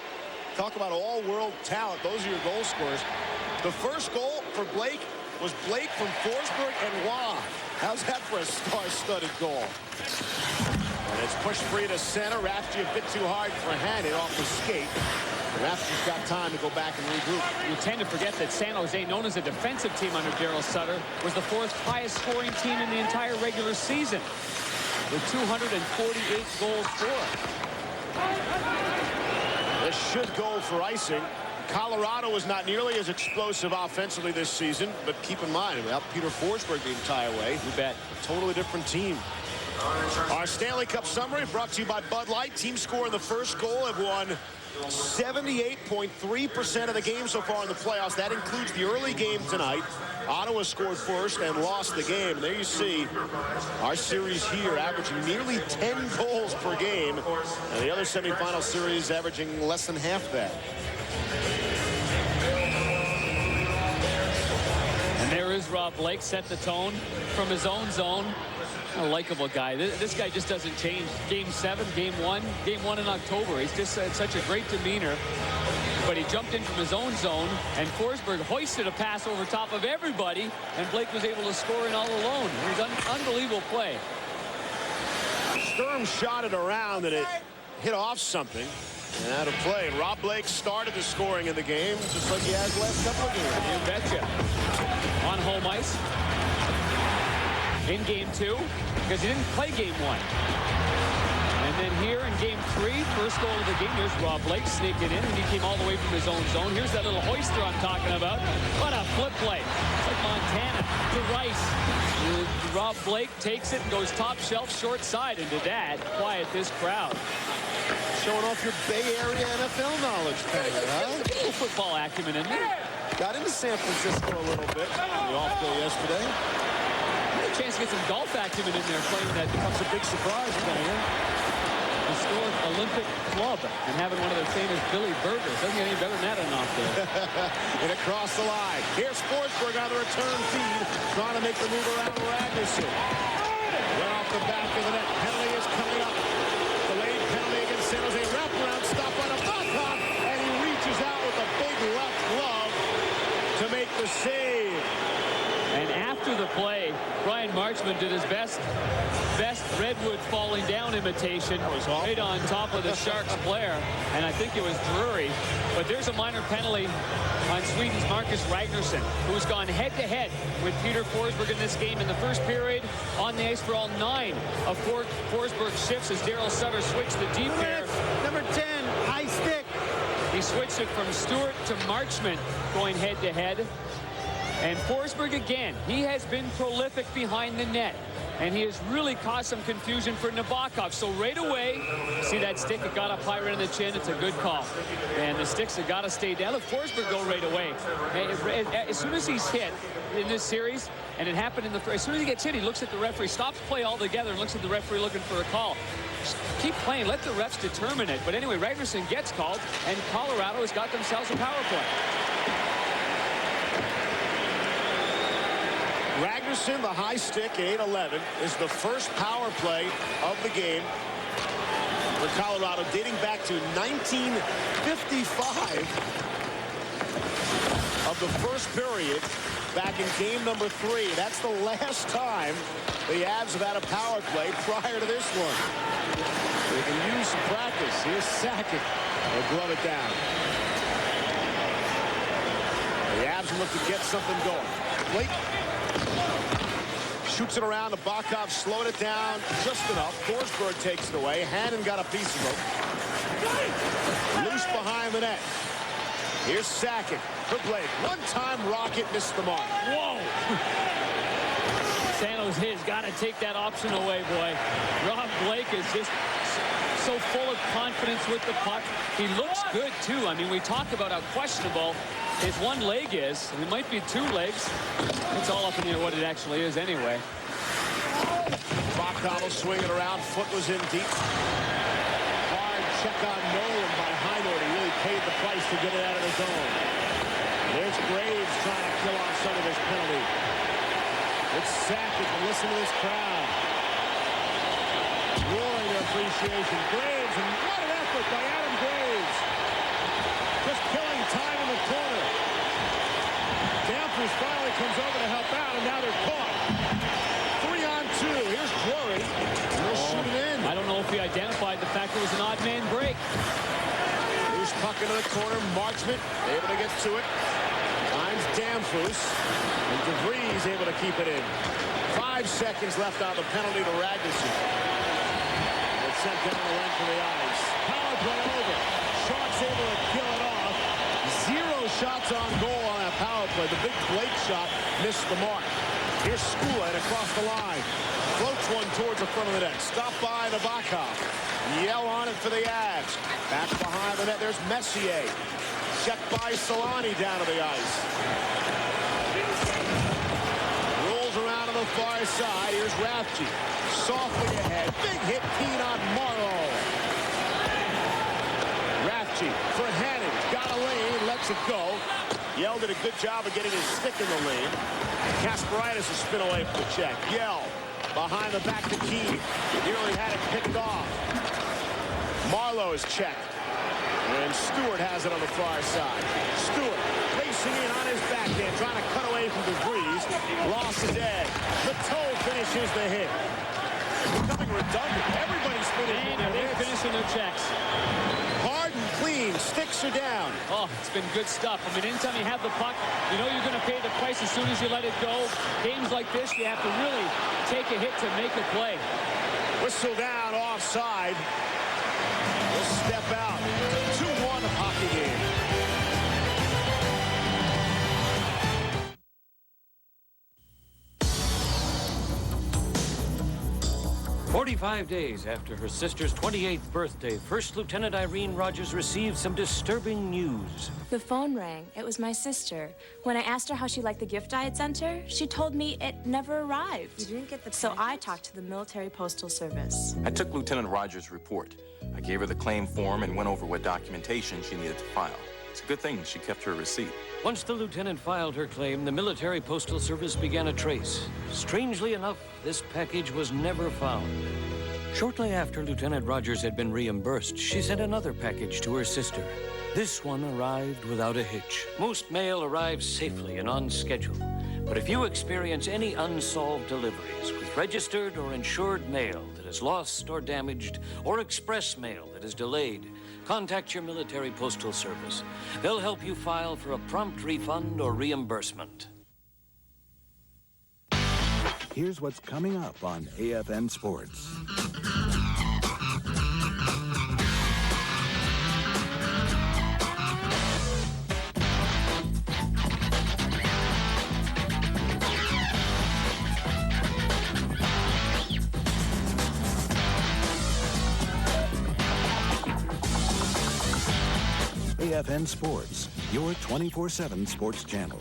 Talk about all-world talent. Those are your goal scorers. The first goal for Blake, was Blake from Forsberg and Waugh. How's that for a star-studded goal? And it's pushed free to center. Rafsky a bit too hard for Hannon off the skate. Rafsky's got time to go back and regroup.
You tend to forget that San Jose, known as a defensive team under Daryl Sutter, was the 4th highest scoring team in the entire regular season, with 248 goals for.
This should go for icing. Colorado was not nearly as explosive offensively this season, but keep in mind, without Peter Forsberg the entire way,
you bet.
A totally different team. Our Stanley Cup summary brought to you by Bud Light. Team score in the first goal have won 78.3% of the games so far in the playoffs. That includes the early game tonight. Ottawa scored first and lost the game. And there you see our series here averaging nearly 10 goals per game. And the other semifinal series averaging less than half that.
And there is Rob Blake, set the tone from his own zone. A likable guy. This guy just doesn't change. Game 7, Game 1 in October. He's just such a great demeanor. But he jumped in from his own zone, and Forsberg hoisted a pass over top of everybody, and Blake was able to score in all alone. It was an unbelievable play.
Sturm shot it around, and it hit off something. And out of play. And Rob Blake started the scoring in the game, just like he has the last couple of games.
You betcha. On home ice. In Game 2, because he didn't play Game 1. And then here in Game 3, first goal of the game, here's Rob Blake sneaking in, and he came all the way from his own zone. Here's that little hoister I'm talking about. What a flip play. It's like Montana to Rice. Rob Blake takes it and goes top shelf, short side, and to that, quiet this crowd.
Showing off your Bay Area NFL knowledge, Panger, huh?
A little football acumen in there.
Got into San Francisco a little bit on the off day yesterday.
Chance to get some golf acumen in there, playing that becomes a big surprise, Panger. Historic Olympic club and having one of their famous Billy Burgers. Doesn't get any better than that on off day.
And across the line. Here's Forsberg on the return feed, trying to make the move around Ragnarsson. Right off the back of the net. Penalty is coming up. Delayed penalty against San Jose. Wraparound stop by the Backhawk, and he reaches out with a big left glove to make the save.
And after the play, Brian Marchman did his best Redwood falling down imitation right on top of the Sharks player. And I think it was Drury. But there's a minor penalty on Sweden's Marcus Ragnarsson, who's gone head-to-head with Peter Forsberg in this game in the first period. On the ice for all 9 of Forsberg's shifts as Daryl Sutter switched the deep pair.
Number 10, high stick.
He switched it from Stewart to Marchman going head-to-head. And Forsberg again, he has been prolific behind the net. And he has really caused some confusion for Nabokov. So right away, see that stick? It got up high right in the chin. It's a good call. And the sticks have got to stay down. Let Forsberg go right away. As soon as he's hit in this series, and it happened in the first, as soon as he gets hit, he looks at the referee, stops play altogether, and looks at the referee looking for a call. Just keep playing. Let the refs determine it. But anyway, Ragnarsson gets called, and Colorado has got themselves a power play.
Ragnarsson, the high stick, 8-11, is the first power play of the game for Colorado, dating back to 1955 of the first period back in game number 3. That's the last time the Avs have had a power play prior to this one. They can use some practice. Here's Sakic. They'll glove it down. The Avs look to get something going. Blake shoots it around. The Bakov slowed it down just enough. Forsberg takes it away. Hannon got a piece of it. Loose behind the net. Here's Sakic for Blake. One-time rocket, missed the mark.
Whoa! San Jose's got to take that option away, boy. Rob Blake is just so full of confidence with the puck. He looks good, too. I mean, we talk about how questionable his one leg is, and it might be 2 legs. It's all up in the air what it actually is anyway.
Bakov will swing it around. Foot was in deep. Hard check on Nolan by Heinort. He really paid the price to get it out of the zone. There's Graves trying to kill off some of this penalty. It's Sakic, and listen to this crowd. Roaring their appreciation. Graves, and what an effort by Adam Graves. Just killing time in the corner. Damp Andrews finally comes over to help out, and now they're caught. 3-on-2. Here's Drury. He'll shoot it in.
I don't know if he identified the fact it was an odd man break.
Loose puck into the corner. Marchment able to get to it. Finds Damphus. And DeVries able to keep it in. 5 seconds left on the penalty to Ragnarsson. It's sent down the length of the ice. Power play over. Sharks able to kill it off. 0 shots on goal on that power play. The big Blake shot missed the mark. Here's Skula across the line. Floats one towards the front of the net. Stopped by the Bakov. Yell on it for the Avs. Back behind the net. There's Messier. Checked by Solani down to the ice. Rolls around on the far side. Here's Rafchi. Softly ahead. Big hit Keane on Marlowe. Rafchi for Hannon. Got a lane. Lets it go. Yell did a good job of getting his stick in the lane. Kasparaitis will spin away from the check. Yell behind the back to Keane. Nearly had it picked off. Marlowe is checked. And Stewart has it on the far side. Stewart racing in on his backhand, trying to cut away from DeVries. Lost his edge. Toe finishes the hit. Becoming redundant. Everybody's finishing their hits.
Finishing their checks.
Hard and clean. Sticks are down.
Oh, it's been good stuff. I mean, anytime you have the puck, you know you're going to pay the price as soon as you let it go. Games like this, you have to really take a hit to make a play.
Whistle down offside. We'll step out. 2-1 hockey game.
"45 days after her sister's 28th birthday, First Lieutenant Irene Rogers received some disturbing news.
The phone rang. It was my sister. When I asked her how she liked the gift I had sent her, she told me it never arrived. You didn't get the package? So I talked to the Military Postal Service.
I took Lieutenant Rogers' report. I gave her the claim form and went over what documentation she needed to file. It's a good thing she kept her receipt.
Once the lieutenant filed her claim, the Military Postal Service began a trace. Strangely enough, this package was never found. Shortly after Lieutenant Rogers had been reimbursed, she sent another package to her sister. This one arrived without a hitch. Most mail arrives safely and on schedule. But if you experience any unsolved deliveries with registered or insured mail that is lost or damaged, or express mail that is delayed, contact your Military Postal Service. They'll help you file for a prompt refund or reimbursement.
Here's what's coming up on AFN Sports. AFN Sports, your 24/7 sports channel.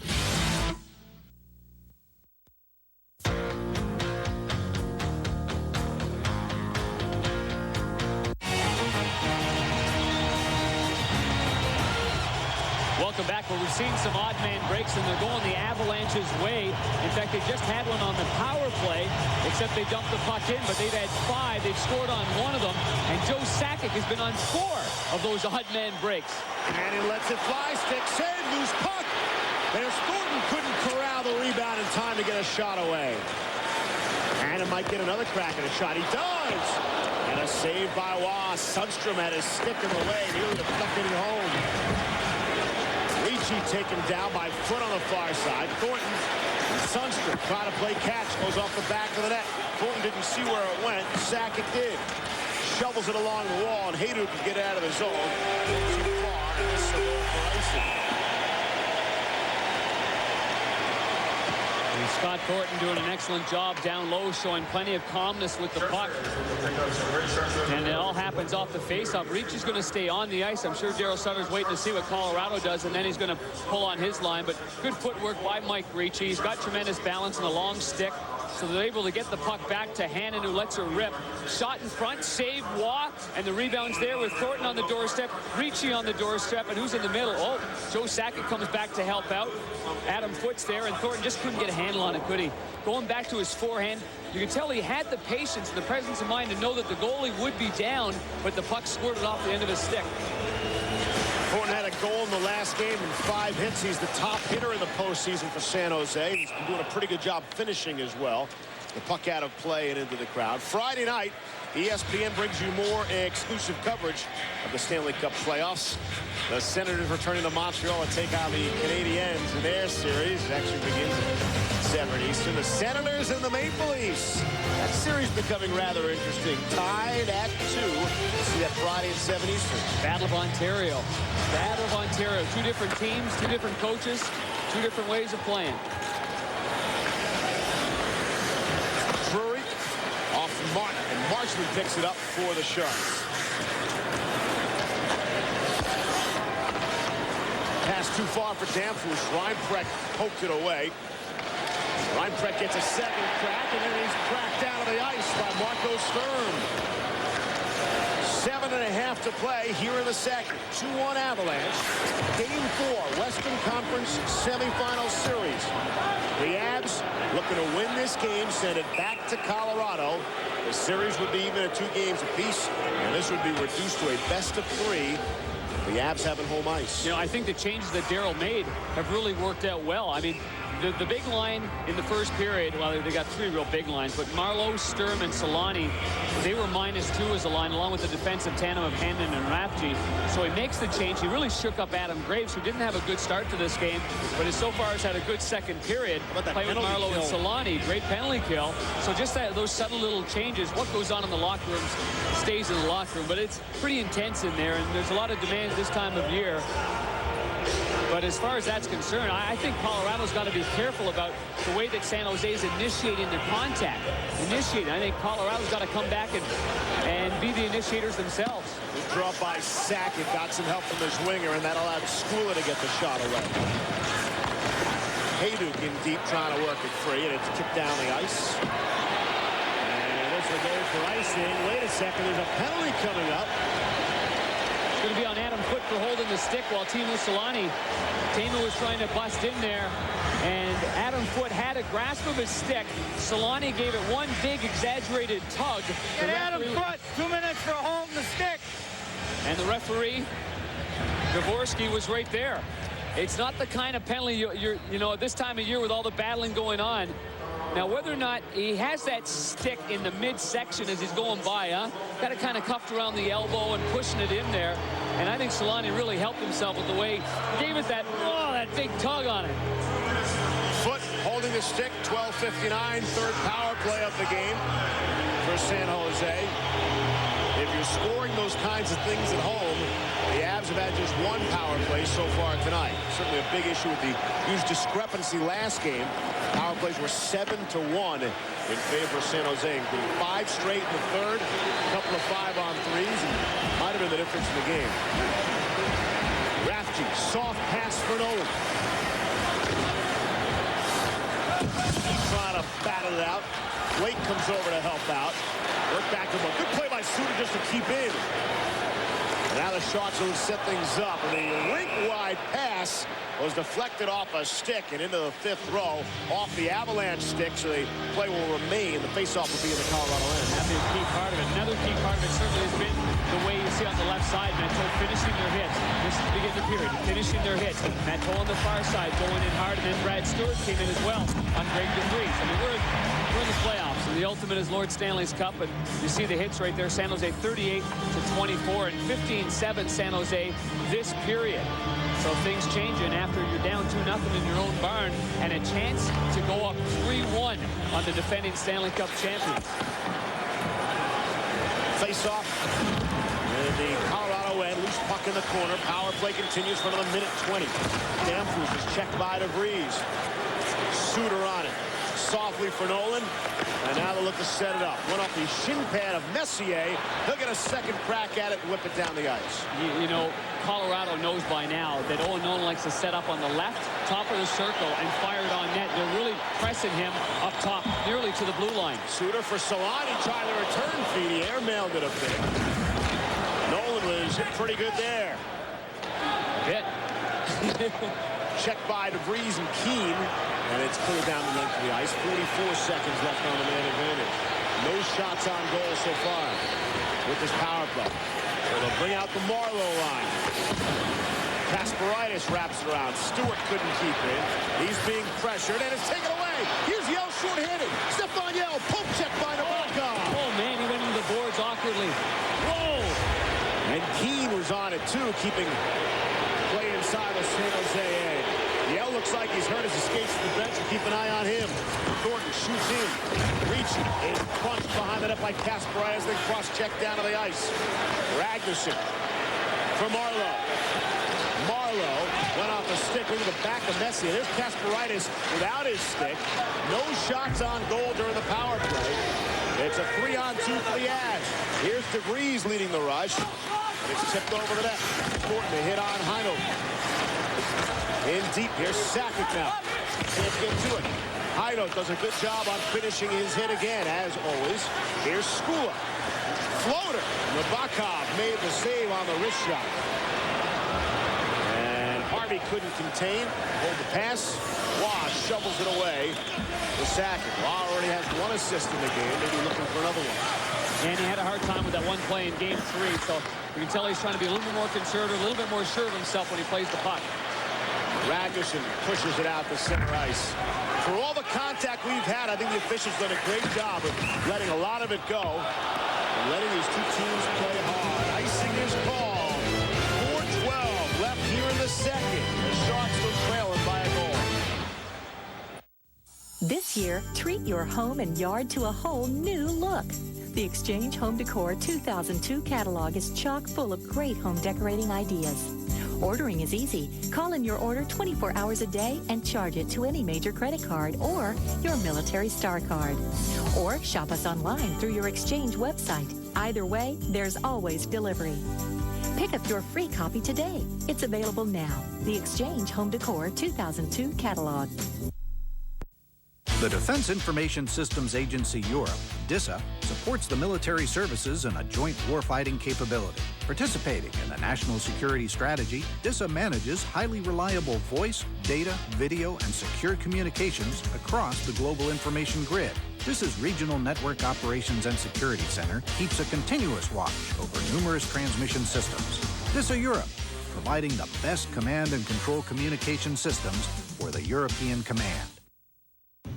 Welcome back. Well, we've seen some odd man breaks, and they're going the Avalanche's way. In fact, they just had one on the power play, except they dumped the puck in, but they've had 5. They've scored on 1 of them, and Joe Sakic has been on 4 of those odd man breaks.
And he lets it fly. Stick save. Loose puck. There's Thornton. Couldn't corral the rebound in time to get a shot away. And it might get another crack at a shot. He does. And a save by Waugh. Sundstrom had his stick in the way. Nearly deflected it home. Ricci taken down by foot on the far side. Thornton and Sundstrom try to play catch. Goes off the back of the net. Thornton didn't see where it went. Sakic did. Shovels it along the wall, and Haydu can get out of the zone. Too far, and this is a goal for icing.
And Scott Thornton doing an excellent job down low, showing plenty of calmness with the puck. And it all happens off the faceoff. Ricci's going to stay on the ice. I'm sure Daryl Sutter's waiting to see what Colorado does, and then he's going to pull on his line. But good footwork by Mike Ricci. He's got tremendous balance and a long stick. So they're able to get the puck back to Hannon, who lets her rip. Shot in front, saved Waugh, and the rebound's there with Thornton on the doorstep, Ricci on the doorstep, and who's in the middle? Oh, Joe Sakic comes back to help out. Adam Foote's there, and Thornton just couldn't get a handle on it, could he? Going back to his forehand, you can tell he had the patience and the presence of mind to know that the goalie would be down, but the puck squirted off the end of his stick.
Thornton had a goal in the last game and 5 hits. He's the top hitter in the postseason for San Jose. He's been doing a pretty good job finishing as well. The puck out of play and into the crowd. Friday night, ESPN brings you more exclusive coverage of the Stanley Cup playoffs. The Senators returning to Montreal to take on the Canadiens in their series. It actually begins at 7 Eastern. The Senators and the Maple Leafs. That series becoming rather interesting. Tied at 2. See that Friday at 7 Eastern.
Battle of Ontario. Battle of Ontario. 2 different teams, 2 different coaches, 2 different ways of playing.
Drury off Martin, and Marchman picks it up for the Sharks. Pass too far for Damphousse. Reinprecht poked it away. Reinprecht gets a second crack, and then he's cracked down to the ice by Marco Sturm. 7.5 to play here in the second. 2-1 Avalanche. Game 4, Western Conference semifinal series. The Avs looking to win this game, send it back to Colorado. The series would be even at 2 games apiece, and this would be reduced to a best-of-3. The Avs having home ice.
You know, I think the changes that Darryl made have really worked out well. I mean, the big line in the first period, well, they got 3 real big lines, but Marleau, Sturm, and Solani, they were -2 as a line, along with the defensive tandem of Hendon and Rafji. So he makes the change. He really shook up Adam Graves, who didn't have a good start to this game, but so far has had a good second period. Play with Marleau and Solani, great penalty kill. So just those subtle little changes, what goes on in the locker room stays in the locker room, but it's pretty intense in there, and there's a lot of demands this time of year. But as far as that's concerned, I think Colorado's got to be careful about the way that San Jose is initiating their contact. I think Colorado's got to come back and be the initiators themselves.
Good draw by Sakic. Got some help from his winger, and that allowed Skula to get the shot away. Hayduk in deep trying to work it free, and it's kicked down the ice. And this will go for icing. Wait a second, there's a penalty coming up.
Going to be on Adam Foote for holding the stick while Teemu Solani. Teemu was trying to bust in there, and Adam Foote had a grasp of his stick. Solani gave it one big exaggerated tug.
Get Adam Foote, 2 minutes for holding the stick.
And the referee, Dvorsky, was right there. It's not the kind of penalty you know, at this time of year with all the battling going on. Now, whether or not he has that stick in the midsection as he's going by, got it kind of cuffed around the elbow and pushing it in there. And I think Solani really helped himself with the way he gave it that big tug on it.
Foote holding the stick, 12:59, third power play of the game for San Jose. If you're scoring those kinds of things at home, the Avs have had just 1 power play so far tonight. Certainly a big issue with the huge discrepancy last game. Power plays were 7-1 in favor of San Jose, including 5 straight in the third, a couple of 5-on-3s, and might have been the difference in the game. Rafji, soft pass for Nolan. Trying to battle it out. Wake comes over to help out. Work back to him. Good play by Suter just to keep in. Now the Sharks will set things up. And the rink-wide pass was deflected off a stick and into the 5th row off the Avalanche stick, so the play will remain. The face-off will be in the Colorado end.
That'd be a key part of it. Another key part of it certainly has been the way you see on the left side, Metro finishing their hits. This is the beginning of the period, finishing their hits. Metro on the far side going in hard, and then Brad Stewart came in as well on Greg DeVries. I mean, we're in the playoffs, and the ultimate is Lord Stanley's Cup, and you see the hits right there. San Jose 38-24 and 15-7 San Jose this period. So things changing after you're down 2-0 in your own barn, and a chance to go up 3-1 on the defending Stanley Cup champions.
Face off. And the Colorado end, loose puck in the corner. Power play continues for another minute 20. Damphousse is checked by DeVries. Suter on it. Softly for Nolan. And now they'll look to set it up. Went off the shin pad of Messier. He'll get a second crack at it and whip it down the ice.
You know, Colorado knows by now that Owen Nolan likes to set up on the left, top of the circle, and fire it on net. They're really pressing him up top, nearly to the blue line.
Suter for Solani, trying to return feed. He airmailed it a bit. Nolan was pretty good there.
A bit.
Checked by DeVries and Keane. And it's cleared down the length of the ice. 44 seconds left on the man advantage. No shots on goal so far with this power play. So they'll bring out the Marlowe line. Kasparaitis wraps it around. Stewart couldn't keep it. He's being pressured, and it's taken away. Here's Yell short-handed. Stefan Yell, poke check by Nabokov.
Oh, man, he went into the boards awkwardly. Whoa!
And Keane was on it, too, keeping play inside the San Jose A. Yell looks like he's hurt as he skates to the bench. Keep an eye on him. Thornton shoots in. Reaching. A crunch behind the net by Kasparaitis. Then cross-check down to the ice. Ragnarsson for Marlowe. Marlowe went off the stick into the back of Messi. There's Kasparaitis without his stick. No shots on goal during the power play. It's a 3-on-2 for the Avs. Here's DeVries leading the rush. It's tipped over the net. Thornton to hit on Heino. In deep, here's Sakic now. Can't get to it. Heino does a good job on finishing his hit again, as always. Here's Skula. Floater. Nabokov made the save on the wrist shot. And Harvey couldn't contain. Hold the pass. Waugh shovels it away to Sakic. Waugh already has 1 assist in the game. Maybe looking for another one.
And he had a hard time with that one play in Game 3, so you can tell he's trying to be a little bit more conservative, a little bit more sure of himself when he plays the puck.
Ragnarsson pushes it out to center ice. For all the contact we've had, I think the officials done a great job of letting a lot of it go and letting these two teams play hard. Icing is called. 4:12 left here in the second. The Sharks still trailing by a goal.
This year, treat your home and yard to a whole new look. The Exchange Home Decor 2002 catalog is chock full of great home decorating ideas. Ordering is easy. Call in your order 24 hours a day and charge it to any major credit card or your Military Star card. Or shop us online through your Exchange website. Either way, there's always delivery. Pick up your free copy today. It's available now. The Exchange Home Decor 2002 catalog.
The Defense Information Systems Agency Europe, DISA, supports the military services in a joint warfighting capability. Participating in the national security strategy, DISA manages highly reliable voice, data, video, and secure communications across the global information grid. DISA's Regional Network Operations and Security Center keeps a continuous watch over numerous transmission systems. DISA Europe, providing the best command and control communication systems for the European Command.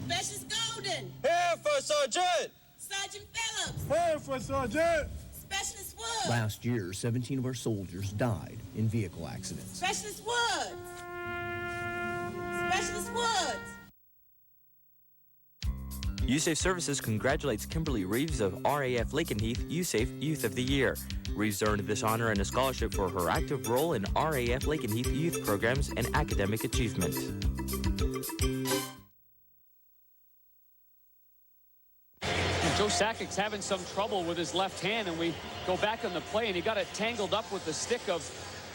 Specialist Golden.
Here for Sergeant.
Sergeant Phillips.
Here for Sergeant.
Specialist Woods.
Last year, 17 of our soldiers died in vehicle accidents.
Specialist Woods. Specialist Woods.
USAFE Services congratulates Kimberly Reeves of RAF Lakenheath USAFE Youth of the Year. Reeves earned this honor and a scholarship for her active role in RAF Lakenheath youth programs and academic achievement.
Joe Sakic's having some trouble with his left hand, and we go back on the play, and he got it tangled up with the stick of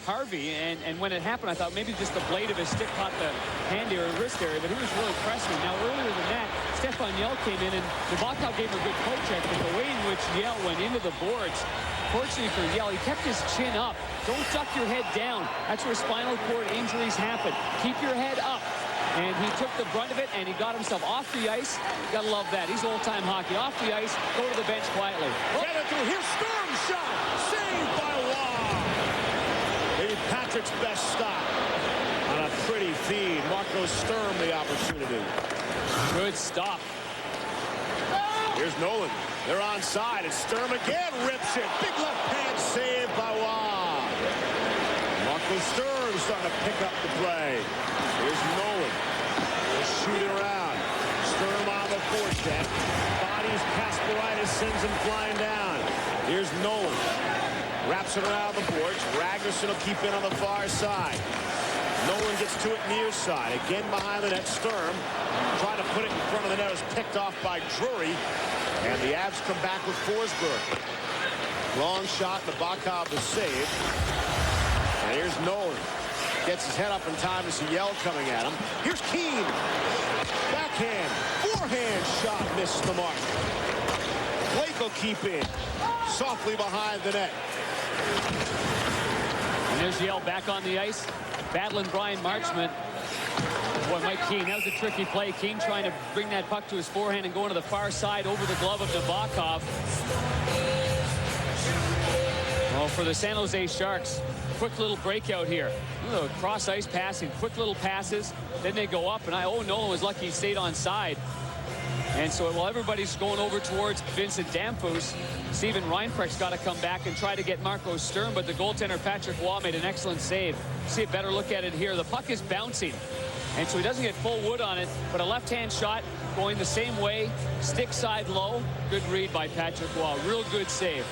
Harvey, and when it happened, I thought maybe just the blade of his stick caught the hand area or wrist area, but he was really pressing. Now, earlier than that, Stefan Yell came in, and Nabokov gave him a good poke check, but the way in which Yell went into the boards, fortunately for Yell, he kept his chin up. Don't duck your head down. That's where spinal cord injuries happen. Keep your head up. And he took the brunt of it, and he got himself off the ice. Gotta love that. He's old-time hockey. Off the ice, go to the bench quietly.
Get it through. Here's Sturm shot. Saved by Waugh. Maybe Patrick's best stop on a pretty feed. Marco Sturm the opportunity.
Good stop.
Here's Nolan. They're onside, and Sturm again rips it. Big left hand save by Waugh. Marco Sturm starting to pick up the play. Here's Nolan. They'll shoot it around. Sturm on the forecheck. Bodies Kasparaitis, sends him flying down. Here's Nolan. Wraps it around the boards. Ragnarsson will keep it on the far side. Nolan gets to it near side. Again behind the net. Sturm trying to put it in front of the net. It was picked off by Drury. And the Avs come back with Forsberg. Long shot. Nabokov the save. And here's Nolan. Gets his head up in time to see Yell coming at him. Here's Keane. Backhand. Forehand shot. Missed the mark. Blake will keep in. Softly behind the net.
And there's Yell back on the ice. Battling Brian Marchment. Boy, Mike Keane, that was a tricky play. Keane trying to bring that puck to his forehand and going to the far side over the glove of Nabokov. Well, for the San Jose Sharks, quick little breakout here. Cross ice passing, quick little passes. Then they go up, and Nolan was lucky he stayed on side. And so while everybody's going over towards Vincent Damphus, Steven Reinprecht's got to come back and try to get Marco Sturm, but the goaltender Patrick Waugh made an excellent save. See a better look at it here. The puck is bouncing, and so he doesn't get full wood on it, but a left-hand shot going the same way, stick side low. Good read by Patrick Waugh. Real good save.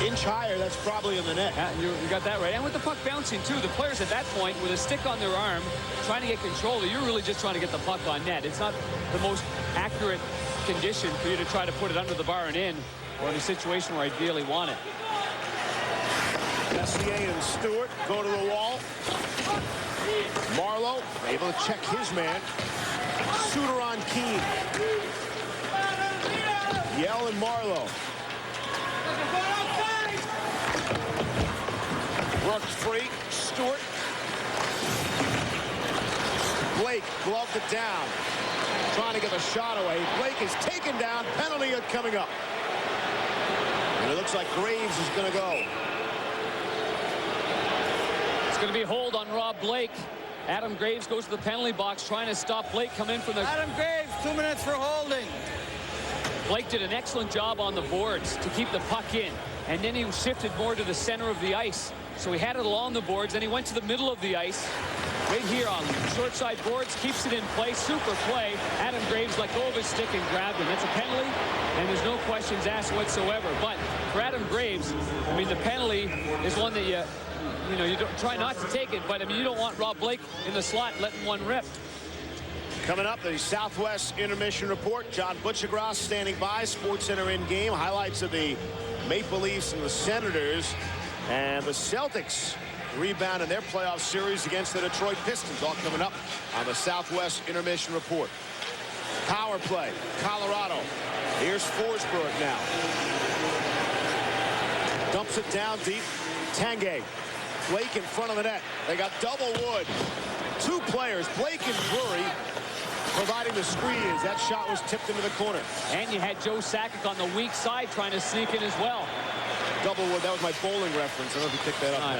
Inch higher, that's probably in the net.
Yeah, you got that right. And with the puck bouncing, too, the players at that point, with a stick on their arm, trying to get control, you're really just trying to get the puck on net. It's not the most accurate condition for you to try to put it under the bar and in, or in a situation where I ideally want it.
Messier and Stewart go to the wall. Marlowe able to check his man. Suter on Keane. Yell and Marlowe. Worked free. Stewart. Blake gloved it down. Trying to get the shot away. Blake is taken down. Penalty coming up. And it looks like Graves is going to go.
It's going to be a hold on Rob Blake. Adam Graves goes to the penalty box trying to stop Blake come in from the...
Adam Graves, 2 minutes for holding.
Blake did an excellent job on the boards to keep the puck in. And then he shifted more to the center of the ice. So he had it along the boards, then he went to the middle of the ice. Right here on short side boards, keeps it in play, super play. Adam Graves let go of his stick and grabbed him. That's a penalty, and there's no questions asked whatsoever. But for Adam Graves, I mean, the penalty is one that you don't try not to take it, but I mean, you don't want Rob Blake in the slot letting one rip.
Coming up, the Southwest Intermission Report. John Butchergross standing by. SportsCenter in game. Highlights of the Maple Leafs and the Senators. And the Celtics rebound in their playoff series against the Detroit Pistons. All coming up on the Southwest Intermission Report. Power play. Colorado. Here's Forsberg now. Dumps it down deep. Tanguay. Blake in front of the net. They got double wood. Two players, Blake and Drury, providing the screen as that shot was tipped into the corner.
And you had Joe Sakic on the weak side trying to sneak in as well.
Double wood, that was my bowling reference. I don't know if you picked that up.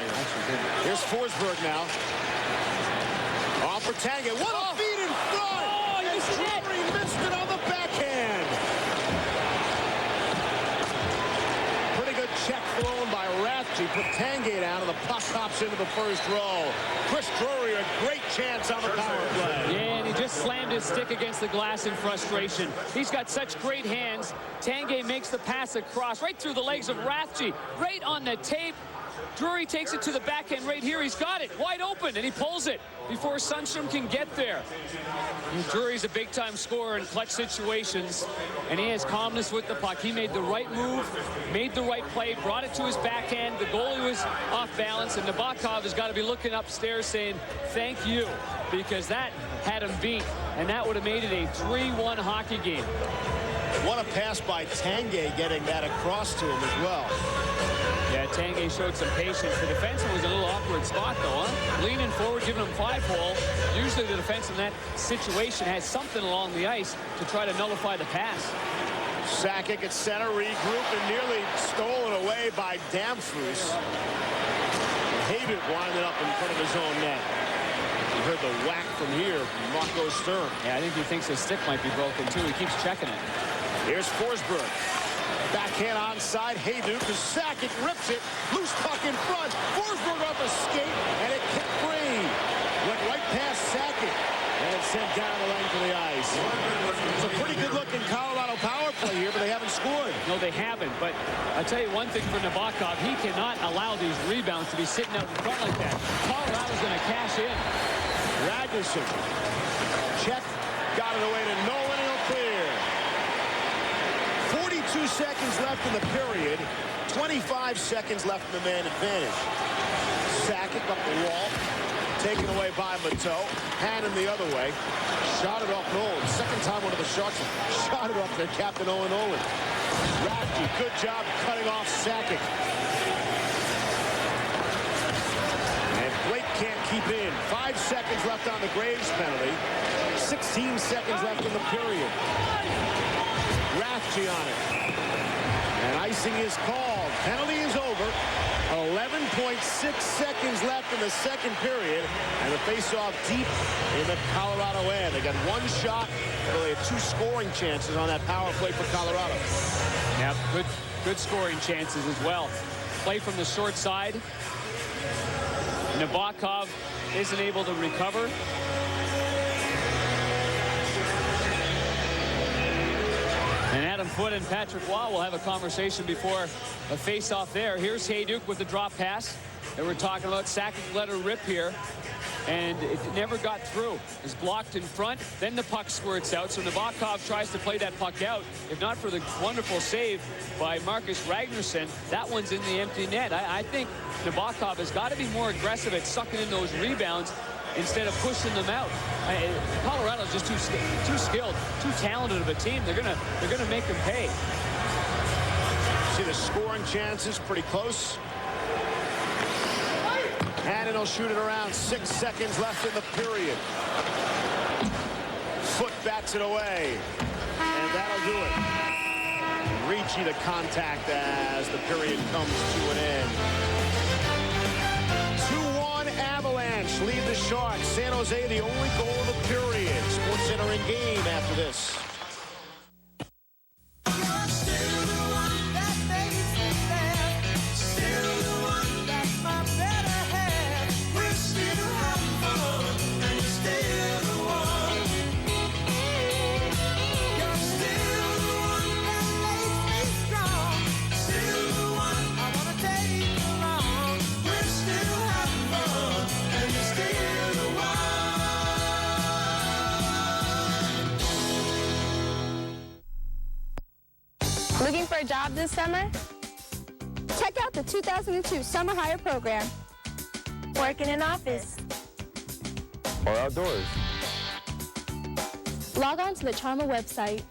Here's Forsberg now. Off for Tanguay. What a feed in front!
Oh, he
missed it on the backhand. Pretty good check thrown by Rathje. Put Tanguay down, and the puck hops into the first row. Chris Drury, a great chance on the power play.
Yeah, and he just slammed his stick against the glass in frustration. He's got such great hands. Tanguay makes the pass across right through the legs of Rathje, right on the tape. Drury takes it to the backhand right here. He's got it wide open, and he pulls it before Sundstrom can get there. And Drury's a big-time scorer in clutch situations, and he has calmness with the puck. He made the right move, made the right play, brought it to his backhand. The goalie was off balance, and Nabokov has got to be looking upstairs saying, thank you, because that had him beat, and that would have made it a 3-1 hockey game.
What a pass by Tanguay, getting that across to him as well.
Yeah, Tanguay showed some patience. The defenseman was in a little awkward spot, though, huh? Leaning forward, giving him 5-hole. Usually the defense in that situation has something along the ice to try to nullify the pass.
Sakic at center, regrouped and nearly stolen away by Damphus. Hayduk winded up in front of his own net. You heard the whack from here from Marco Sturm.
Yeah, I think he thinks his stick might be broken, too. He keeps checking it.
Here's Forsberg. Backhand onside. Hayduk as Sakic rips it. Loose puck in front. Forsberg off a skate, and it kicked free. Went right past Sakic, and it's sent down the length of the ice. It's a pretty good-looking Colorado power play here, but they haven't scored.
No, they haven't. But I'll tell you one thing for Nabokov. He cannot allow these rebounds to be sitting out in front like that. Colorado's going to cash in.
Ragnarsson. Check. Got it away to Nolan. He'll clear. 42 seconds left in the period. 25 seconds left in the man advantage. Sakic up the wall. Taken away by Mateau. Hannon the other way. Shot it off Nolan. Second time one of the Sharks shot it off their captain, Owen Nolan. Rathje, good job cutting off Sakic. And Blake can't keep in. 5 seconds left on the Graves penalty. 16 seconds left in the period. Rathje on it. And icing is called. Penalty is over. 11.6 seconds left in the second period. And the face-off deep in the Colorado end. They got one shot. They had 2 scoring chances on that power play for Colorado.
Yeah, good scoring chances as well. Play from the short side. Nabokov isn't able to recover. And Adam Foote and Patrick Waugh will have a conversation before a face-off there. Here's Hayduke with the drop pass that we're talking about. Sakic let her rip here, and it never got through. It's blocked in front, then the puck squirts out, so Nabokov tries to play that puck out. If not for the wonderful save by Marcus Ragnarsson, that one's in the empty net. I think Nabokov has got to be more aggressive at sucking in those rebounds instead of pushing them out. Colorado's just too skilled, too talented of a team. They're gonna make them pay.
See the scoring chances pretty close. And he'll shoot it around. 6 seconds left in the period. Foote bats it away. And that'll do it. Ricci the contact as the period comes to an end. 2-1 Avalanche lead the Sharks. San Jose the only goal of the period. SportsCenter in game after this.
Looking for a job this summer? Check out the 2002 Summer Hire Program. Work in an office.
Or outdoors.
Log on to the Charma website.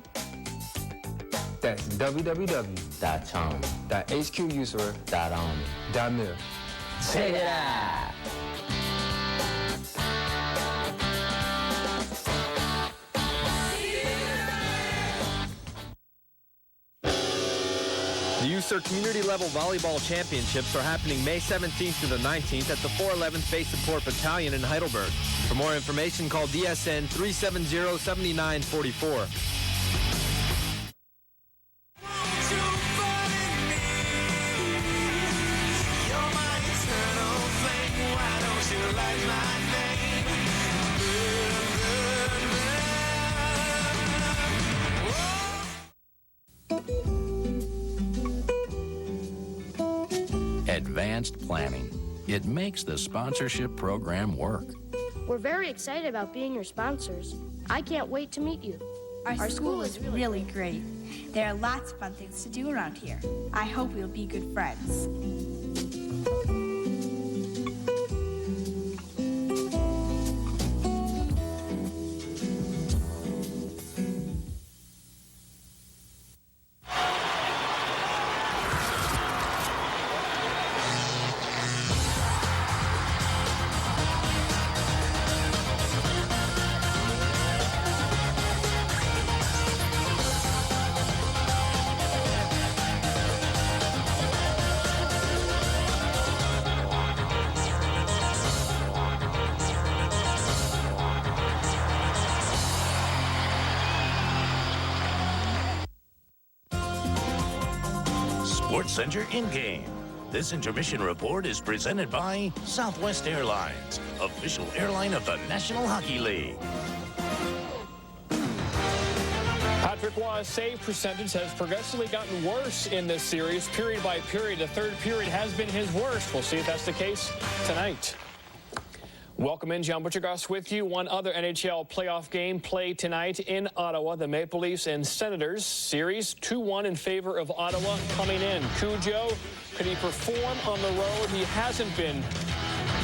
That's www.charma.hquuser.mil. Check it out!
The USER Community Level Volleyball Championships are happening May 17th through the 19th at the 411th Base Support Battalion in Heidelberg. For more information, call DSN 370-7944.
Advanced planning. It makes the sponsorship program work.
We're very excited about being your sponsors. I can't wait to meet you.
Our school is really great. There are lots of fun things to do around here. I hope we'll be good friends.
SportsCenter in-game. This intermission report is presented by Southwest Airlines, official airline of the National Hockey League.
Patrick Waugh's save percentage has progressively gotten worse in this series, period by period. The third period has been his worst. We'll see if that's the case tonight. Welcome in, John Butchergoss with you. One other NHL playoff game played tonight in Ottawa. The Maple Leafs and Senators series 2-1 in favor of Ottawa coming in. Cujo, could he perform on the road? He hasn't been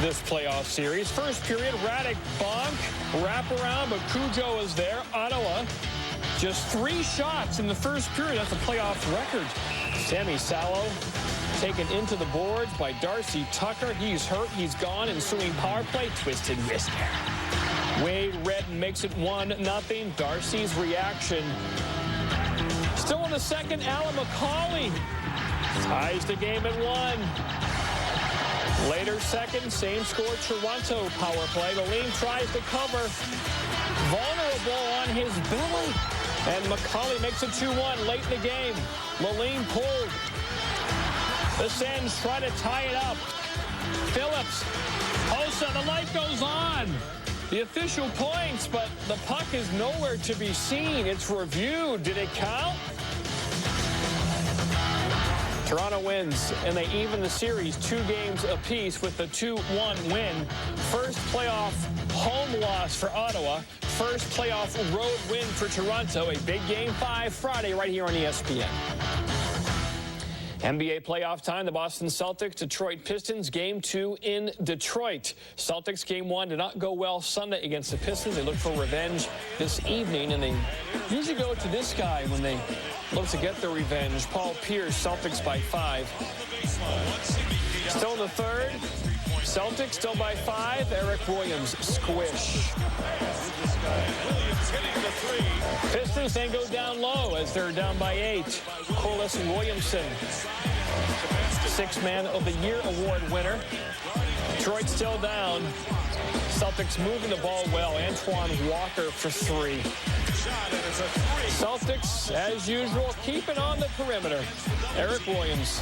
this playoff series. First period, Radek bonk, wraparound, but Cujo is there. Ottawa, just 3 shots in the first period. That's a playoff record. Sammy Salo taken into the boards by Darcy Tucker. He's hurt. He's gone. Ensuing power play. Twisted wrist there. Wade Redden makes it 1-0. Darcy's reaction. Still in the second, Alan McCauley Ties the game at 1. Later second, same score, Toronto power play. Lalime tries to cover. Vulnerable on his belly. And McCauley makes it 2-1 late in the game. Lalime pulled. The Sens try to tie it up. Phillips. Hossa, the light goes on. The official points, but the puck is nowhere to be seen. It's reviewed. Did it count? Toronto wins, and they even the series 2 games apiece with the 2-1 win. First playoff home loss for Ottawa. First playoff road win for Toronto. A big Game 5 Friday right here on ESPN. NBA playoff time, the Boston Celtics, Detroit Pistons, Game 2 in Detroit. Celtics Game 1 did not go well Sunday against the Pistons. They look for revenge this evening, and they usually go to this guy when they look to get their revenge. Paul Pierce, Celtics by 5. Still in the third, Celtics still by 5. Eric Williams, squish. Pistons then go down low as they're down by 8. Corliss Williamson, 6th Man of the Year award winner. Detroit still down. Celtics moving the ball well. Antoine Walker for 3. Celtics, as usual, keeping on the perimeter. Eric Williams.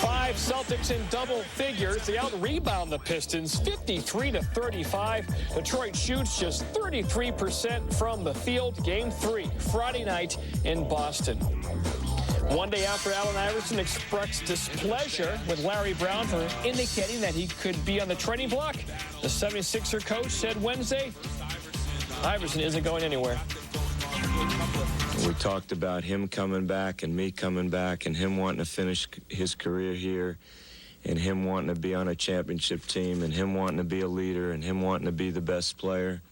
5 Celtics in double figures. They out-rebound the Pistons 53-35. Detroit shoots just 33% from the field. Game 3, Friday night in Boston. One day after Allen Iverson expressed displeasure with Larry Brown for indicating that he could be on the trading block, the 76er coach said Wednesday, Iverson isn't going anywhere.
We talked about him coming back and me coming back and him wanting to finish his career here and him wanting to be on a championship team and him wanting to be a leader and him wanting to be the best player.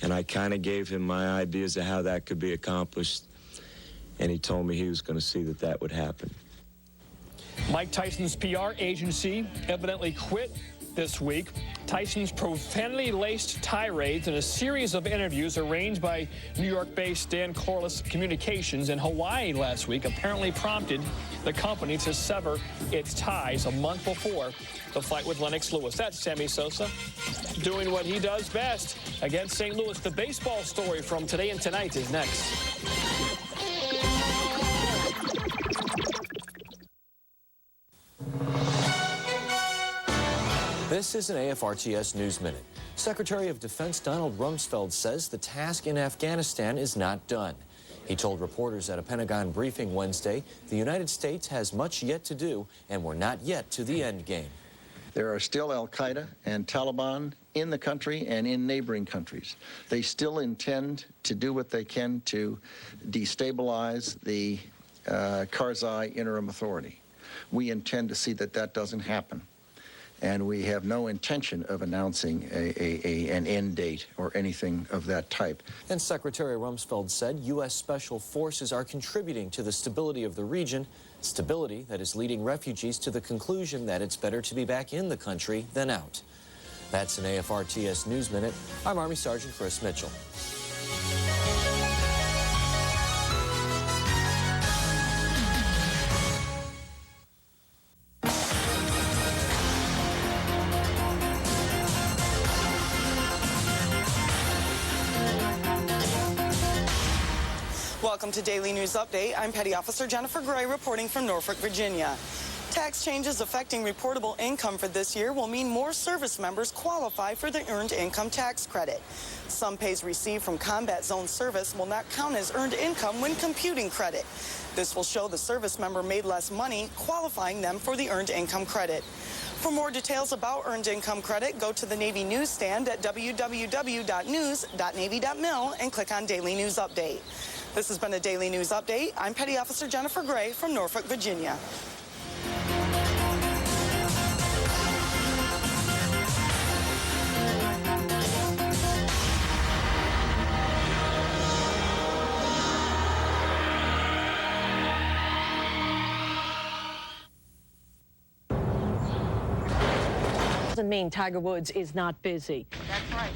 And I kind of gave him my ideas of how that could be accomplished, and he told me he was going to see that that would happen.
Mike Tyson's PR agency evidently quit this week. Tyson's profanity-laced tirades in a series of interviews arranged by New York-based Dan Corliss Communications in Hawaii last week apparently prompted the company to sever its ties a month before the fight with Lennox Lewis. That's Sammy Sosa doing what he does best against St. Louis. The baseball story from Today and Tonight is next.
This is an AFRTS News Minute. Secretary of Defense Donald Rumsfeld says the task in Afghanistan is not done. He told reporters at a Pentagon briefing Wednesday the United States has much yet to do, and we're not yet to the end game.
There are still al-Qaeda and Taliban in the country and in neighboring countries. They still intend to do what they can to destabilize the Karzai Interim Authority. We intend to see that that doesn't happen. And we have no intention of announcing an end date or anything of that type.
And Secretary Rumsfeld said U.S. Special Forces are contributing to the stability of the region, stability that is leading refugees to the conclusion that it's better to be back in the country than out. That's an AFRTS News Minute. I'm Army Sergeant Chris Mitchell.
Welcome to Daily News Update. I'm Petty Officer Jennifer Gray reporting from Norfolk, Virginia. Tax changes affecting reportable income for this year will mean more service members qualify for the Earned Income Tax Credit. Some pays received from combat zone service will not count as earned income when computing credit. This will show the service member made less money, qualifying them for the Earned Income Credit. For more details about Earned Income Credit, go to the Navy newsstand at www.news.navy.mil and click on Daily News Update. This has been a Daily News Update. I'm Petty Officer Jennifer Gray from Norfolk, Virginia.
Doesn't mean Tiger Woods is not busy.
That's right.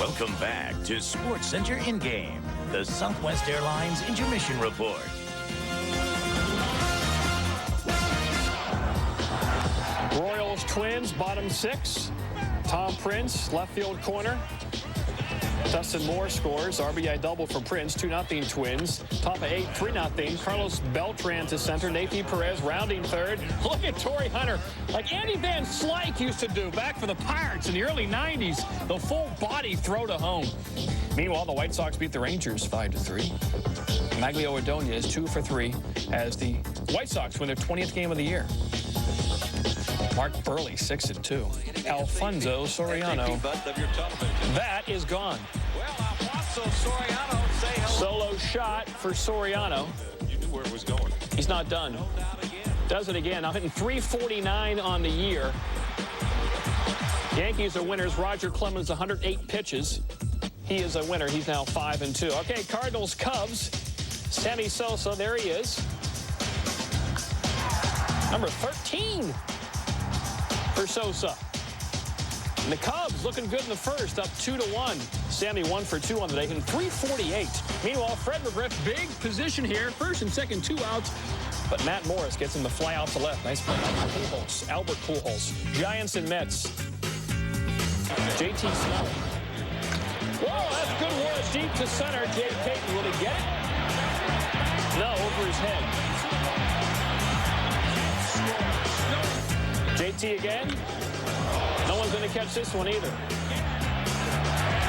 Welcome back to Sports Center in-game, the Southwest Airlines Intermission Report.
Royals Twins, bottom 6. Tom Prince, left field corner. Dustin Moore scores. RBI double for Prince. 2-0 Twins. Top of 8, 3-0. Carlos Beltran to center. Nathan Perez rounding third. Look at Torrey Hunter, like Andy Van Slyke used to do back for the Pirates in the early 90s. The full body throw to home. Meanwhile, the White Sox beat the Rangers 5-3. Maglio Ordonez 2 for 3 as the White Sox win their 20th game of the year. Mark Burley 6-2. Alfonso Soriano. That is gone. Solo shot for Soriano.
You knew where it was going.
He's not done. Does it again. Now hitting .349 on the year. Yankees are winners. Roger Clemens 108 pitches. He is a winner. He's now 5-2. Okay, Cardinals Cubs. Sammy Sosa, there he is. Number 13. For Sosa. And the Cubs looking good in the first, up 2-1. Sammy 1 for 2 on the day, hitting .348. Meanwhile, Fred McGriff, big position here. First and second, 2 outs. But Matt Morris gets him to fly out to left. Nice play. Pujols, Albert Pujols. Giants and Mets. JT Snow. Whoa, that's good work deep to center. Jay Payton, will he get it? No, over his head. JT again. No one's going to catch this one either.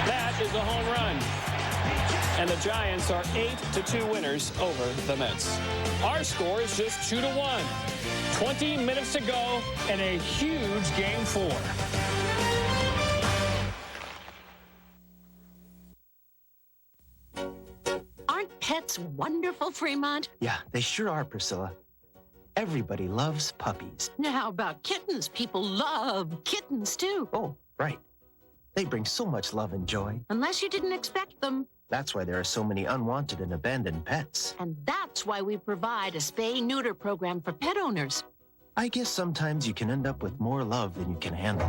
That is a home run. And the Giants are 8-2 winners over the Mets. Our score is just 2-1. 20 minutes to go and a huge Game 4.
Aren't pets wonderful, Fremont?
Yeah, they sure are, Priscilla. Everybody loves puppies.
Now, how about kittens? People love kittens, too.
Oh, right. They bring so much love and joy.
Unless you didn't expect them.
That's why there are so many unwanted and abandoned pets.
And that's why we provide a spay-neuter program for pet owners.
I guess sometimes you can end up with more love than you can handle.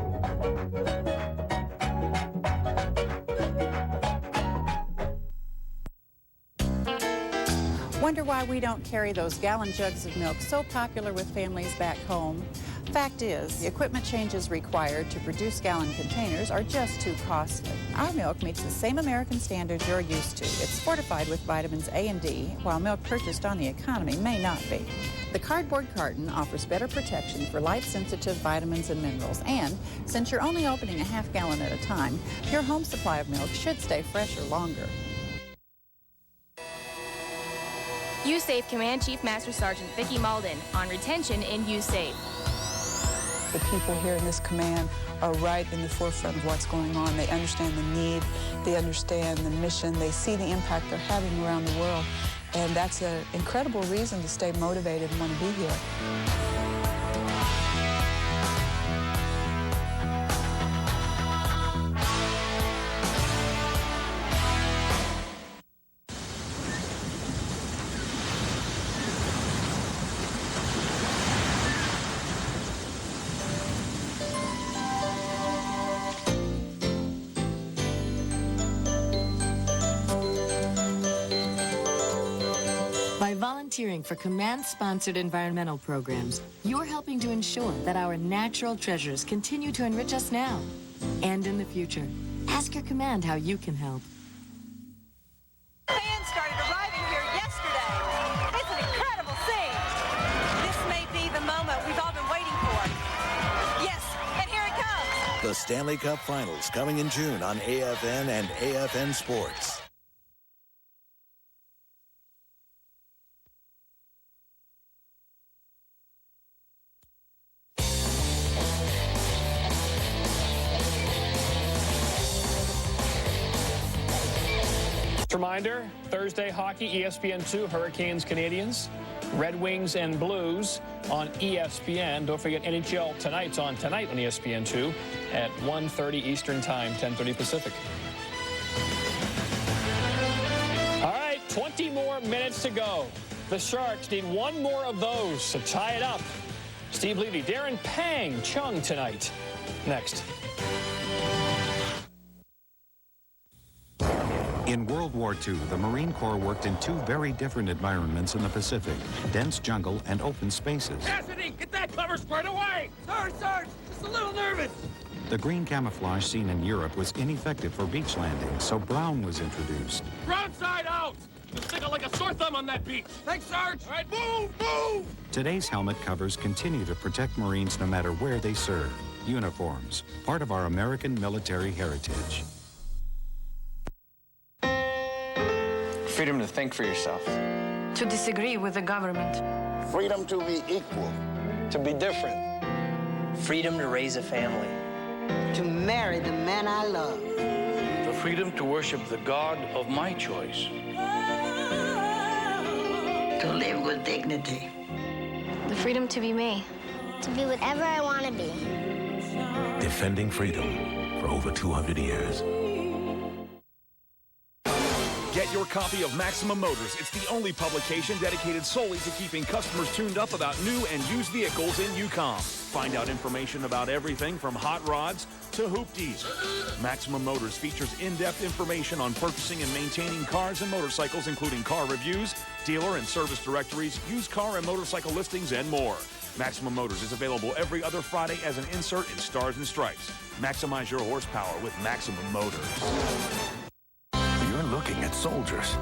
Wonder why we don't carry those gallon jugs of milk so popular with families back home? Fact is, the equipment changes required to produce gallon containers are just too costly. Our milk meets the same American standards you're used to. It's fortified with vitamins A and D, while milk purchased on the economy may not be. The cardboard carton offers better protection for light-sensitive vitamins and minerals, and since you're only opening a half gallon at a time, your home supply of milk should stay fresher longer.
USAFE Command Chief Master Sergeant Vicki Malden on retention in USAFE.
The people here in this command are right in the forefront of what's going on. They understand the need, they understand the mission, they see the impact they're having around the world, and that's an incredible reason to stay motivated and want to be here.
Volunteering for command-sponsored environmental programs, you're helping to ensure that our natural treasures continue to enrich us now and in the future. Ask your command how you can help.
Fans started arriving here yesterday. It's an incredible scene. This may be the moment we've all been waiting for. Yes, and here it comes.
The Stanley Cup Finals coming in June on AFN and AFN Sports.
Reminder, Thursday hockey, ESPN2, Hurricanes, Canadians, Red Wings and Blues on ESPN. Don't forget NHL tonight's on tonight on ESPN2 at 1:30 Eastern Time, 10:30 Pacific. All right, 20 more minutes to go. The Sharks need one more of those to tie it up. Steve Levy, Darren Pang, Chung tonight. Next.
In World War II, the Marine Corps worked in two very different environments in the Pacific, dense jungle and open spaces.
Cassidy, get that cover squared away! Sarge, just a little nervous.
The green camouflage seen in Europe was ineffective for beach landings, so brown was introduced.
Broadside out! Just stick it like a sore thumb on that beach. Thanks, Sarge. All right, move!
Today's helmet covers continue to protect Marines no matter where they serve. Uniforms, part of our American military heritage.
Freedom to think for yourself.
To disagree with the government.
Freedom to be equal.
To be different.
Freedom to raise a family.
To marry the man I love.
The freedom to worship the God of my choice.
To live with dignity.
The freedom to be me.
To be whatever I want to be.
Defending freedom for over 200 years.
Get your copy of Maximum Motors. It's the only publication dedicated solely to keeping customers tuned up about new and used vehicles in Yukon. Find out information about everything from hot rods to hoopties. Maximum Motors features in-depth information on purchasing and maintaining cars and motorcycles, including car reviews, dealer and service directories, used car and motorcycle listings, and more. Maximum Motors is available every other Friday as an insert in Stars and Stripes. Maximize your horsepower with Maximum Motors.
You're looking at soldiers,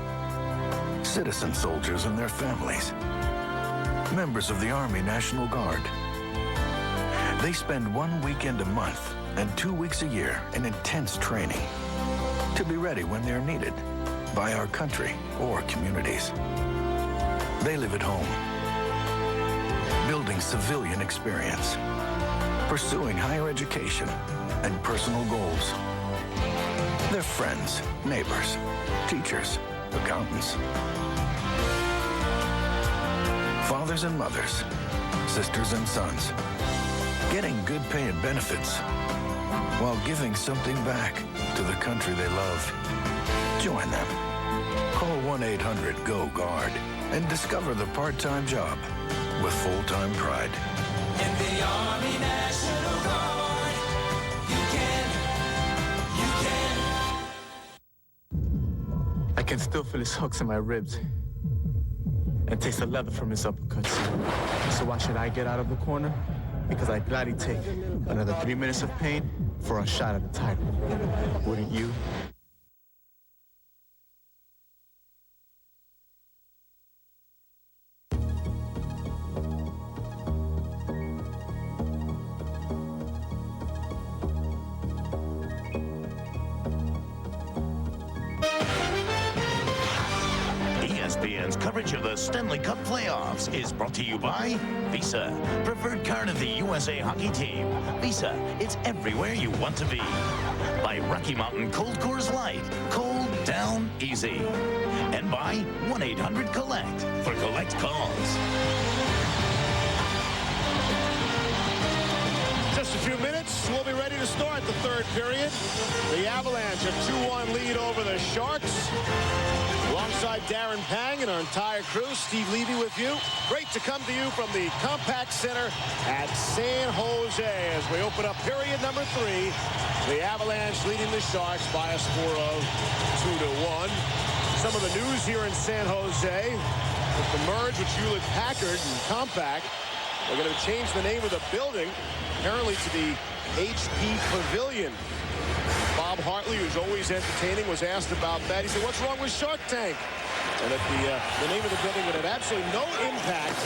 citizen soldiers and their families, members of the Army National Guard. They spend 1 weekend a month and 2 weeks a year in intense training to be ready when they're needed by our country or communities. They live at home, building civilian experience, pursuing higher education and personal goals. They're friends, neighbors, teachers, accountants, fathers and mothers, sisters and sons, getting good pay and benefits while giving something back to the country they love. Join them. Call 1-800-GO-GUARD and discover the part-time job with full-time pride.
In the Army National Guard, you can.
I can still feel his hooks in my ribs and taste the leather from his uppercuts. So why should I get out of the corner? Because I'd gladly take another 3 minutes of pain for a shot at the title. Wouldn't you?
ESPN's coverage of the Stanley Cup playoffs is brought to you by Visa, preferred card of the USA hockey team. Visa, it's everywhere you want to be. By Rocky Mountain Cold Coors Light, cold down easy. And by 1-800-COLLECT for collect calls.
Just a few minutes, we'll be ready to start the third period. The Avalanche a 2-1 lead over the Sharks. Alongside Darren Pang and our entire crew, Steve Levy with you. Great to come to you from the Compact Center at San Jose as we open up period number 3. The Avalanche leading the Sharks by a score of 2-1. Some of the news here in San Jose with the merge with Hewlett-Packard and Compact. They're going to change the name of the building, apparently to the HP Pavilion. Bob Hartley, who's always entertaining, was asked about that. He said, what's wrong with Shark Tank? And that the name of the building would have absolutely no impact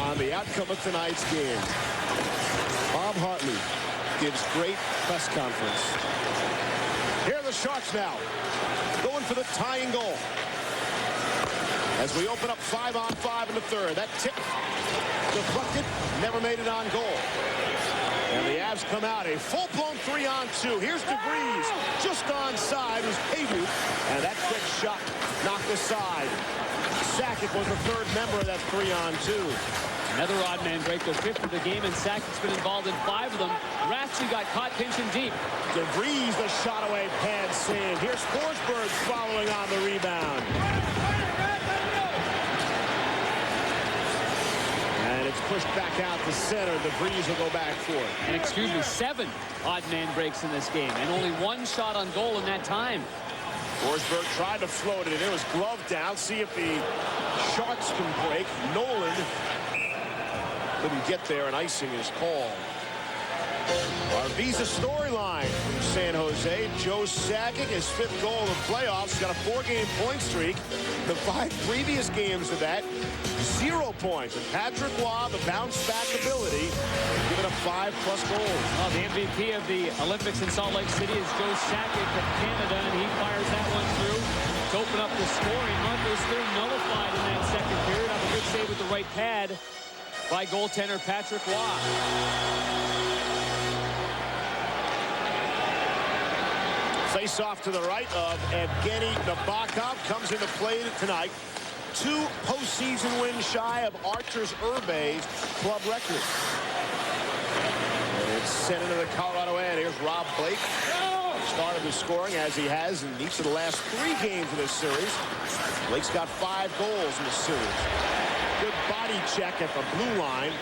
on the outcome of tonight's game. Bob Hartley gives great press conference. Here are the Sharks now, going for the tying goal. As we open up 5-on-5 in the third. That tip deflected, never made it on goal. And the Avs come out a full-blown 3-on-2. Here's DeVries, just onside was Paydu, and that quick shot knocked aside. Sakic was the third member of that 3-on-2.
Another odd man break, the fifth of the game, and Sakic's been involved in 5 of them. Ratchy got caught pinching deep.
DeVries, the shot away pad save. Here's Forsberg following on the rebound. And it's pushed back out to center. DeVries will go back for it.
And excuse me, 7 odd man breaks in this game, and only 1 shot on goal in that time.
Forsberg tried to float it, and it was gloved down. See if the Sharks can break. Nolan couldn't get there, and icing is called. Our Visa storyline from San Jose. Joe Sakic, his 5th goal of the playoffs. He's got a 4-game point streak. The 5 previous games of that, 0 points. And Patrick Roy, the bounce-back ability, giving up 5+ goals.
Well, the MVP of the Olympics in Salt Lake City is Joe Sakic of Canada, and he fires that one through to open up the scoring. Marco's third nullified in that second period. On a good save with the right pad by goaltender Patrick Roy.
Face-off to the right of Evgeny Nabokov comes into play tonight. 2 postseason wins shy of Arturs Urbe's club record. And it's sent into the Colorado end. Here's Rob Blake. Started his scoring as he has in each of the last 3 games of this series. Blake's got 5 goals in the series. Good body check at the blue line.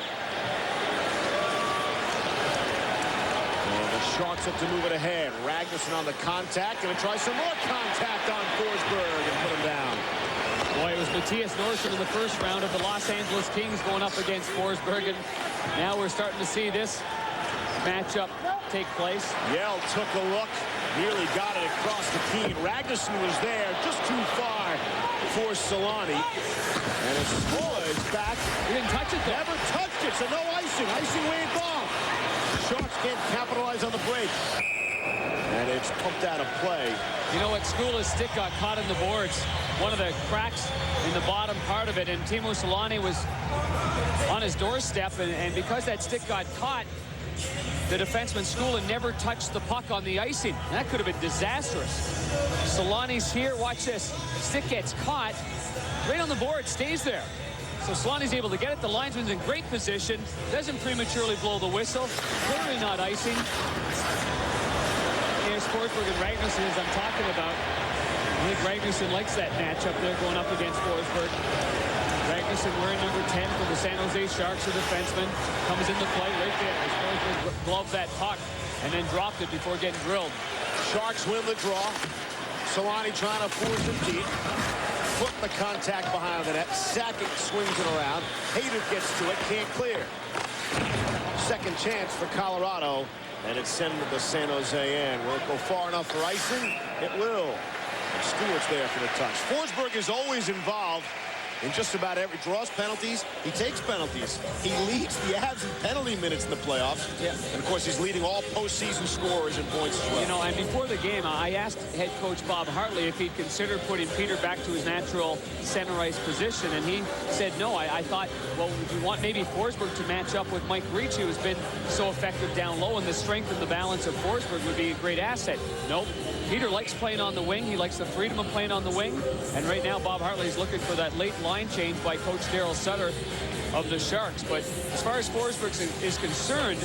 Sharks have to move it ahead. Ragnarsson on the contact. Going to try some more contact on Forsberg and put him down.
Boy, it was Matthias Norson in the first round of the Los Angeles Kings going up against Forsberg. And now we're starting to see this matchup take place.
Yell took a look. Nearly got it across the key. Ragnarsson was there just too far for Solani. And it's Boys back.
He didn't touch it though.
Never touched it, so no icing. Icing waved off. Sharks can't capitalize on the break. And it's pumped out of play.
You know what? Skula's stick got caught in the boards. One of the cracks in the bottom part of it. And Timo Solani was on his doorstep. And because that stick got caught, the defenseman Skula never touched the puck on the icing. That could have been disastrous. Solani's here. Watch this. Stick gets caught. Right on the board. Stays there. So Solani's able to get it. The linesman's in great position. Doesn't prematurely blow the whistle. Clearly not icing. Here's Forsberg and Ragnarsson, as I'm talking about. I think Ragnarsson likes that matchup there going up against Forsberg. Ragnarsson wearing number 10 for the San Jose Sharks, a defenseman. Comes into play right there as Forsberg gloved that puck and then dropped it before getting drilled.
Sharks win the draw. Solani trying to force it deep. Foot the contact behind the net. Sakic swings it around. Hayden gets to it. Can't clear. Second chance for Colorado. And it's sent to the San Jose end. Will it go far enough for icing? It will. And Stewart's there for the touch. Forsberg is always involved in just about every draws penalties. He takes penalties. He leads the Avs in penalty minutes in the playoffs.
Yeah.
And, of course, he's leading all postseason scorers in points as well.
You know, and before the game, I asked head coach Bob Hartley if he'd consider putting Peter back to his natural center ice position, and he said no. I thought, well, would you want maybe Forsberg to match up with Mike Ricci, who's been so effective down low, and the strength and the balance of Forsberg would be a great asset. Nope. Peter likes playing on the wing. He likes the freedom of playing on the wing. And right now, Bob Hartley's looking for that late line change by Coach Daryl Sutter of the Sharks. But as far as Forsberg is concerned,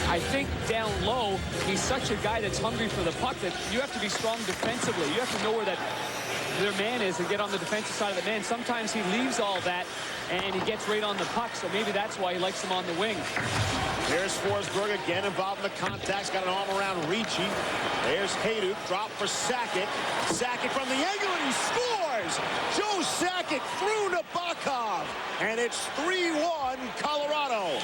I think down low, he's such a guy that's hungry for the puck that you have to be strong defensively. You have to know where that their man is and get on the defensive side of the man. Sometimes he leaves all that and he gets right on the puck. So maybe that's why he likes him on the wing.
Here's Forsberg again involved in the contacts. Got an arm around Ricci. There's Hayduke. Drop for Sakic. Sakic from the angle, and he scores! Joe Sakic through Nabokov. And it's 3-1 Colorado.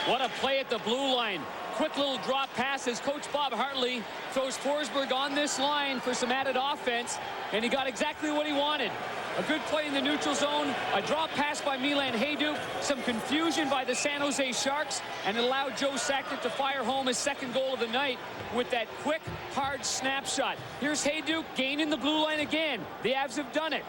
What a play at the blue line. Quick little drop pass as Coach Bob Hartley throws Forsberg on this line for some added offense. And he got exactly what he wanted. A good play in the neutral zone, a drop pass by Milan Hayduke, some confusion by the San Jose Sharks, and it allowed Joe Sakic to fire home his second goal of the night with that quick, hard snapshot. Here's Hayduke gaining the blue line again. The Avs have done it.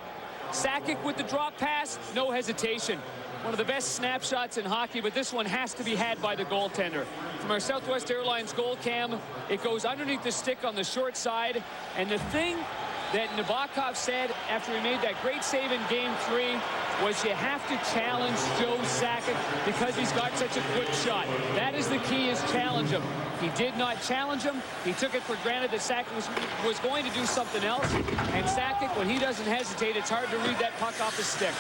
Sakic with the drop pass, no hesitation. One of the best snapshots in hockey, but this one has to be had by the goaltender. From our Southwest Airlines goal cam, it goes underneath the stick on the short side, and the thing that Nabokov said after he made that great save in Game 3 was you have to challenge Joe Sakic because he's got such a quick shot. That is the key, is challenge him. He did not challenge him. He took it for granted that Sakic was going to do something else. And Sakic, when he doesn't hesitate, it's hard to read that puck off the stick.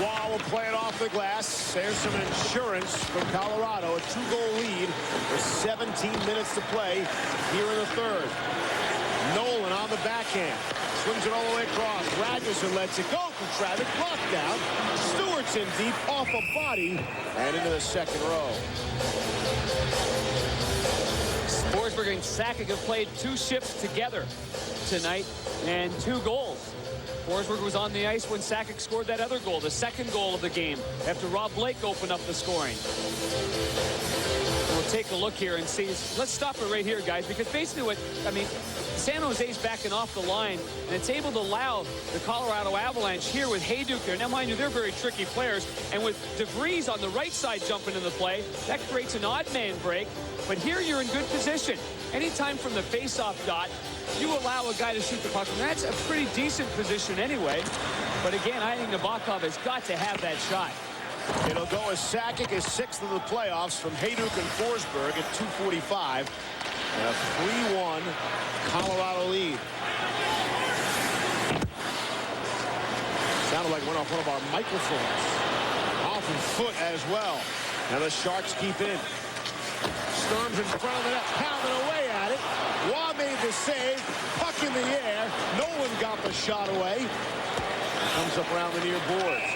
Wall will play it off the glass. There's some insurance from Colorado. A 2-goal lead with 17 minutes to play here in the third. Nolan on the backhand. Swings it all the way across. Ragnarsson lets it go from traffic. Blocked down. Stewart's in deep off a body and into the second row.
Forsberg and Sakic have played 2 shifts together tonight and 2 goals. Forsberg was on the ice when Sakic scored that other goal, the second goal of the game, after Rob Blake opened up the scoring. We'll take a look here and see. Let's stop it right here, guys, because basically San Jose's backing off the line, and it's able to allow the Colorado Avalanche here with Hayduk there. Now, mind you, they're very tricky players, and with DeVries on the right side jumping in the play, that creates an odd man break. But here you're in good position. Anytime from the face-off dot, you allow a guy to shoot the puck, and that's a pretty decent position anyway. But again, I think Nabokov has got to have that shot.
It'll go as Sakic is 6th of the playoffs from Hayduk and Forsberg at 2:45. And a 3-1 Colorado lead. Sounded like went off one of our microphones. Off in foot as well. Now the Sharks keep in. Sturm's in front of the net, pounding away at it. Waugh made the save. Puck in the air. Nolan got the shot away. Comes up around the near boards.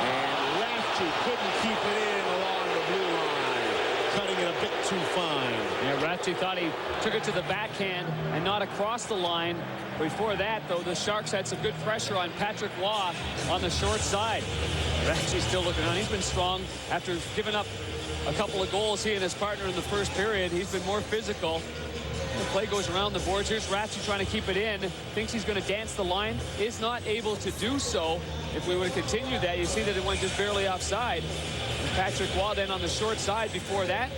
And Rafty couldn't keep it in along the blue line. Cutting it a bit too fine.
Yeah, Rafty thought he took it to the backhand and not across the line. Before that, though, the Sharks had some good pressure on Patrick Waugh on the short side. Rafty's still looking on. He's been strong after giving up a couple of goals, he and his partner in the first period. He's been more physical. The play goes around the boards. Here's Rafty trying to keep it in. Thinks he's going to dance the line. Is not able to do so. If we would have continued that, you see that it went just barely offside. And Patrick Waugh then on the short side before that,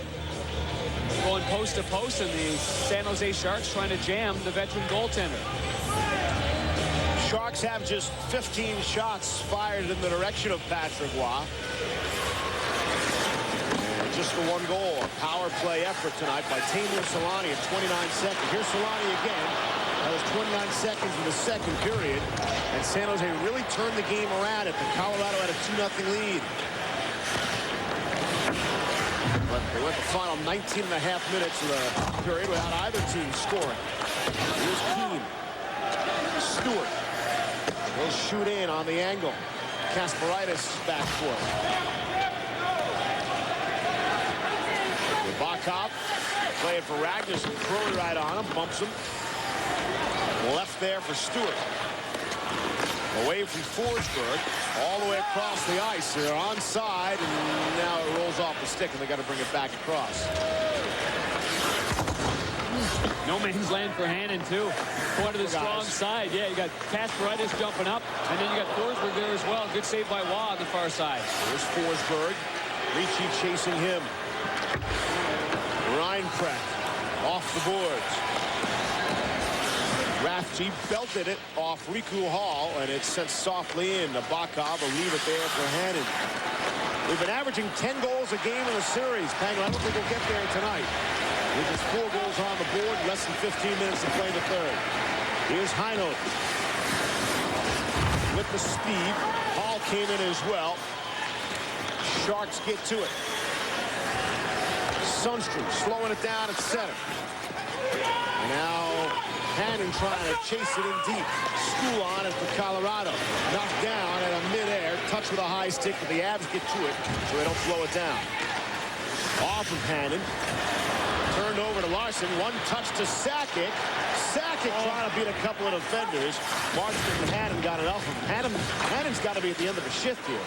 going post to post, and the San Jose Sharks trying to jam the veteran goaltender.
Sharks have just 15 shots fired in the direction of Patrick Waugh. Just the 1 goal, a power play effort tonight by Taylor Solani at 29 seconds. Here's Solani again. That was 29 seconds in the second period. And San Jose really turned the game around. But Colorado had a 2-0 lead. But they went the final 19 and a half minutes of the period without either team scoring. Here's Keane. Stewart. He'll shoot in on the angle. Kasparaitis back for it. Bakov playing for Ragnarsson. Throws right on him, bumps him. Left there for Stewart. Away from Forsberg, all the way across the ice. They're onside, and now it rolls off the stick, and they got to bring it back across.
No man's land for Hannon, too. Going to the strong side. Yeah, you got Kasparaitis jumping up, and then you got Forsberg there as well. Good save by Waugh on the far side.
There's Forsberg. Ricci chasing him. Reinprecht off the boards. Rafty belted it off Riku Hall, and it's sent softly in. Nabokov will leave it there for Hannon. We've been averaging 10 goals a game in the series. Pangler, I don't think we'll get there tonight. With just 4 goals on the board, less than 15 minutes to play the third. Here's Heinold. With the speed. Hall came in as well. Sharks get to it. Sundstrom slowing it down at center. And now Hannon trying to chase it in deep. School on it for Colorado. Knocked down at a midair. Touch with a high stick, but the Avs get to it so they don't slow it down. Off of Hannon. Turned over to Larson. 1 touch to Sakic. Sakic trying to beat a couple of defenders. Marston and Hannon got enough of him. Hannon's got to be at the end of the shift here.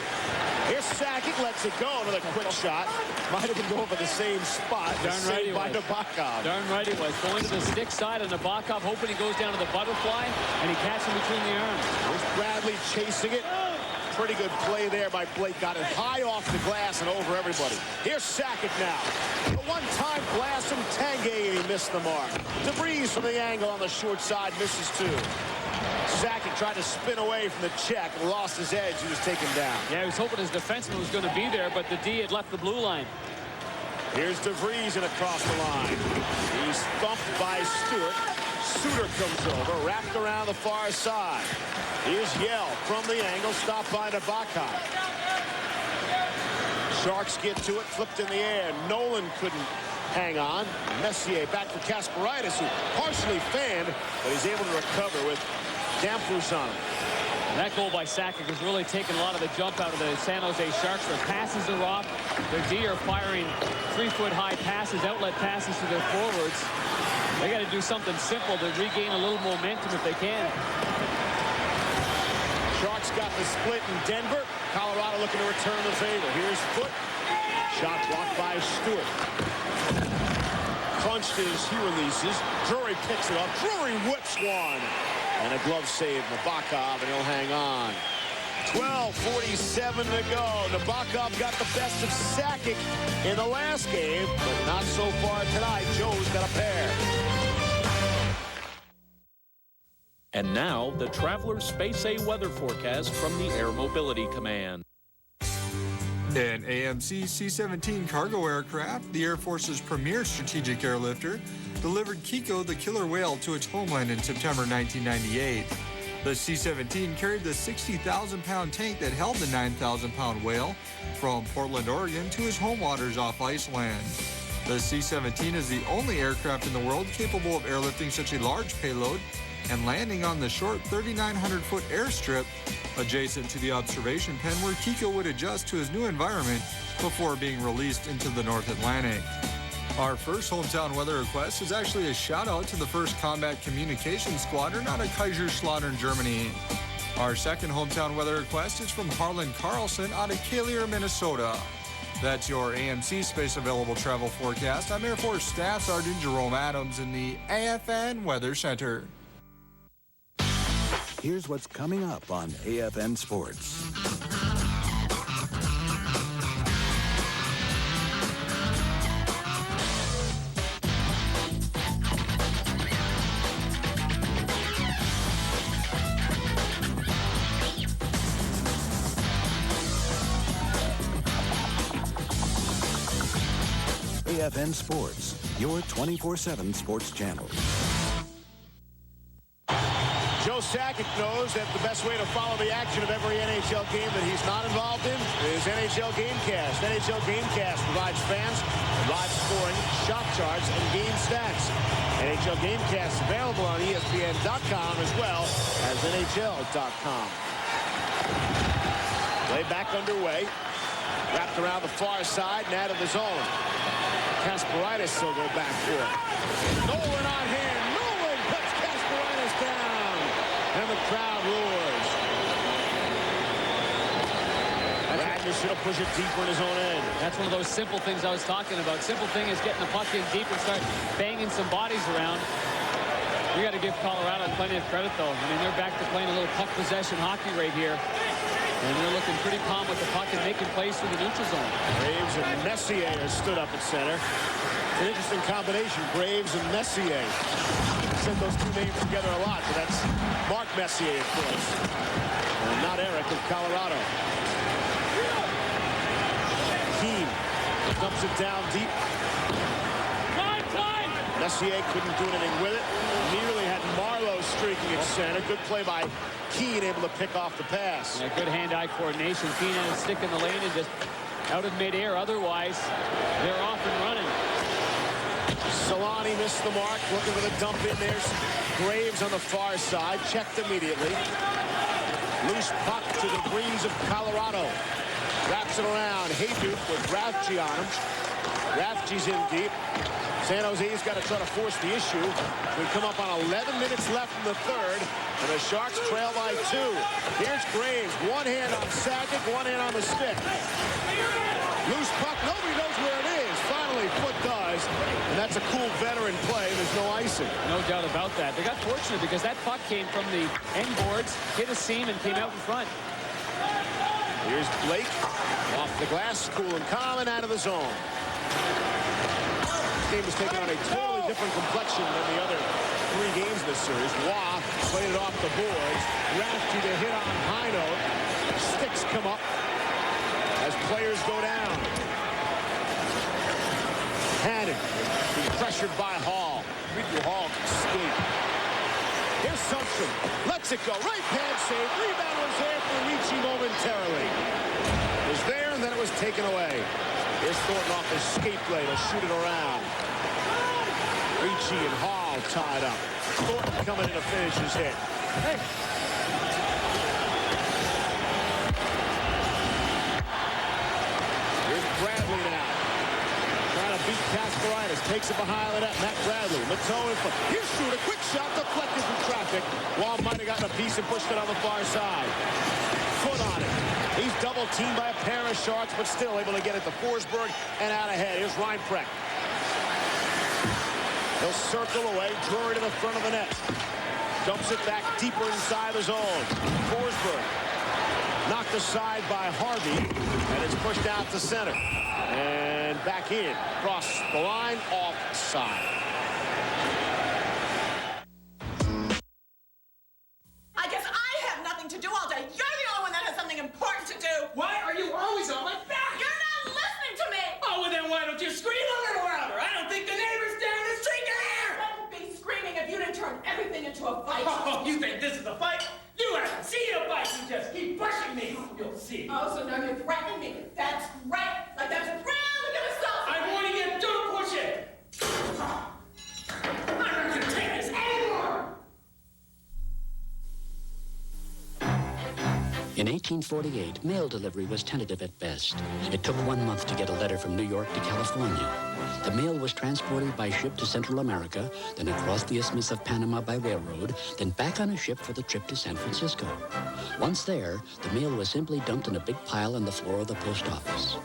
Here's Sakic, lets it go. Another quick shot. Might have been going for the same spot.
Darn right he was.
Nabokov.
Darn right he was. Going to the stick side of Nabokov, hoping he goes down to the butterfly, and he catches him between the arms.
There's Bradley chasing it. Pretty good play there by Blake. Got it high off the glass and over everybody. Here's Sakic now. The one-time blast from Tanguay, and he missed the mark. DeVries from the angle on the short side, misses too. Sakic tried to spin away from the check and lost his edge. He was taken down.
Yeah, he was hoping his defenseman was going to be there, but the D had left the blue line.
Here's DeVries and across the line. He's thumped by Stewart. Suter comes over, wrapped around the far side. Here's Yell from the angle, stopped by Nabokov. Sharks get to it, flipped in the air. Nolan couldn't hang on. Messier back for Kasparaitis, who partially fanned, but he's able to recover with dampers on him.
That goal by Sakic has really taken a lot of the jump out of the San Jose Sharks. Their passes are off. Their D are firing 3-foot-high passes, outlet passes to their forwards. They got to do something simple to regain a little momentum if they can.
Sharks got the split in Denver. Colorado looking to return the favor. Here's Foote. Shot blocked by Stewart. Crunched as he releases. Drury picks it up. Drury whips one. And a glove save, Nabokov, and he'll hang on. 12:47 to go. Nabokov got the best of Sakic in the last game, but not so far tonight. Joe's got a pair.
And now, the Traveler Space A weather forecast from the Air Mobility Command.
An AMC C-17 cargo aircraft, the Air Force's premier strategic airlifter, delivered Kiko the killer whale to its homeland in September 1998. The C-17 carried the 60,000-pound tank that held the 9,000-pound whale from Portland, Oregon to his home waters off Iceland. The C-17 is the only aircraft in the world capable of airlifting such a large payload and landing on the short 3,900-foot airstrip adjacent to the observation pen where Kiko would adjust to his new environment before being released into the North Atlantic. Our first hometown weather request is actually a shout-out to the 1st Combat Communications Squadron out of Kaiserslautern, Germany. Our second hometown weather request is from Harlan Carlson out of Callier, Minnesota. That's your AMC Space Available travel forecast. I'm Air Force Staff Sergeant Jerome Adams in the AFN Weather Center.
Here's what's coming up on AFN Sports. AFN Sports, your 24/7 sports channel.
Joe Sakic knows that the best way to follow the action of every NHL game that he's not involved in is NHL Gamecast. NHL Gamecast provides fans live scoring, shot charts, and game stats. NHL Gamecast is available on ESPN.com as well as NHL.com. Play back underway. Wrapped around the far side and out of the zone. Kasparaitis still go back for it. Nolan on hand. Nolan puts Kasparaitis down. And the crowd roars. Ragnar should have pushed it deeper in his own end.
That's one of those simple things I was talking about. Simple thing is getting the puck in deep and start banging some bodies around. We got to give Colorado plenty of credit, though. I mean, they're back to playing a little puck possession hockey right here. And they're looking pretty calm with the puck and making plays through the neutral zone.
Graves and Messier are stood up at center. An interesting combination, Graves and Messier. I said those two names together a lot, but that's Mark Messier, of course. And not Eric of Colorado. Keane dumps it down deep. Messier couldn't do anything with it. Nearly had Marlowe streaking at center. Good play by Keane, able to pick off the pass.
Yeah, good hand-eye coordination. Keane had a stick in the lane and just out of midair. Otherwise, they're off and running.
Solani missed the mark, looking for the dump in there. Graves on the far side, checked immediately. Loose puck to the breeze of Colorado. Wraps it around. Hayduk with Rafchi on him. Rafchi's in deep. San Jose's got to try to force the issue. We come up on 11 minutes left in the third, and the Sharks trail by 2. Here's Graves. One hand on Sakic, one hand on the stick. Loose puck. Nobody knows where it is. Finally, Foote does, and that's a cool veteran play. There's no icing.
No doubt about that. They got fortunate because that puck came from the end boards, hit a seam, and came out in front.
Here's Blake. Off the glass, cool and calm, and out of the zone. This game is taking on a totally different complexion than the other 3 games in this series. Waugh played it off the boards. Rafchi to hit on high note. Sticks come up as players go down. Hannon being pressured by Hall. Hall escape. Here's Sundstrom. Lets it go. Right pad save. Rebound was there for Ricci momentarily. It was there and then it was taken away. Here's Thornton off his skate blade. He'll shoot it around. Ritchie and Hall tied up. Thornton coming in to finish his hit. Hey. Here's Bradley now. Trying to beat Kasparaitis. Takes it behind the net. Matt Bradley. Mateau in front. Here's Shooter. Quick shot. Deflected from traffic. Wall might have gotten a piece and pushed it on the far side. Foot on it. He's double teamed by a pair of Sharks, but still able to get it to Forsberg and out ahead. Here's Reinprecht. He'll circle away. Drury to the front of the net. Dumps it back deeper inside the zone. Forsberg knocked aside by Harvey, and it's pushed out to center. And back in. Across the line, offside.
I guess I have nothing to do all day. You're the only one that has something important to do.
Why are you always on my back?
You're not listening to me.
Oh, well, then why don't you scream a little louder? I don't think the neighbors down the street can hear.
I wouldn't be screaming if you didn't turn everything into a fight.
Oh, you think this is a fight? You haven't seen a fight. You just keep pushing me. You'll see.
Oh, so now you're threatening me. That's great. Like that's really gonna stop.
I'm warning you, don't push it. I'm not gonna take this anymore.
In 1848, mail delivery was tentative at best. It took 1 month to get a letter from New York to California. The mail was transported by ship to Central America, then across the Isthmus of Panama by railroad, then back on a ship for the trip to San Francisco. Once there, the mail was simply dumped in a big pile on the floor of the post office.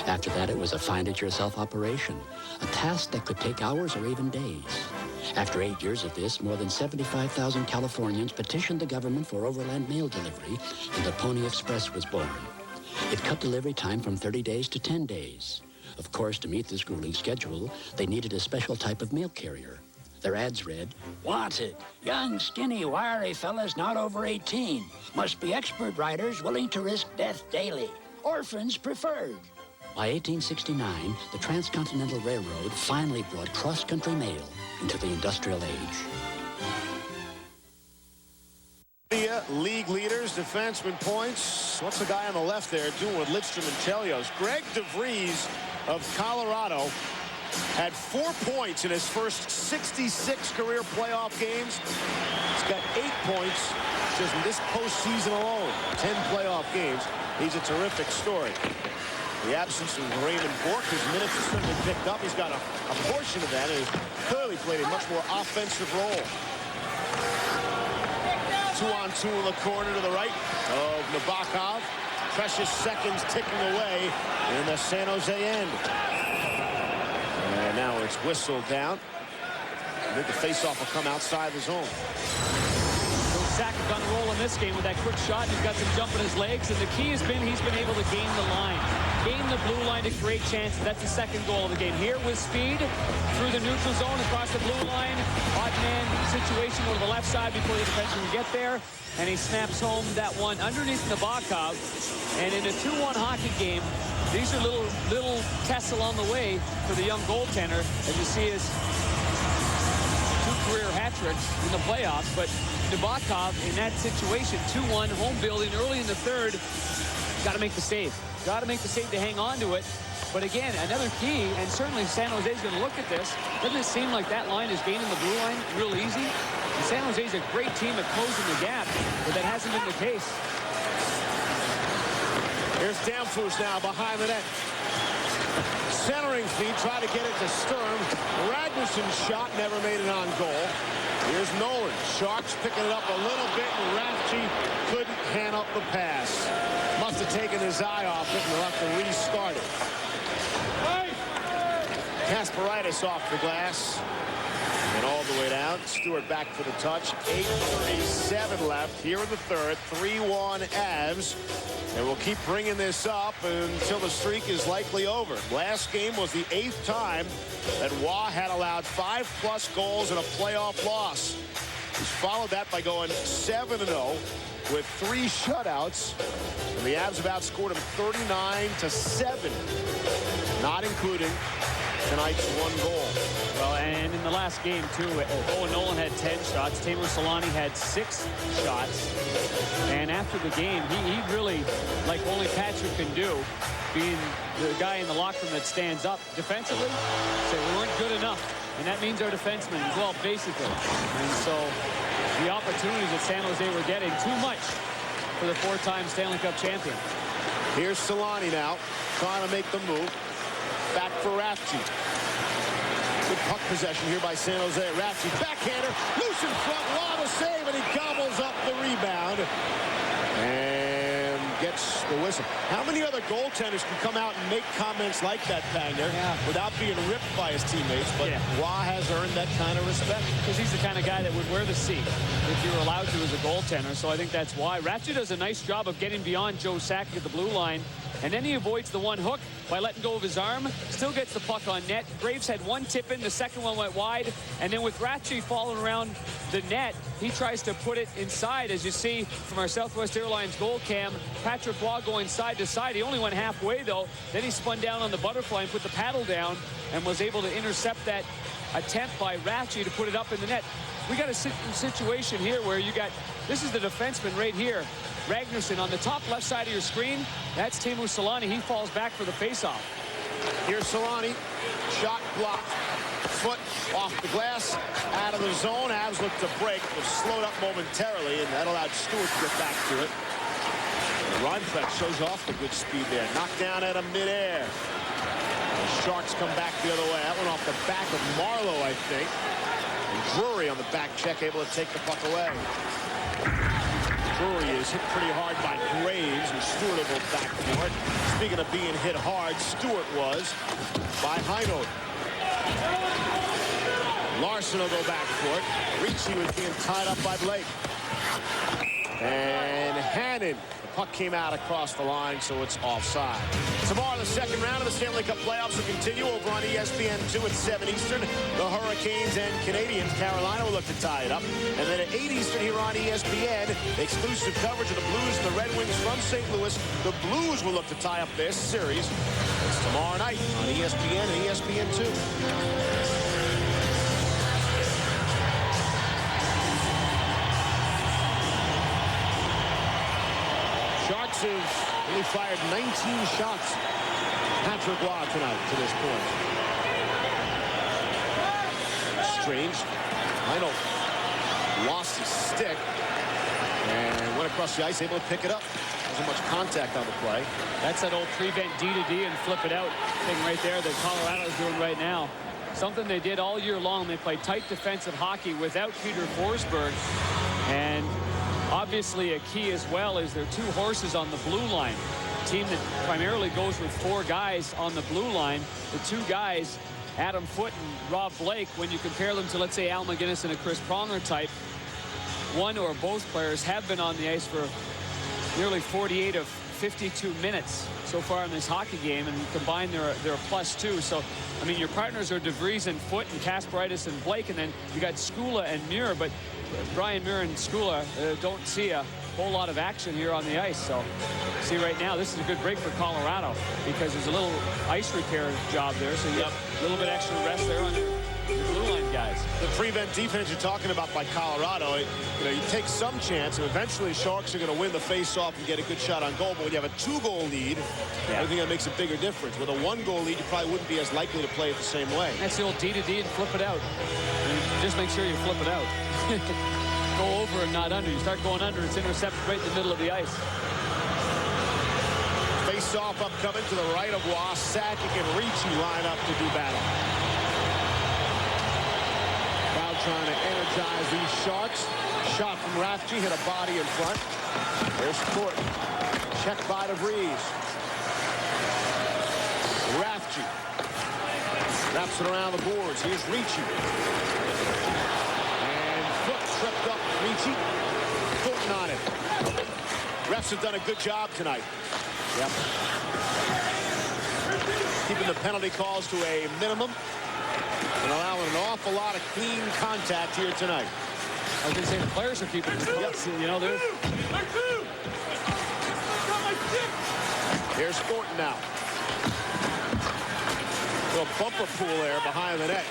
After that, it was a find-it-yourself operation, a task that could take hours or even days. After 8 years of this, more than 75,000 Californians petitioned the government for overland mail delivery, and the Pony Express was born. It cut delivery time from 30 days to 10 days. Of course, to meet this grueling schedule, they needed a special type of mail carrier. Their ads read, "Wanted, young, skinny, wiry fellas not over 18. Must be expert riders willing to risk death daily. Orphans preferred." By 1869, the Transcontinental Railroad finally brought cross-country mail into the industrial age.
League leaders, defenseman points. What's the guy on the left there doing with Lidstrom and Chelios? Greg DeVries of Colorado had 4 points in his first 66 career playoff games. He's got 8 points just in this postseason alone. 10 playoff games. He's a terrific story. The absence of Raymond Bourque, his minutes have certainly picked up. He's got a portion of that and has clearly played a much more offensive role. 2-on-2 in the corner to the right of Nabokov. Precious seconds ticking away in the San Jose end. And now it's whistled down. I think the faceoff will come outside the zone.
Sakic on a roll in this game with that quick shot. He's got some jump in his legs, and the key has been he's been able to gain the line. Gain the blue line to create chances. That's the second goal of the game. Here with speed through the neutral zone across the blue line. Odd man situation over the left side before the defenseman can get there. And he snaps home that one underneath Nabokov. And in a 2-1 hockey game, these are little tests along the way for the young goaltender. As you see his 2 career hat tricks in the playoffs. But Nabokov in that situation, 2-1 home building early in the third. Got to make the save. Got to make the save to hang on to it. But again, another key, and certainly San Jose's going to look at this. Doesn't it seem like that line is gaining the blue line real easy? And San Jose's a great team at closing the gap, but that hasn't been the case.
Here's Damphus now behind the net. Centering feed, try to get it to Sturm. Ragnarsson's shot never made it on goal. Here's Nolan. Sharks picking it up a little bit, and Rafchi couldn't hand up the pass. Must have taken his eye off it, and they'll have to restart it. Kasparaitis off the glass. And all the way down. Stewart back for the touch. 8:37 left here in the third. 3-1 Avs. And we'll keep bringing this up until the streak is likely over. Last game was the 8th time that Wah had allowed 5+ goals in a playoff loss. He's followed that by going 7-0 with 3 shutouts. And the Avs have outscored him 39-7, not including tonight's 1 goal.
Well, and in the last game, too, Owen Nolan had 10 shots. Taylor Solani had 6 shots. And after the game, he really, like only Patrick can do, being the guy in the locker room that stands up defensively, said we weren't good enough. and that means our defensemen as well, basically. And so the opportunities that San Jose were getting, too much for the 4-time Stanley Cup champion.
Here's Solani now, trying to make the move. Back for Rafchi. Good puck possession here by San Jose. Rafchi, backhander, loose in front, Waddle save, and he gobbles up the rebound. And gets the whistle. How many other goaltenders can come out and make comments like that, Pagner, without being ripped by his teammates? But Waugh has earned that kind of respect.
Because he's the kind of guy that would wear the C if you were allowed to as a goaltender. So I think that's why. Rafchi does a nice job of getting beyond Joe Sakic at the blue line. And then he avoids the one hook by letting go of his arm. Still gets the puck on net. Graves had one tip in. The second one went wide. And then with Rafchi falling around the net, he tries to put it inside. As you see from our Southwest Airlines goal cam, Patrick Waugh going side to side. He only went halfway, though. Then he spun down on the butterfly and put the paddle down and was able to intercept that attempt by Rafchi to put it up in the net. We got a situation here where you got, this is the defenseman right here, Ragnarsson, on the top left side of your screen. That's Teemu Solani. He falls back for the faceoff.
Here's Solani. Shot blocked. Foot off the glass. Out of the zone. Avs look to break. Was slowed up momentarily, and that allowed Stewart to get back to it. Reinfeldt shows off the good speed there. Knocked down out of midair. The Sharks come back the other way. That went off the back of Marlowe, I think. And Drury on the back check, able to take the puck away. Drury is hit pretty hard by Graves, and Stewart will go back for it. Speaking of being hit hard, Stewart was by Heinold. Larson will go back for it. Ricci was being tied up by Blake. And Hannon. The puck came out across the line, so it's offside. Tomorrow, the second round of the Stanley Cup playoffs will continue over on ESPN2 at 7 Eastern. The Hurricanes and Canadiens, Carolina will look to tie it up. And then at 8 Eastern here on ESPN, exclusive coverage of the Blues and the Red Wings from St. Louis. The Blues will look to tie up this series. It's tomorrow night on ESPN and ESPN2. Sharks have only fired 19 shots. Patrick Waugh tonight to this point. Strange. Heinold lost his stick and went across the ice, able to pick it up. Wasn't much contact on the play.
That's that old prevent D-to-D and flip it out thing right there that Colorado's doing right now. Something they did all year long. They played tight defensive hockey without Peter Forsberg. And obviously a key as well is there are 2 horses on the blue line. A team that primarily goes with 4 guys on the blue line. The 2 guys, Adam Foote and Rob Blake, when you compare them to, let's say, Al McGinnis and a Chris Pronger type, one or both players have been on the ice for nearly 48 of 52 minutes so far in this hockey game, and combined they're a +2. So I mean, your partners are DeVries and Foote and Kasparaitis and Blake, and then you got Skula and Muir, but Brian Muir and Skula don't see a whole lot of action here on the ice. So see right now, this is a good break for Colorado because there's a little ice repair job there, so you have a little bit extra rest there on your blue line guys.
The prevent defense you're talking about by Colorado, you take some chance, and eventually Sharks are going to win the face-off and get a good shot on goal. But when you have a 2-goal lead, I think that makes a bigger difference. With a 1-goal lead, you probably wouldn't be as likely to play it the same way.
That's the old D-to-D and flip it out. And just make sure you flip it out. Go over and not under. You start going under, it's intercepted right in the middle of the ice.
Face-off upcoming to the right of Waugh. Sakic and Ricci line up to do battle. Now trying to energize these Sharks. Shot from Rafchi, hit a body in front. There's Court. Check by DeVries. Rafchi wraps it around the boards. Here's Ricci. And Foot tripped up Ricci. Foot on it. Refs have done a good job tonight. Yep. Keeping the penalty calls to a minimum and allowing an awful lot of clean contact here tonight.
I was going to say the players are keeping it. Yep. You know, they're...
Here's Thornton now. Little bumper pool there behind the net.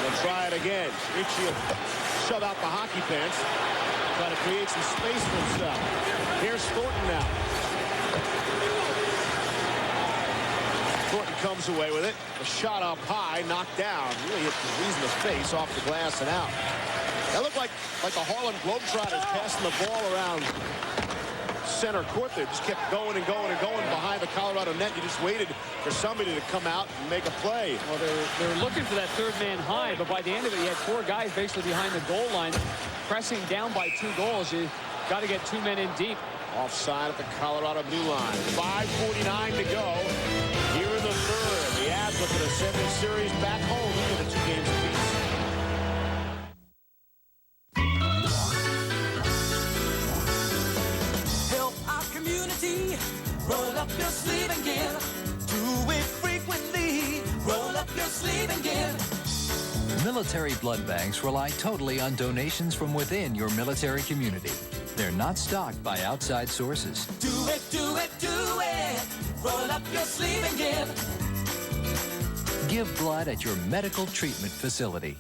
They'll try it again. Ricci will shove out the hockey pants. Try to create some space for himself. Here's Thornton now. Thornton comes away with it. A shot up high, knocked down. Really hit Rees in the face, off the glass and out. That looked like the Harlem Globetrotters passing the ball around center court there. Just kept going and going and going behind the Colorado net. You just waited for somebody to come out and make a play.
Well, they're looking for that third man high, but by the end of it, you had 4 guys basically behind the goal line, pressing down by 2 goals. You got to get 2 men in deep.
Offside at the Colorado blue line. 5:49 to go here in the third. The Avs look at a 7-series back home for the 2 games apiece.
Help our community. Roll up your sleeve and give. Do it frequently. Roll up your sleeve and give.
Military blood banks rely totally on donations from within your military community. They're not stocked by outside sources.
Do it, do it, do it. Roll up your sleeve and give.
Give blood at your medical treatment facility.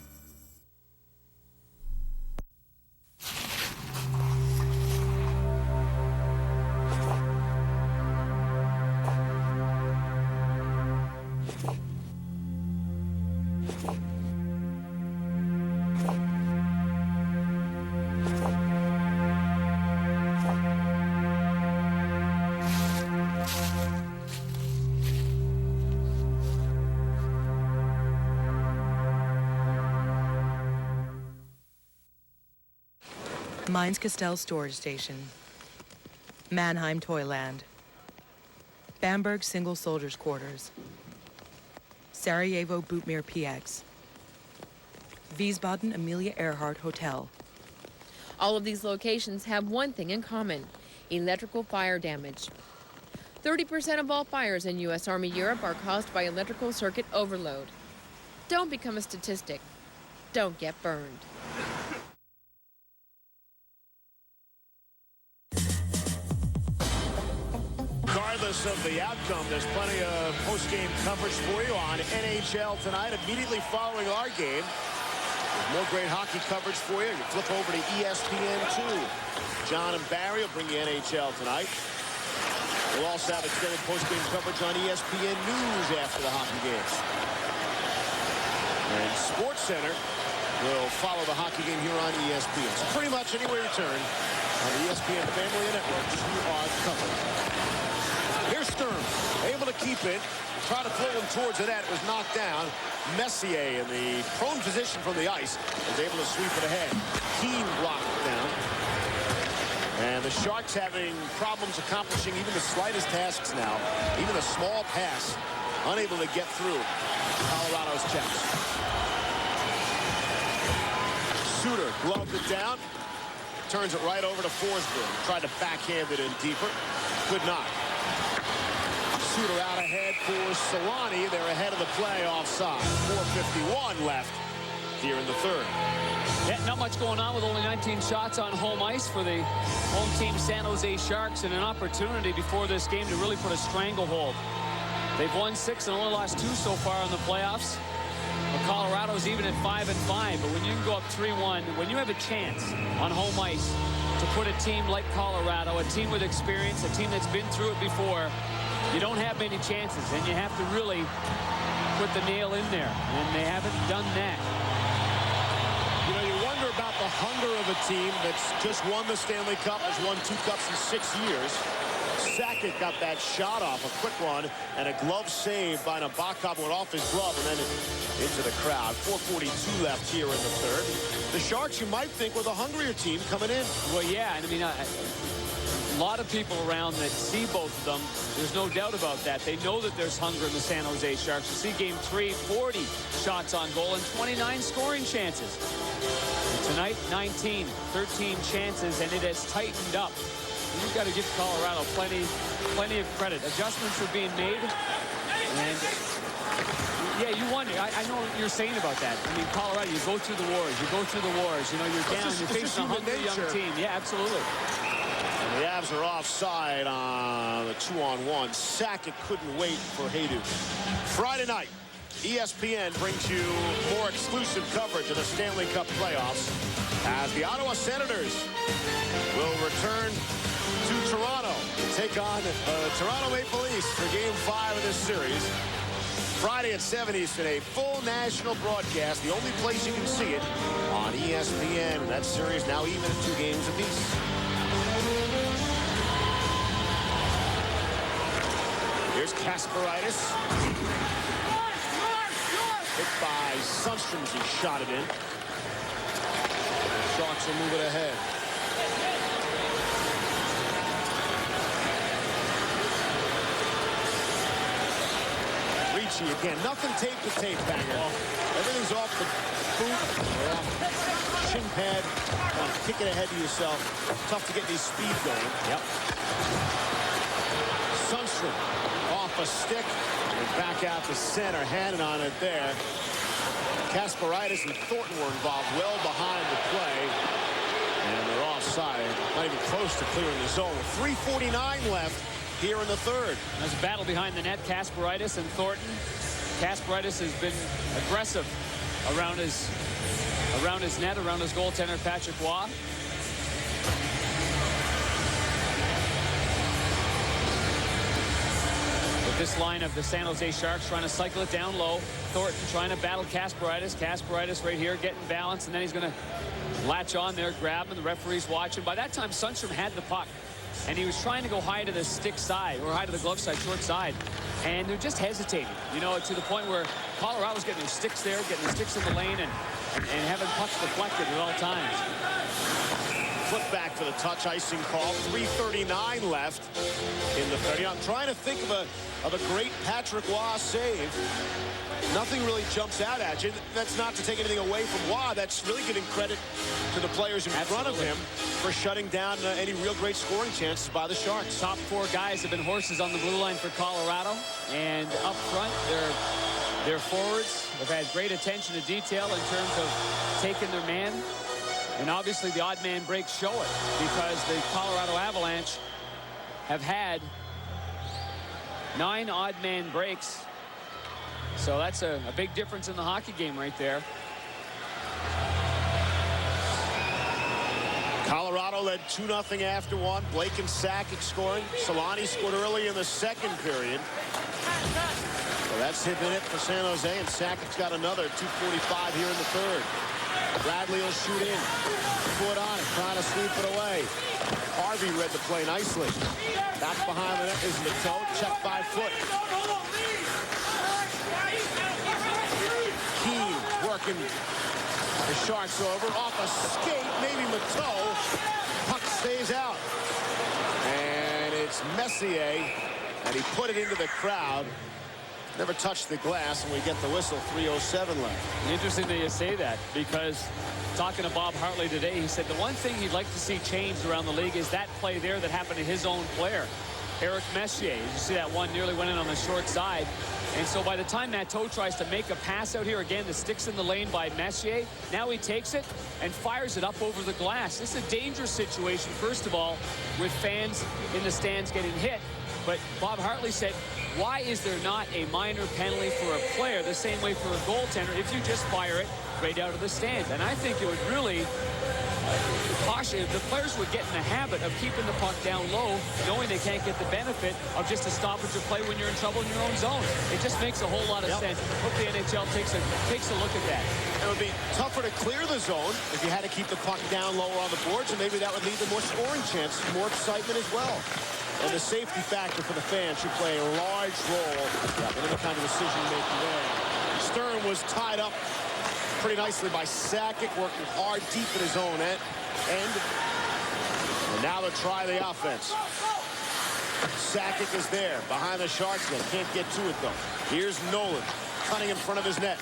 Mines Castell Storage Station, Mannheim Toyland, Bamberg Single Soldiers Quarters, Sarajevo Bootmere PX, Wiesbaden Amelia Earhart Hotel.
All of these locations have one thing in common: electrical fire damage. 30% of all fires in U.S. Army Europe are caused by electrical circuit overload. Don't become a statistic. Don't get burned.
Regardless of the outcome, there's plenty of post-game coverage for you on NHL tonight, immediately following our game. There's more great hockey coverage for you. You flip over to ESPN2. John and Barry will bring you NHL tonight. We'll also have extended post-game coverage on ESPN News after the hockey games. And SportsCenter will follow the hockey game here on ESPN. So pretty much anywhere you turn on the ESPN family of networks, you are covered. Here's Sturm, able to keep it, try to pull him towards the net. It was knocked down. Messier in the prone position from the ice was able to sweep it ahead. Keane blocked it down. And the Sharks having problems accomplishing even the slightest tasks now. Even a small pass, unable to get through Colorado's checks. Suter gloved it down. Turns it right over to Forsberg. Tried to backhand it in deeper. Could not. Suter out ahead for Solani. They're ahead of the play offside. 4:51 left here in the third.
Yeah, not much going on with only 19 shots on home ice for the home team San Jose Sharks, and an opportunity before this game to really put a stranglehold. They've won 6 and only lost 2 so far in the playoffs. Well, Colorado's even at 5-5, but when you can go up 3-1, when you have a chance on home ice to put a team like Colorado, a team with experience, a team that's been through it before, you don't have many chances, and you have to really put the nail in there, and they haven't done that.
You know, you wonder about the hunger of a team that's just won the Stanley Cup, has won 2 cups in 6 years. Sakic got that shot off, a quick one, and a glove save by Nabokov, went off his glove and then into the crowd. 4:42 left here in the third. The Sharks, you might think, were the hungrier team coming in.
Well, yeah, and I mean, a lot of people around that see both of them. There's no doubt about that. They know that there's hunger in the San Jose Sharks. You see game 3, 40 shots on goal and 29 scoring chances. And tonight, 19, 13 chances, and it has tightened up. You've got to give Colorado plenty of credit. Adjustments are being made, and yeah, you wonder. I know what you're saying about that. I mean, Colorado, you go through the wars. You go through the wars. You know, you're down. You're facing a hungry young team. Yeah, absolutely.
And the Avs are offside on the 2-on-1. Sakic couldn't wait for Haydu. Friday night, ESPN brings you more exclusive coverage of the Stanley Cup playoffs as the Ottawa Senators will return to Toronto to take on Toronto Maple Leafs for Game 5 of this series. Friday at 7 Eastern, a full national broadcast. The only place you can see it on ESPN. And that series now even at 2 games apiece. Here's Kasparaitis. Hit by Sundstrom as he shot it in. The Sharks are moving ahead. Ricci again. Nothing tape to tape, Banger. Everything's off the boot or off shin pad. Kick it ahead to yourself. Tough to get these speed going. Yep. Sundstrom off a stick and back out to center. Hannon on it there. Kasparaitis and Thornton were involved well behind the play. And they're offside. Not even close to clearing the zone. With 3:49 left here in the third.
There's a battle behind the net. Kasparaitis and Thornton. Kasparaitis has been aggressive around his net, around his goaltender, Patrick Waugh. This line of the San Jose Sharks trying to cycle it down low. Thornton trying to battle Kasparaitis. Kasparaitis right here getting balance, and then he's going to latch on there, grab him. The referee's watching. By that time, Sundstrom had the puck, and he was trying to go high to the stick side, or high to the glove side, short side, and they're just hesitating. You know, to the point where Colorado's getting their sticks there, getting their sticks in the lane, and having pucks deflected at all times.
Flip back for the touch, icing call. 3:39 left in the third. I'm trying to think of a great Patrick Waugh save. Nothing really jumps out at you. That's not to take anything away from Waugh. That's really giving credit to the players in front of him for shutting down any real great scoring chances by the Sharks.
Top 4 guys have been horses on the blue line for Colorado, and up front, their forwards have had great attention to detail in terms of taking their man. And obviously the odd man breaks show it, because the Colorado Avalanche have had 9 odd man breaks. So that's a big difference in the hockey game right there.
Colorado led 2-0 after 1. Blake and Sakic scoring. Solani scored early in the second period. So that's hitting it for San Jose, and Sakic's got another. 2:45 here in the third. Bradley will shoot in. Foot on it, trying to sweep it away. Harvey read the play nicely. Back behind the net is Matteau, checked by Foot. Keane working the Sharks over. Off a skate, maybe Matteau. Puck stays out. And it's Messier, and he put it into the crowd. Never touched the glass, and we get the whistle. 3:07 left.
Interesting that you say that, because talking to Bob Hartley today, he said the one thing he'd like to see changed around the league is that play there that happened to his own player, Eric Messier. You see that one nearly went in on the short side. And so by the time Matteau tries to make a pass out here, again, the stick's in the lane by Messier. Now he takes it and fires it up over the glass. This is a dangerous situation, first of all, with fans in the stands getting hit. But Bob Hartley said, why is there not a minor penalty for a player the same way for a goaltender if you just fire it right out of the stands? And I think it would really caution, the players would get in the habit of keeping the puck down low, knowing they can't get the benefit of just a stoppage of play when you're in trouble in your own zone. It just makes a whole lot of sense. Hope the NHL takes a look at that.
It would be tougher to clear the zone if you had to keep the puck down lower on the boards, and maybe that would lead to more scoring chances, more excitement as well. And the safety factor for the fans should play a large role in any kind of decision-making there. Stern was tied up pretty nicely by Sakic, working hard deep in his own end. And now they'll try the offense. Sakic is there behind the Sharks net. Can't get to it, though. Here's Nolan cutting in front of his net.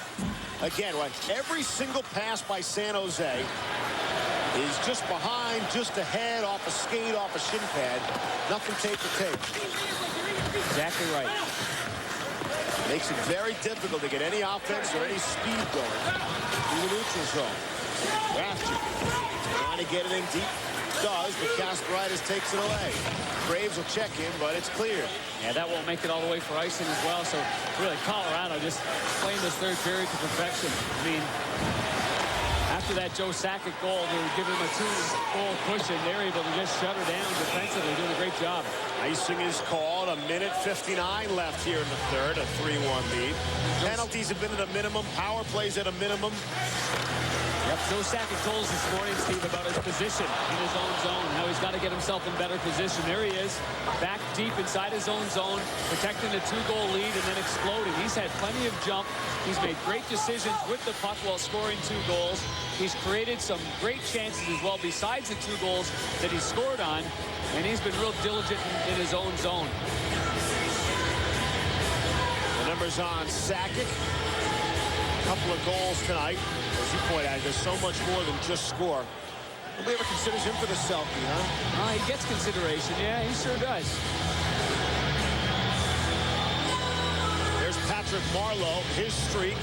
Again, right, every single pass by San Jose is just behind, just ahead, off a skate, off a shin pad. Nothing tape to tape.
Exactly right.
Makes it very difficult to get any offense or any speed going through the neutral zone. Rafter trying to get it in deep. Does, but Kasparaitis takes it away. Graves will check in, but it's clear.
Yeah, that won't make it all the way for icing as well. So really, Colorado just playing this third period to perfection. I mean, after that Joe Sakic goal, they were giving him a 2-goal cushion. They're able to just shut her down defensively, doing a great job.
Icing is called. 1:59 left here in the third. A 3-1 lead. Penalties have been at a minimum. Power plays at a minimum.
Yep, Joe Sakic told us this morning, Steve, about his position in his own zone. How he's got to get himself in better position. There he is, back deep inside his own zone, protecting the 2-goal lead and then exploding. He's had plenty of jump. He's made great decisions with the puck while scoring 2 goals. He's created some great chances as well besides the 2 goals that he scored on. And he's been real diligent in his own zone.
The numbers on Sakic. A couple of goals tonight. As you point out, there's so much more than just score. Nobody ever considers him for the selfie, huh?
He gets consideration. Yeah, he sure does.
There's Patrick Marleau. His streak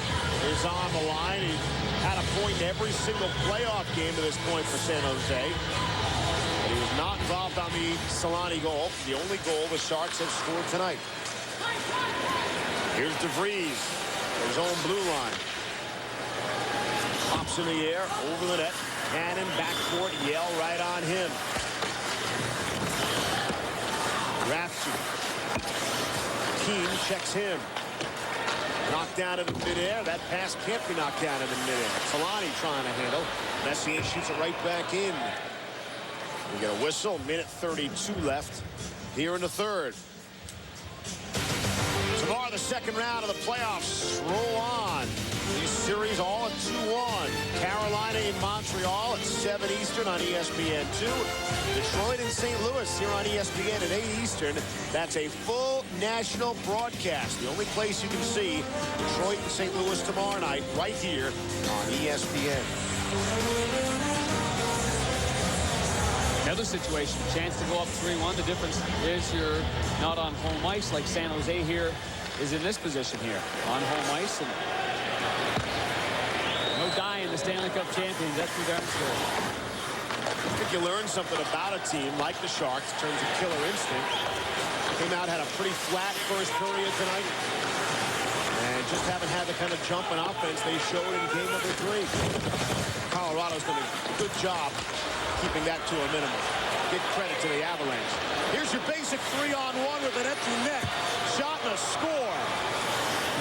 is on the line. He had a point in every single playoff game to this point for San Jose. But he was not involved on the Solani goal. The only goal the Sharks have scored tonight. Here's DeVries. His own blue line. Pops in the air, over the net. Cannon, backcourt, Yell right on him. Rafsky. Keane checks him. Knocked down in the midair. That pass can't be knocked down in the midair. Solani trying to handle. Messier shoots it right back in. We get a whistle. 1:32 left here in the third. Tomorrow, the second round of the playoffs roll on. These series all at 2-1. Carolina in Montreal at 7 Eastern on ESPN2. Detroit and St. Louis here on ESPN at 8 Eastern. That's a full national broadcast. The only place you can see Detroit and St. Louis tomorrow night, right here on ESPN.
Another situation, chance to go up 3-1. The difference is you're not on home ice like San Jose here is in this position here on home ice. And no die in the Stanley Cup champions. That's for darn sure.
I think you learn something about a team like the Sharks in terms of killer instinct. Came out, had a pretty flat first period tonight. And just haven't had the kind of jump in offense they showed in game number 3. Colorado's done a good job keeping that to a minimum. Give credit to the Avalanche. Here's your basic 3-on-1 with an empty net. Shot and a score.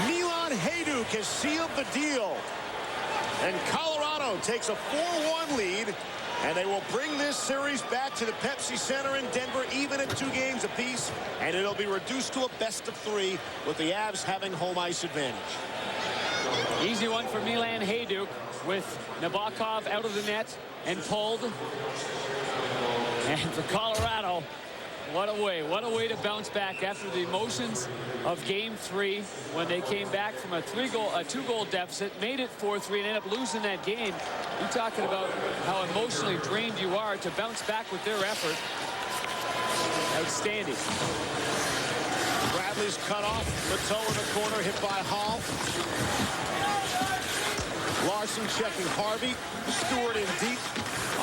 Milan Hajduk has sealed the deal. And Colorado takes a 4-1 lead. And they will bring this series back to the Pepsi Center in Denver, even at 2 games apiece. And it'll be reduced to a best-of-3 with the Avs having home ice advantage.
Easy one for Milan Hajduk with Nabokov out of the net and pulled. And for Colorado, what a way to bounce back after the emotions of game 3 when they came back from a 2-goal deficit, made it 4-3 and ended up losing that game. You're talking about how emotionally drained you are to bounce back with their effort. Outstanding.
Bradley's cut off. Lateau in the corner, hit by Hall. Larson checking Harvey. Stewart in deep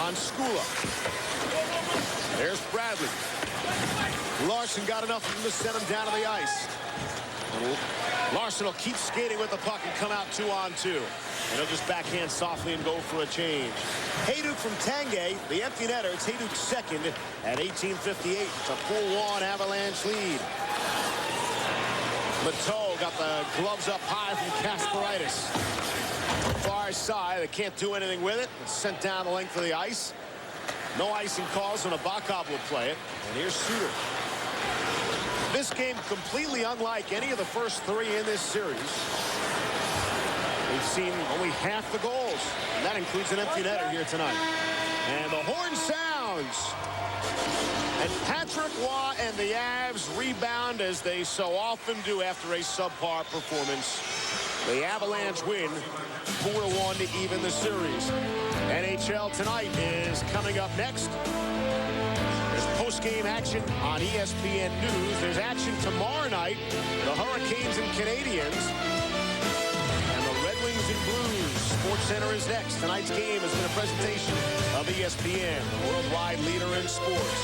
on Skula. There's Bradley. Larson got enough of him to send him down to the ice. And Larson will keep skating with the puck and come out 2-on-2. And he'll just backhand softly and go for a change. Hajduk from Tanguay, the empty netter. It's Hajduk's second at 18:58. It's a 4-1 Avalanche lead. Lateau got the gloves up high from Kasparaitis. Far side, they can't do anything with it. It's sent down the length of the ice. No icing calls, and Nabokov will play it. And here's Suter. This game completely unlike any of the first 3 in this series. We've seen only half the goals, and that includes an empty netter here tonight. And the horn sounds. And Patrick Roy and the Avs rebound as they so often do after a subpar performance. The Avalanche win 4-1 to even the series. NHL Tonight is coming up next. There's post-game action on ESPN News. There's action tomorrow night. The Hurricanes and Canadiens. And the Red Wings and Blues. SportsCenter is next. Tonight's game has been a presentation of ESPN, the worldwide leader in sports.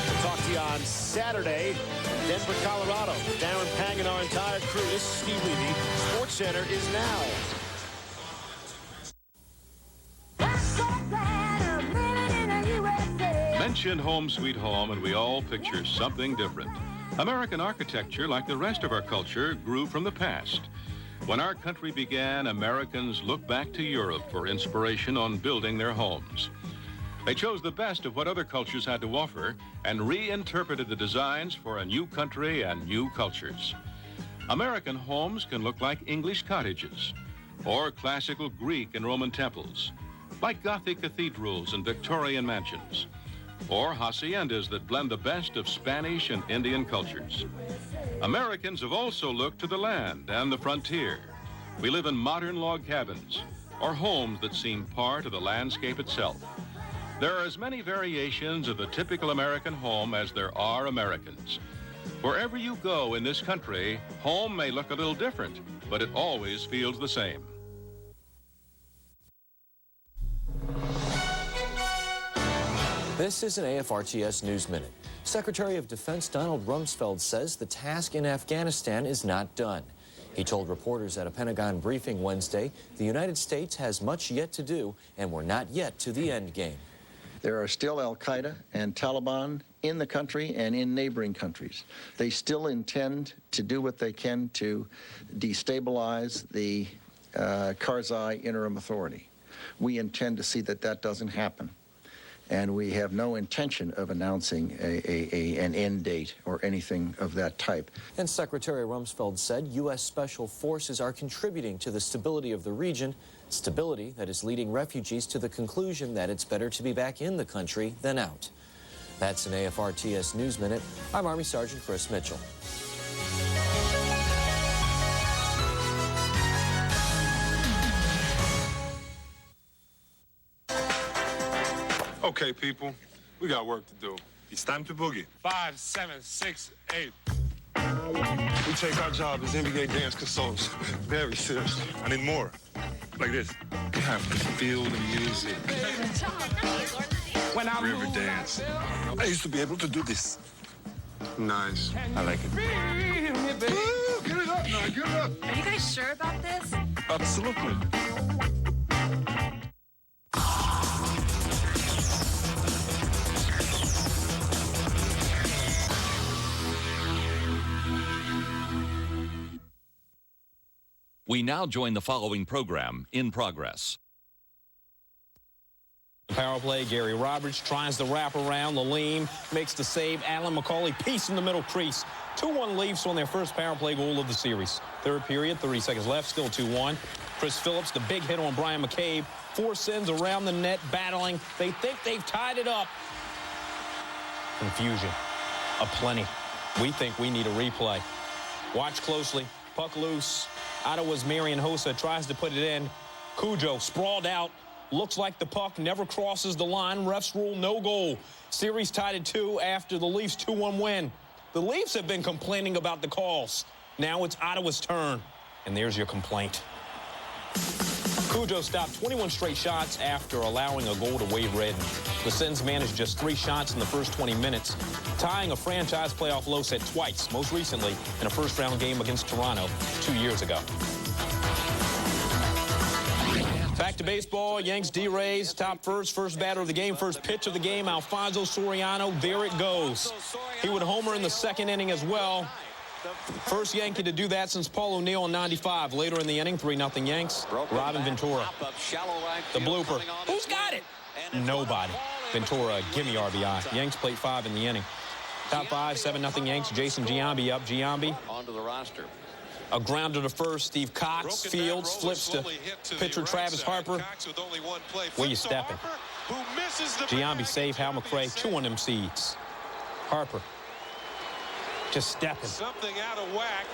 We'll talk to you on Saturday in Denver, Colorado. With Darren Pang and our entire crew. This is Steve Levy. SportsCenter is now.
Mention Home Sweet Home and we all picture something different. American architecture, like the rest of our culture, grew from the past. When our country began, Americans looked back to Europe for inspiration on building their homes. They chose the best of what other cultures had to offer and reinterpreted the designs for a new country and new cultures. American homes can look like English cottages, or classical Greek and Roman temples, like Gothic cathedrals and Victorian mansions, or haciendas that blend the best of Spanish and Indian cultures. Americans have also looked to the land and the frontier. We live in modern log cabins, or homes that seem part of the landscape itself. There are as many variations of the typical American home as there are Americans. Wherever you go in this country, home may look a little different, but it always feels the same.
This is an AFRTS News Minute. Secretary of Defense Donald Rumsfeld says the task in Afghanistan is not done. He told reporters at a Pentagon briefing Wednesday the United States has much yet to do, and we're not yet to the end game.
There are still al-Qaeda and Taliban in the country and in neighboring countries. They still intend to do what they can to destabilize the Karzai Interim Authority. We intend to see that that doesn't happen. And we have no intention of announcing an end date or anything of that type.
And Secretary Rumsfeld said U.S. Special Forces are contributing to the stability of the region, stability that is leading refugees to the conclusion that it's better to be back in the country than out. That's an AFRTS News Minute. I'm Army Sergeant Chris Mitchell.
Okay, people, we got work to do. It's time to boogie. 5, 7, 6, 8. We take our job as NBA dance consultants very seriously. I need more. Like this. You have to feel the music. River dance. I used to be able to do this. Nice. I like it. Woo, get it up now, get it up.
Are you guys sure about this?
Absolutely.
We now join the following program in progress.
Power play, Gary Roberts tries to wrap around. Lalime makes the save. Alan McCauley, piece in the middle crease. 2-1 Leafs on their first power play goal of the series. Third period, 30 seconds left, still 2-1. Chris Phillips, the big hit on Brian McCabe. 4 sends around the net, battling. They think they've tied it up. Confusion aplenty. We think we need a replay. Watch closely. Puck loose. Ottawa's Marian Hossa tries to put it in. Cujo sprawled out. Looks like the puck never crosses the line. Refs rule no goal. Series tied at 2 after the Leafs' 2-1 win. The Leafs have been complaining about the calls. Now it's Ottawa's turn. And there's your complaint. Cujo stopped 21 straight shots after allowing a goal to Wade Redden. The Sens managed just 3 shots in the first 20 minutes, tying a franchise playoff low set twice, most recently in a first-round game against Toronto 2 years ago. Back to baseball, Yanks D-Rays, top first batter of the game, first pitch of the game, Alfonso Soriano, there it goes. He would homer in the second inning as well. First Yankee to do that since Paul O'Neill in '95. Later in the inning, 3-0 Yanks. Robin Ventura. The blooper. Who's got it? Nobody. Ventura, gimme RBI. Yanks plate 5 in the inning. Top 5, 7-0 Yanks. Jason Giambi up. Giambi
onto the roster.
A grounder to first. Steve Cox fields, flips to pitcher Travis Harper. Where you stepping? Giambi save. Hal McRae. 2 on them seeds. Harper just stepping.
Something out of whack.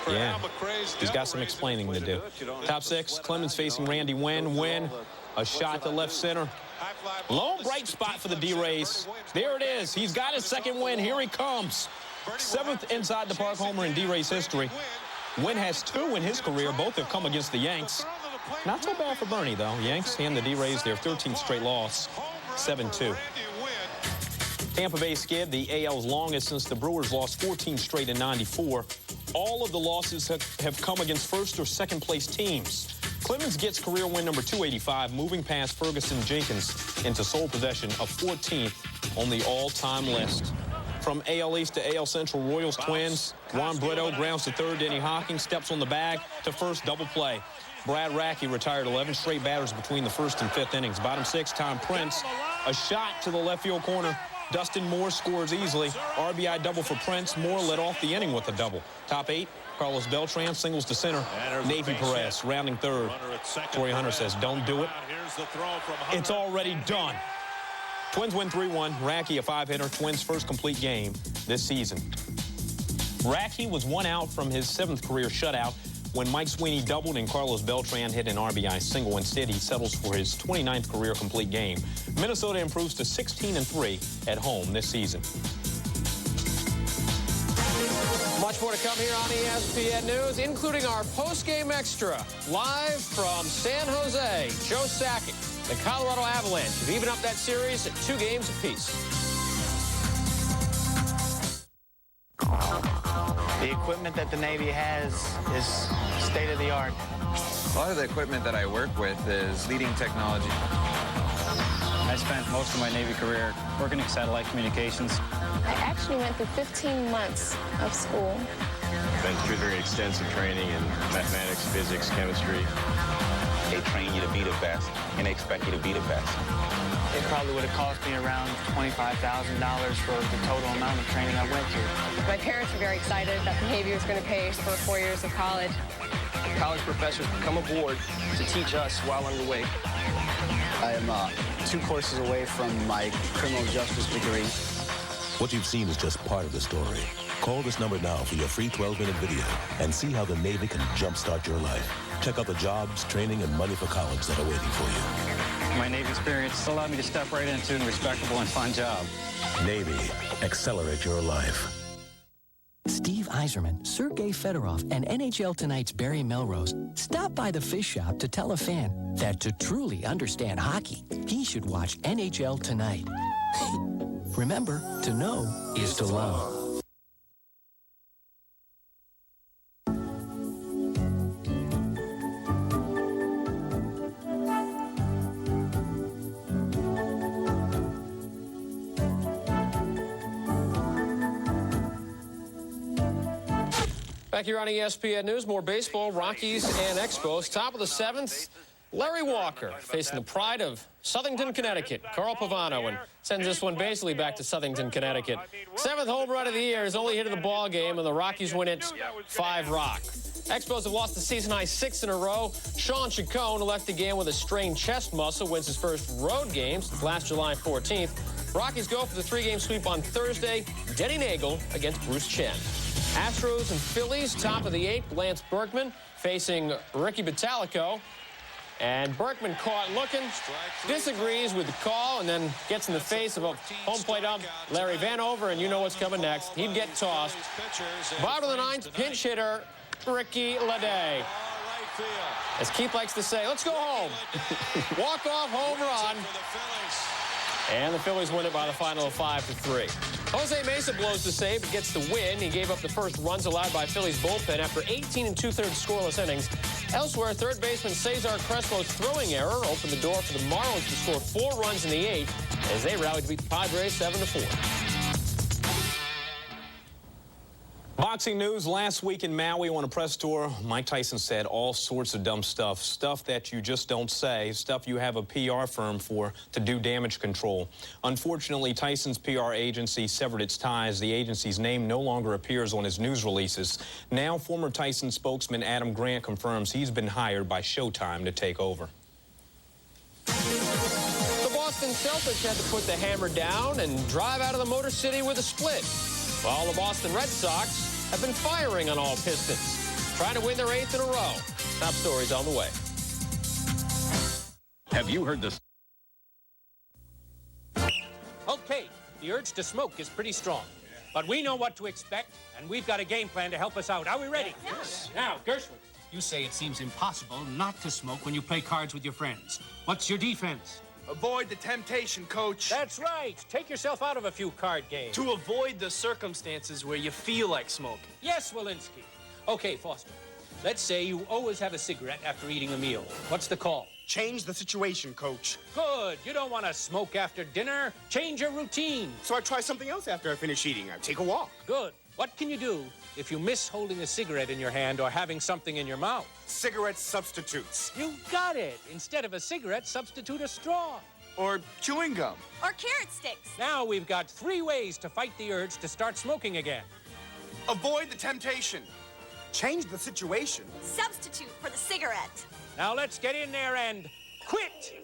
Yeah, he's got some explaining to do. Top 6, Clemens facing Randy Wynn. Wynn, a shot to left center. Lone bright spot for the D-Rays. There it is. He's got his second win. Here he comes. 7th inside the park homer in D-Rays history. Wynn has 2 in his career. Both have come against the Yanks. Not so bad for Bernie, though. Yanks hand the D-Rays their 13th straight loss, 7-2. Tampa Bay skid, the AL's longest since the Brewers lost 14 straight in '94. All of the losses have come against first or second place teams.
Clemens gets career win number 285, moving past Ferguson Jenkins into sole possession of 14th on the all-time list. From AL East to AL Central, Royals Twins. Juan Brito grounds to third. Denny Hawkins steps on the bag to first, double play. Brad Rackey retired 11 straight batters between the first and fifth innings. Bottom six, Tom Prince. A shot to the left field corner. Dustin Moore scores easily. RBI double for Prince. Moore led off the inning with a double. Top eight, Carlos Beltran singles to center. Navy Perez rounding third. Torrey Hunter says, don't do it. It's already done. Twins win 3-1. Rackey a 5-hitter. Twins' first complete game this season. Rackey was one out from his 7th career shutout when Mike Sweeney doubled and Carlos Beltran hit an RBI single. Instead, he settles for his 29th career complete game. Minnesota improves to 16-3 at home this season.
Much more to come here on ESPN News, including our post-game extra. Live from San Jose, Joe Sakic. The Colorado Avalanche have evened up that series at 2 games apiece.
The equipment that the Navy has is state-of-the-art.
A lot of the equipment that I work with is leading technology.
I spent most of my Navy career working in satellite communications.
I actually went through 15 months of school.
Been through very extensive training in mathematics, physics, chemistry. They train you to be the best, and they expect you to be the best.
It probably would have cost me around $25,000 for the total amount of training I went through.
My parents were very excited that the Navy was going to pay for 4 years of college.
College professors come aboard to teach us while underway.
I am 2 courses away from my criminal justice degree.
What you've seen is just part of the story. Call this number now for your free 12-minute video and see how the Navy can jumpstart your life. Check out the jobs, training, and money for college that are waiting for you.
My Navy experience allowed me to step right into a respectable and fun job.
Navy, accelerate your life.
Steve Yzerman, Sergei Fedorov, and NHL Tonight's Barry Melrose stopped by the fish shop to tell a fan that to truly understand hockey, he should watch NHL Tonight. Remember, to know is to love.
Back here on ESPN News, more baseball, Rockies and Expos. Top of the 7th, Larry Walker facing the pride of Southington, Connecticut, Carl Pavano, and sends this one basically back to Southington, Connecticut. 7th home run of the year, his only hit of the ball game, and the Rockies win it 5-rock. Expos have lost the season-high 6 in a row. Sean Chacon left the game with a strained chest muscle, wins his first road game since last July 14th. Rockies go for the 3-game sweep on Thursday. Denny Nagel against Bruce Chen. Astros and Phillies, top of the 8th. Lance Berkman facing Ricky Bottalico. And Berkman caught looking, disagrees with the call, and then gets in the face of a home plate ump, Larry Vanover, and you know what's coming next. He'd get tossed. Bottom of the 9th, pinch hitter, Ricky Leday. As Keith likes to say, let's go home. Walk-off home run. And the Phillies win it by the final of 5-3. Jose Mesa blows the save, but gets the win. He gave up the first runs allowed by Phillies bullpen after 18 2/3 scoreless innings. Elsewhere, third baseman Cesar Crespo's throwing error opened the door for the Marlins to score 4 runs in the 8th as they rallied to beat the Padres 7-4.
Boxing news last week in Maui on a press tour. Mike Tyson said all sorts of dumb stuff that you just don't say, stuff you have a PR firm for to do damage control. Unfortunately, Tyson's PR agency severed its ties. The agency's name no longer appears on his news releases. Now, former Tyson spokesman Adam Grant confirms he's been hired by Showtime to take over.
The Boston Celtics had to put the hammer down and drive out of the Motor City with a split, while the Boston Red Sox have been firing on all pistons, trying to win their 8th in a row. Top stories on the way.
Have you heard this?
Okay, the urge to smoke is pretty strong, but we know what to expect, and we've got a game plan to help us out. Are we ready? Yes. Now, Gershwin, you say it seems impossible not to smoke when you play cards with your friends. What's your defense?
Avoid the temptation, Coach.
That's right. Take yourself out of a few card games.
To avoid the circumstances where you feel like smoking.
Yes, Walensky. Okay, Foster. Let's say you always have a cigarette after eating a meal. What's the call?
Change the situation, Coach.
Good. You don't want to smoke after dinner. Change your routine.
So I try something else after I finish eating. I take a walk.
Good. What can you do if you miss holding a cigarette in your hand or having something in your mouth?
Cigarette substitutes.
You got it. Instead of a cigarette, substitute a straw.
Or chewing gum.
Or carrot sticks.
Now we've got 3 ways to fight the urge to start smoking again.
Avoid the temptation. Change the situation.
Substitute for the cigarette.
Now let's get in there and quit.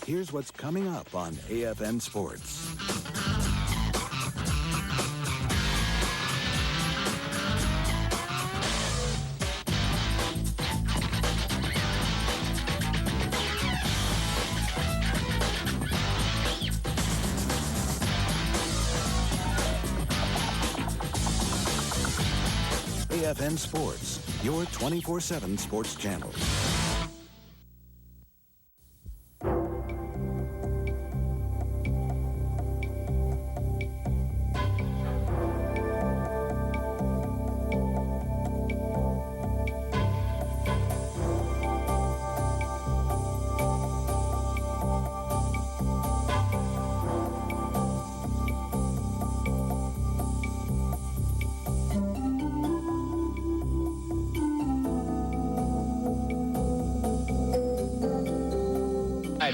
Here's what's coming up on AFN Sports. AFN Sports, your 24/7 sports channel.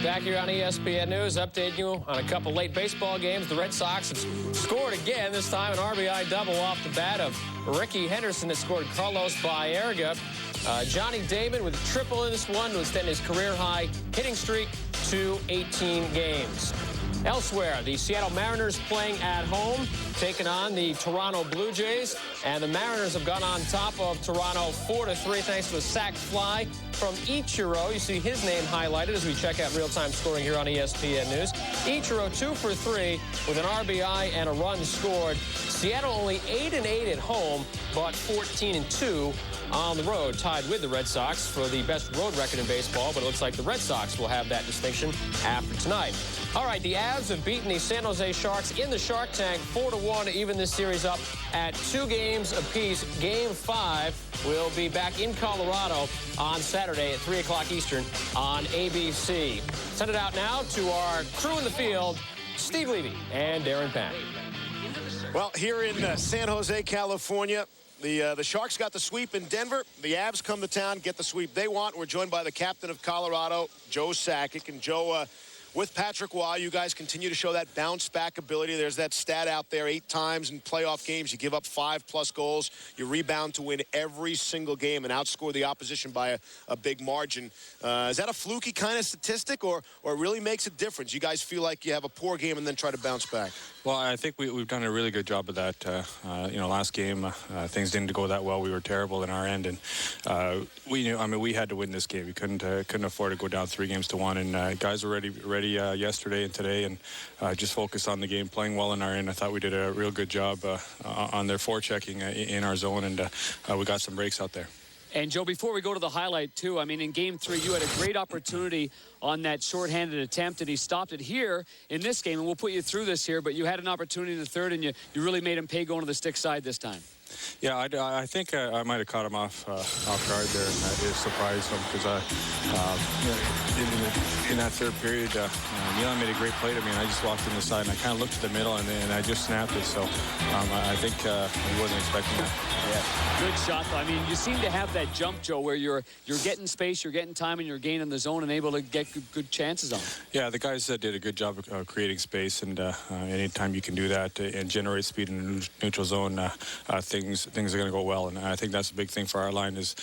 Back here on ESPN News, updating you on a couple late baseball games. The Red Sox have scored again, this time an RBI double off the bat of Ricky Henderson that scored Carlos Baerga. Johnny Damon with a triple in this one to extend his career-high hitting streak to 18 games. Elsewhere, the Seattle Mariners playing at home, taking on the Toronto Blue Jays. And the Mariners have gone on top of Toronto 4-3 thanks to a sac fly from Ichiro. You see his name highlighted as we check out real-time scoring here on ESPN News. Ichiro 2 for 3 with an RBI and a run scored. Seattle only 8-8 at home, but 14-2 on the road, tied with the Red Sox for the best road record in baseball, but it looks like the Red Sox will have that distinction after tonight. All right, the Avs have beaten the San Jose Sharks in the Shark Tank 4-1 to even this series up at 2 games apiece. Game 5 will be back in Colorado on Saturday at 3 o'clock Eastern on ABC. Send it out now to our crew in the field, Steve Levy and Darren Pack.
Well, here in San Jose, California, the Sharks got the sweep in Denver. The Avs come to town, get the sweep they want. We're joined by the captain of Colorado, Joe Sakic. And Joe, with Patrick Waugh, you guys continue to show that bounce-back ability. There's that stat out there, 8 times in playoff games. You give up 5+ goals. You rebound to win every single game and outscore the opposition by a big margin. Is that a fluky kind of statistic, or it really makes a difference? You guys feel like you have a poor game and then try to bounce back?
Well, I think we've done a really good job of that. Last game, things didn't go that well. We were terrible in our end, and we knew. I mean, we had to win this game. We couldn't afford to go down 3-1. And guys were ready yesterday and today, and just focused on the game, playing well in our end. I thought we did a real good job on their forechecking in our zone, and we got some breaks out there.
And, Joe, before we go to the highlight, too, I mean, in Game 3, you had a great opportunity on that shorthanded attempt, and he stopped it here in this game, and we'll put you through this here, but you had an opportunity in the third, and you really made him pay going to the stick side this time.
Yeah, I think I might have caught him off guard there, and it surprised him because in that third period, Milan made a great play to me, and I just walked in the side, and I kind of looked to the middle, and I just snapped it. So I think he wasn't expecting that.
Yeah, good shot, though. I mean, you seem to have that jump, Joe, where you're getting space, you're getting time, and you're gaining the zone and able to get good chances on it.
Yeah, the guys did a good job of creating space, and anytime you can do that and generate speed in the neutral zone, things are going to go well. And I think that's a big thing for our line is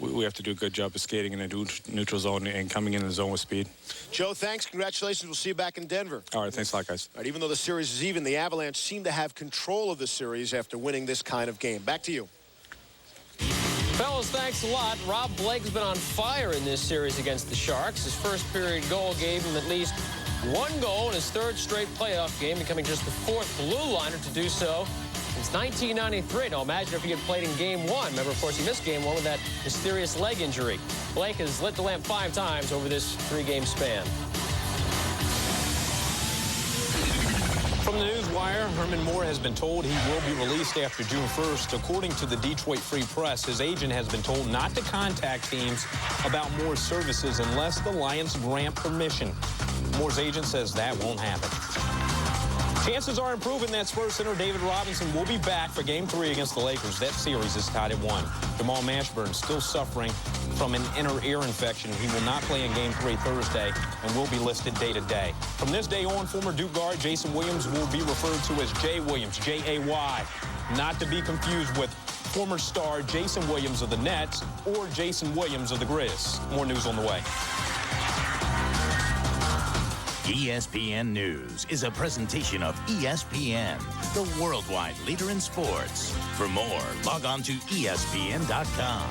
we have to do a good job of skating in a neutral zone and coming in the zone with speed.
Joe, thanks. Congratulations. We'll see you back in Denver.
All right, thanks a lot, guys.
All right, even though the series is even, the Avalanche seem to have control of the series after winning this kind of game. Back to you.
Fellas, thanks a lot. Rob Blake's been on fire in this series against the Sharks. His first period goal gave him at least 1 goal in his 3rd straight playoff game, becoming just the 4th blue liner to do so since 1993. Now, imagine if he had played in Game 1. Remember, of course, he missed Game 1 with that mysterious leg injury. Blake has lit the lamp 5 times over this 3-game span.
From the Newswire, Herman Moore has been told he will be released after June 1st. According to the Detroit Free Press, his agent has been told not to contact teams about Moore's services unless the Lions grant permission. Moore's agent says that won't happen. Chances are improving that Spurs center David Robinson will be back for Game 3 against the Lakers. That series is tied at 1. Jamal Mashburn still suffering from an inner ear infection. He will not play in Game 3 Thursday and will be listed day-to-day. From this day on, former Duke guard Jason Williams will be referred to as Jay Williams, J-A-Y, not to be confused with former star Jason Williams of the Nets or Jason Williams of the Grizz. More news on the way.
ESPN News is a presentation of ESPN, the worldwide leader in sports. For more, log on to ESPN.com.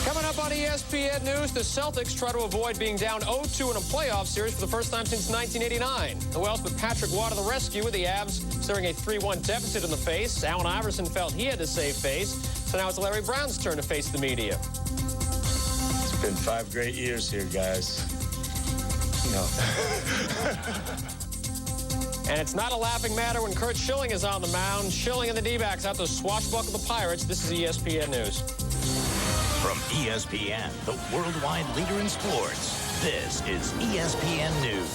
Coming up on ESPN News, the Celtics try to avoid being down 0-2 in a playoff series for the first time since 1989. Who else but Patrick Waugh to the rescue with the Avs staring a 3-1 deficit in the face. Allen Iverson felt he had to save face, so now it's Larry Brown's turn to face the media.
It's been 5 great years here, guys.
And it's not a laughing matter when Kurt Schilling is on the mound. Schilling and the D-backs out to swashbuckle the Pirates. This is ESPN News.
From ESPN, the worldwide leader in sports, this is ESPN News.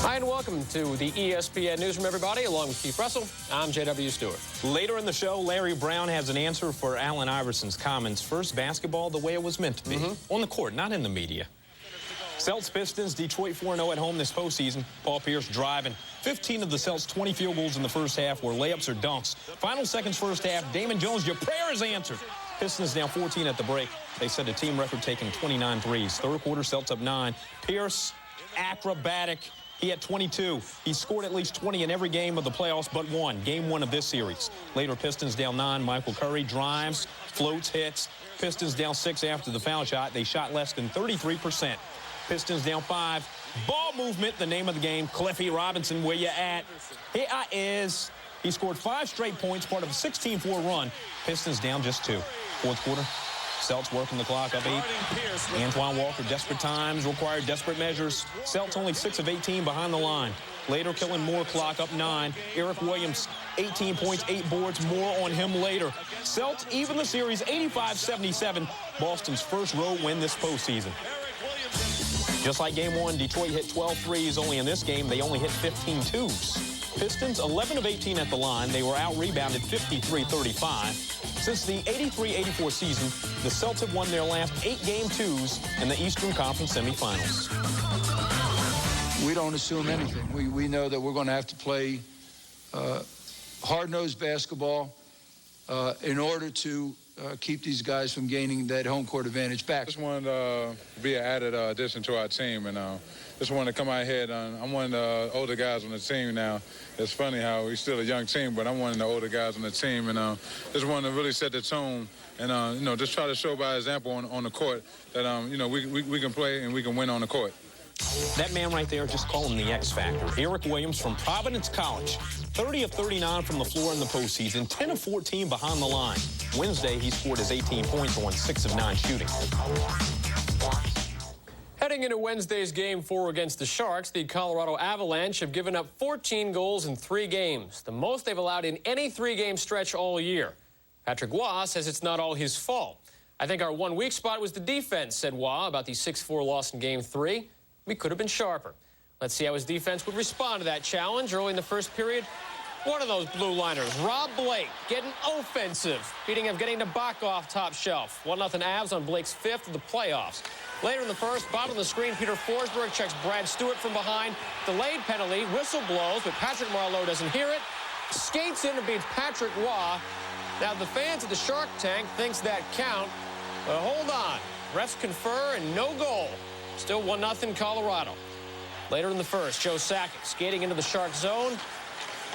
Hi, and welcome to the ESPN Newsroom, everybody. Along with Keith Russell, I'm J.W. Stewart.
Later in the show, Larry Brown has an answer for Allen Iverson's comments. First, basketball the way it was meant to be. On the court, not in the media. Celts Pistons, Detroit 4-0 at home this postseason. Paul Pierce driving. 15 of the Celts' 20 field goals in the first half were layups or dunks. Final seconds first half, Damon Jones, your prayer is answered. Pistons down 14 at the break. They set a team record taking 29 threes. Third quarter, Celts up 9. Pierce, acrobatic. He had 22. He scored at least 20 in every game of the playoffs but one. Game 1 of this series. Later, Pistons down 9. Michael Curry drives, floats, hits. Pistons down 6 after the foul shot. They shot less than 33%. Pistons down 5. Ball movement, the name of the game. Cliffy Robinson, where you at? Here I is. He scored 5 straight points, part of a 16-4 run. Pistons down just 2. Fourth quarter, Celts working the clock up 8. Antoine Walker, desperate times, required desperate measures. Celts only 6 of 18 behind the line. Later, killing more clock up 9. Eric Williams, 18 points, 8 boards, more on him later. Celts even the series 85-77, Boston's first road win this postseason. Just like Game 1, Detroit hit 12 threes. Only in this game, they only hit 15 twos. Pistons, 11 of 18 at the line. They were out-rebounded 53-35. Since the 83-84 season, the Celts have won their last 8 Game 2s in the Eastern Conference semifinals.
We don't assume anything. We know that we're going to have to play hard-nosed basketball in order to keep these guys from gaining that home court advantage back.
Just wanted to be an added addition to our team, and just wanted to come out here. I'm one of the older guys on the team now. It's funny how we're still a young team, but I'm one of the older guys on the team, and just wanted to really set the tone and, just try to show by example on the court that, we can play and we can win on the court.
That man right there, just call him the X Factor. Eric Williams from Providence College. 30 of 39 from the floor in the postseason, 10 of 14 behind the line. Wednesday, he scored his 18 points on 6 of 9 shooting.
Heading into Wednesday's Game 4 against the Sharks, the Colorado Avalanche have given up 14 goals in 3 games, the most they've allowed in any 3-game stretch all year. Patrick Waugh says it's not all his fault. I think our one weak spot was the defense, said Waugh about the 6-4 loss in Game 3. We could have been sharper. Let's see how his defense would respond to that challenge. Early in the first period, one of those blue liners, Rob Blake, getting offensive, beating Evgeny Nabokov top shelf. 1-0 Avs on Blake's 5th of the playoffs. Later in the first, bottom of the screen, Peter Forsberg checks Brad Stewart from behind. Delayed penalty, whistle blows, but Patrick Marleau doesn't hear it. Skates in and beats Patrick Waugh. Now the fans of the Shark Tank thinks that count, but hold on. Refs confer and no goal. Still 1-0 Colorado. Later in the first, Joe Sakic skating into the Shark zone.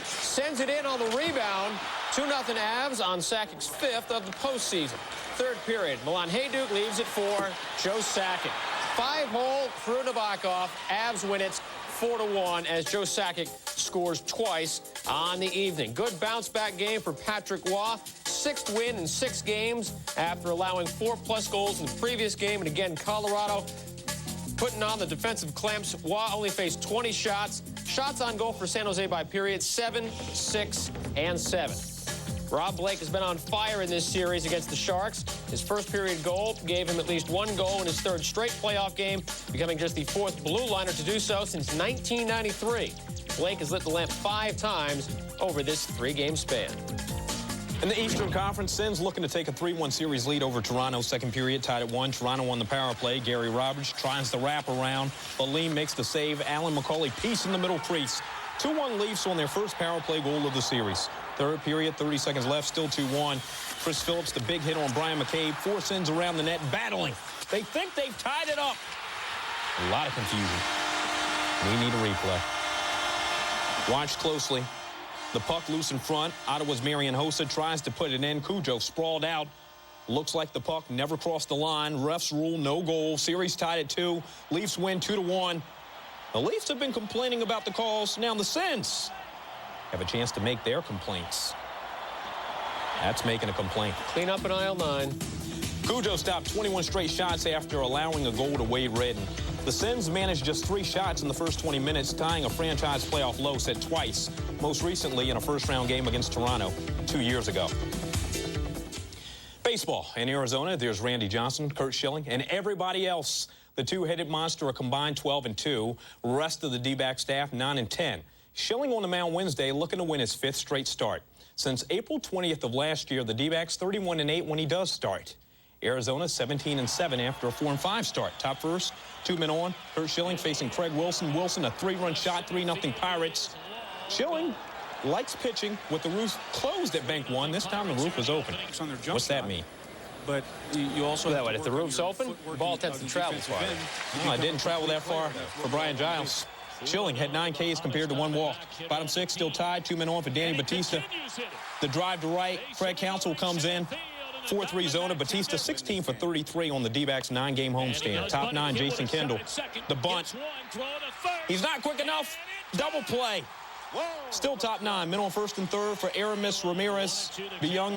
Sends it in on the rebound. 2-0 Avs on Sakic's 5th of the postseason. Third period, Milan Hajduk leaves it for Joe Sakic. 5-hole through Nabokov. Avs win it 4-1 as Joe Sakic scores twice on the evening. Good bounce-back game for Patrick Waugh. 6th win in 6 games after allowing 4+ goals in the previous game. And again, Colorado putting on the defensive clamps. Waugh only faced 20 shots. Shots on goal for San Jose by period, 7, 6, and 7. Rob Blake has been on fire in this series against the Sharks. His first period goal gave him at least 1 goal in his 3rd straight playoff game, becoming just the 4th blue liner to do so since 1993. Blake has lit the lamp 5 times over this 3-game span.
In the Eastern Conference, Sens looking to take a 3-1 series lead over Toronto. 2nd period, tied at 1. Toronto on the power play. Gary Roberts tries the wrap around. Baleen makes the save. Alan McCauley piece in the middle crease. 2-1 Leafs on their first power play goal of the series. 3rd period, 30 seconds left, still 2-1. Chris Phillips, the big hit on Brian McCabe. 4 Sens around the net, battling. They think they've tied it up. A lot of confusion. We need a replay. Watch closely. The puck loose in front. Ottawa's Marian Hossa tries to put it in. Cujo sprawled out. Looks like the puck never crossed the line. Refs rule no goal. Series tied at 2. Leafs win 2-1. The Leafs have been complaining about the calls. Now the Sens have a chance to make their complaints. That's making a complaint.
Clean up in aisle 9.
Cujo stopped 21 straight shots after allowing a goal to Wade Redden. The Sens managed just 3 shots in the first 20 minutes, tying a franchise playoff low set twice, most recently in a first-round game against Toronto 2 years ago. Baseball in Arizona, there's Randy Johnson, Curt Schilling, and everybody else. The two-headed monster, a combined 12-2. Rest of the D-back staff, 9-10. Schilling on the mound Wednesday, looking to win his 5th straight start. Since April 20th of last year, the D-backs 31-8 when he does start. Arizona 17-7 after a 4-5 start. Top first, 2 men on. Curt Schilling facing Craig Wilson. Wilson, a 3-run shot, 3-0 Pirates. Schilling likes pitching with the roof closed at Bank 1. This time the roof is open. What's that mean?
But you also
that way, if the roof's open, the ball tends to travel farther.
No, it didn't travel that far for Brian Giles. Schilling had 9 Ks compared to 1 walk. Bottom 6 still tied. 2 men on for Danny Batista. The drive to right. Craig Counsell comes in. 4-3 zona. Batista 16 for 33 on the D-backs 9-game homestand. Top 9, Jason Kendall. The bunt. He's not quick enough. Double play. Still top 9. Men on 1st and 3rd for Aramis Ramirez. The young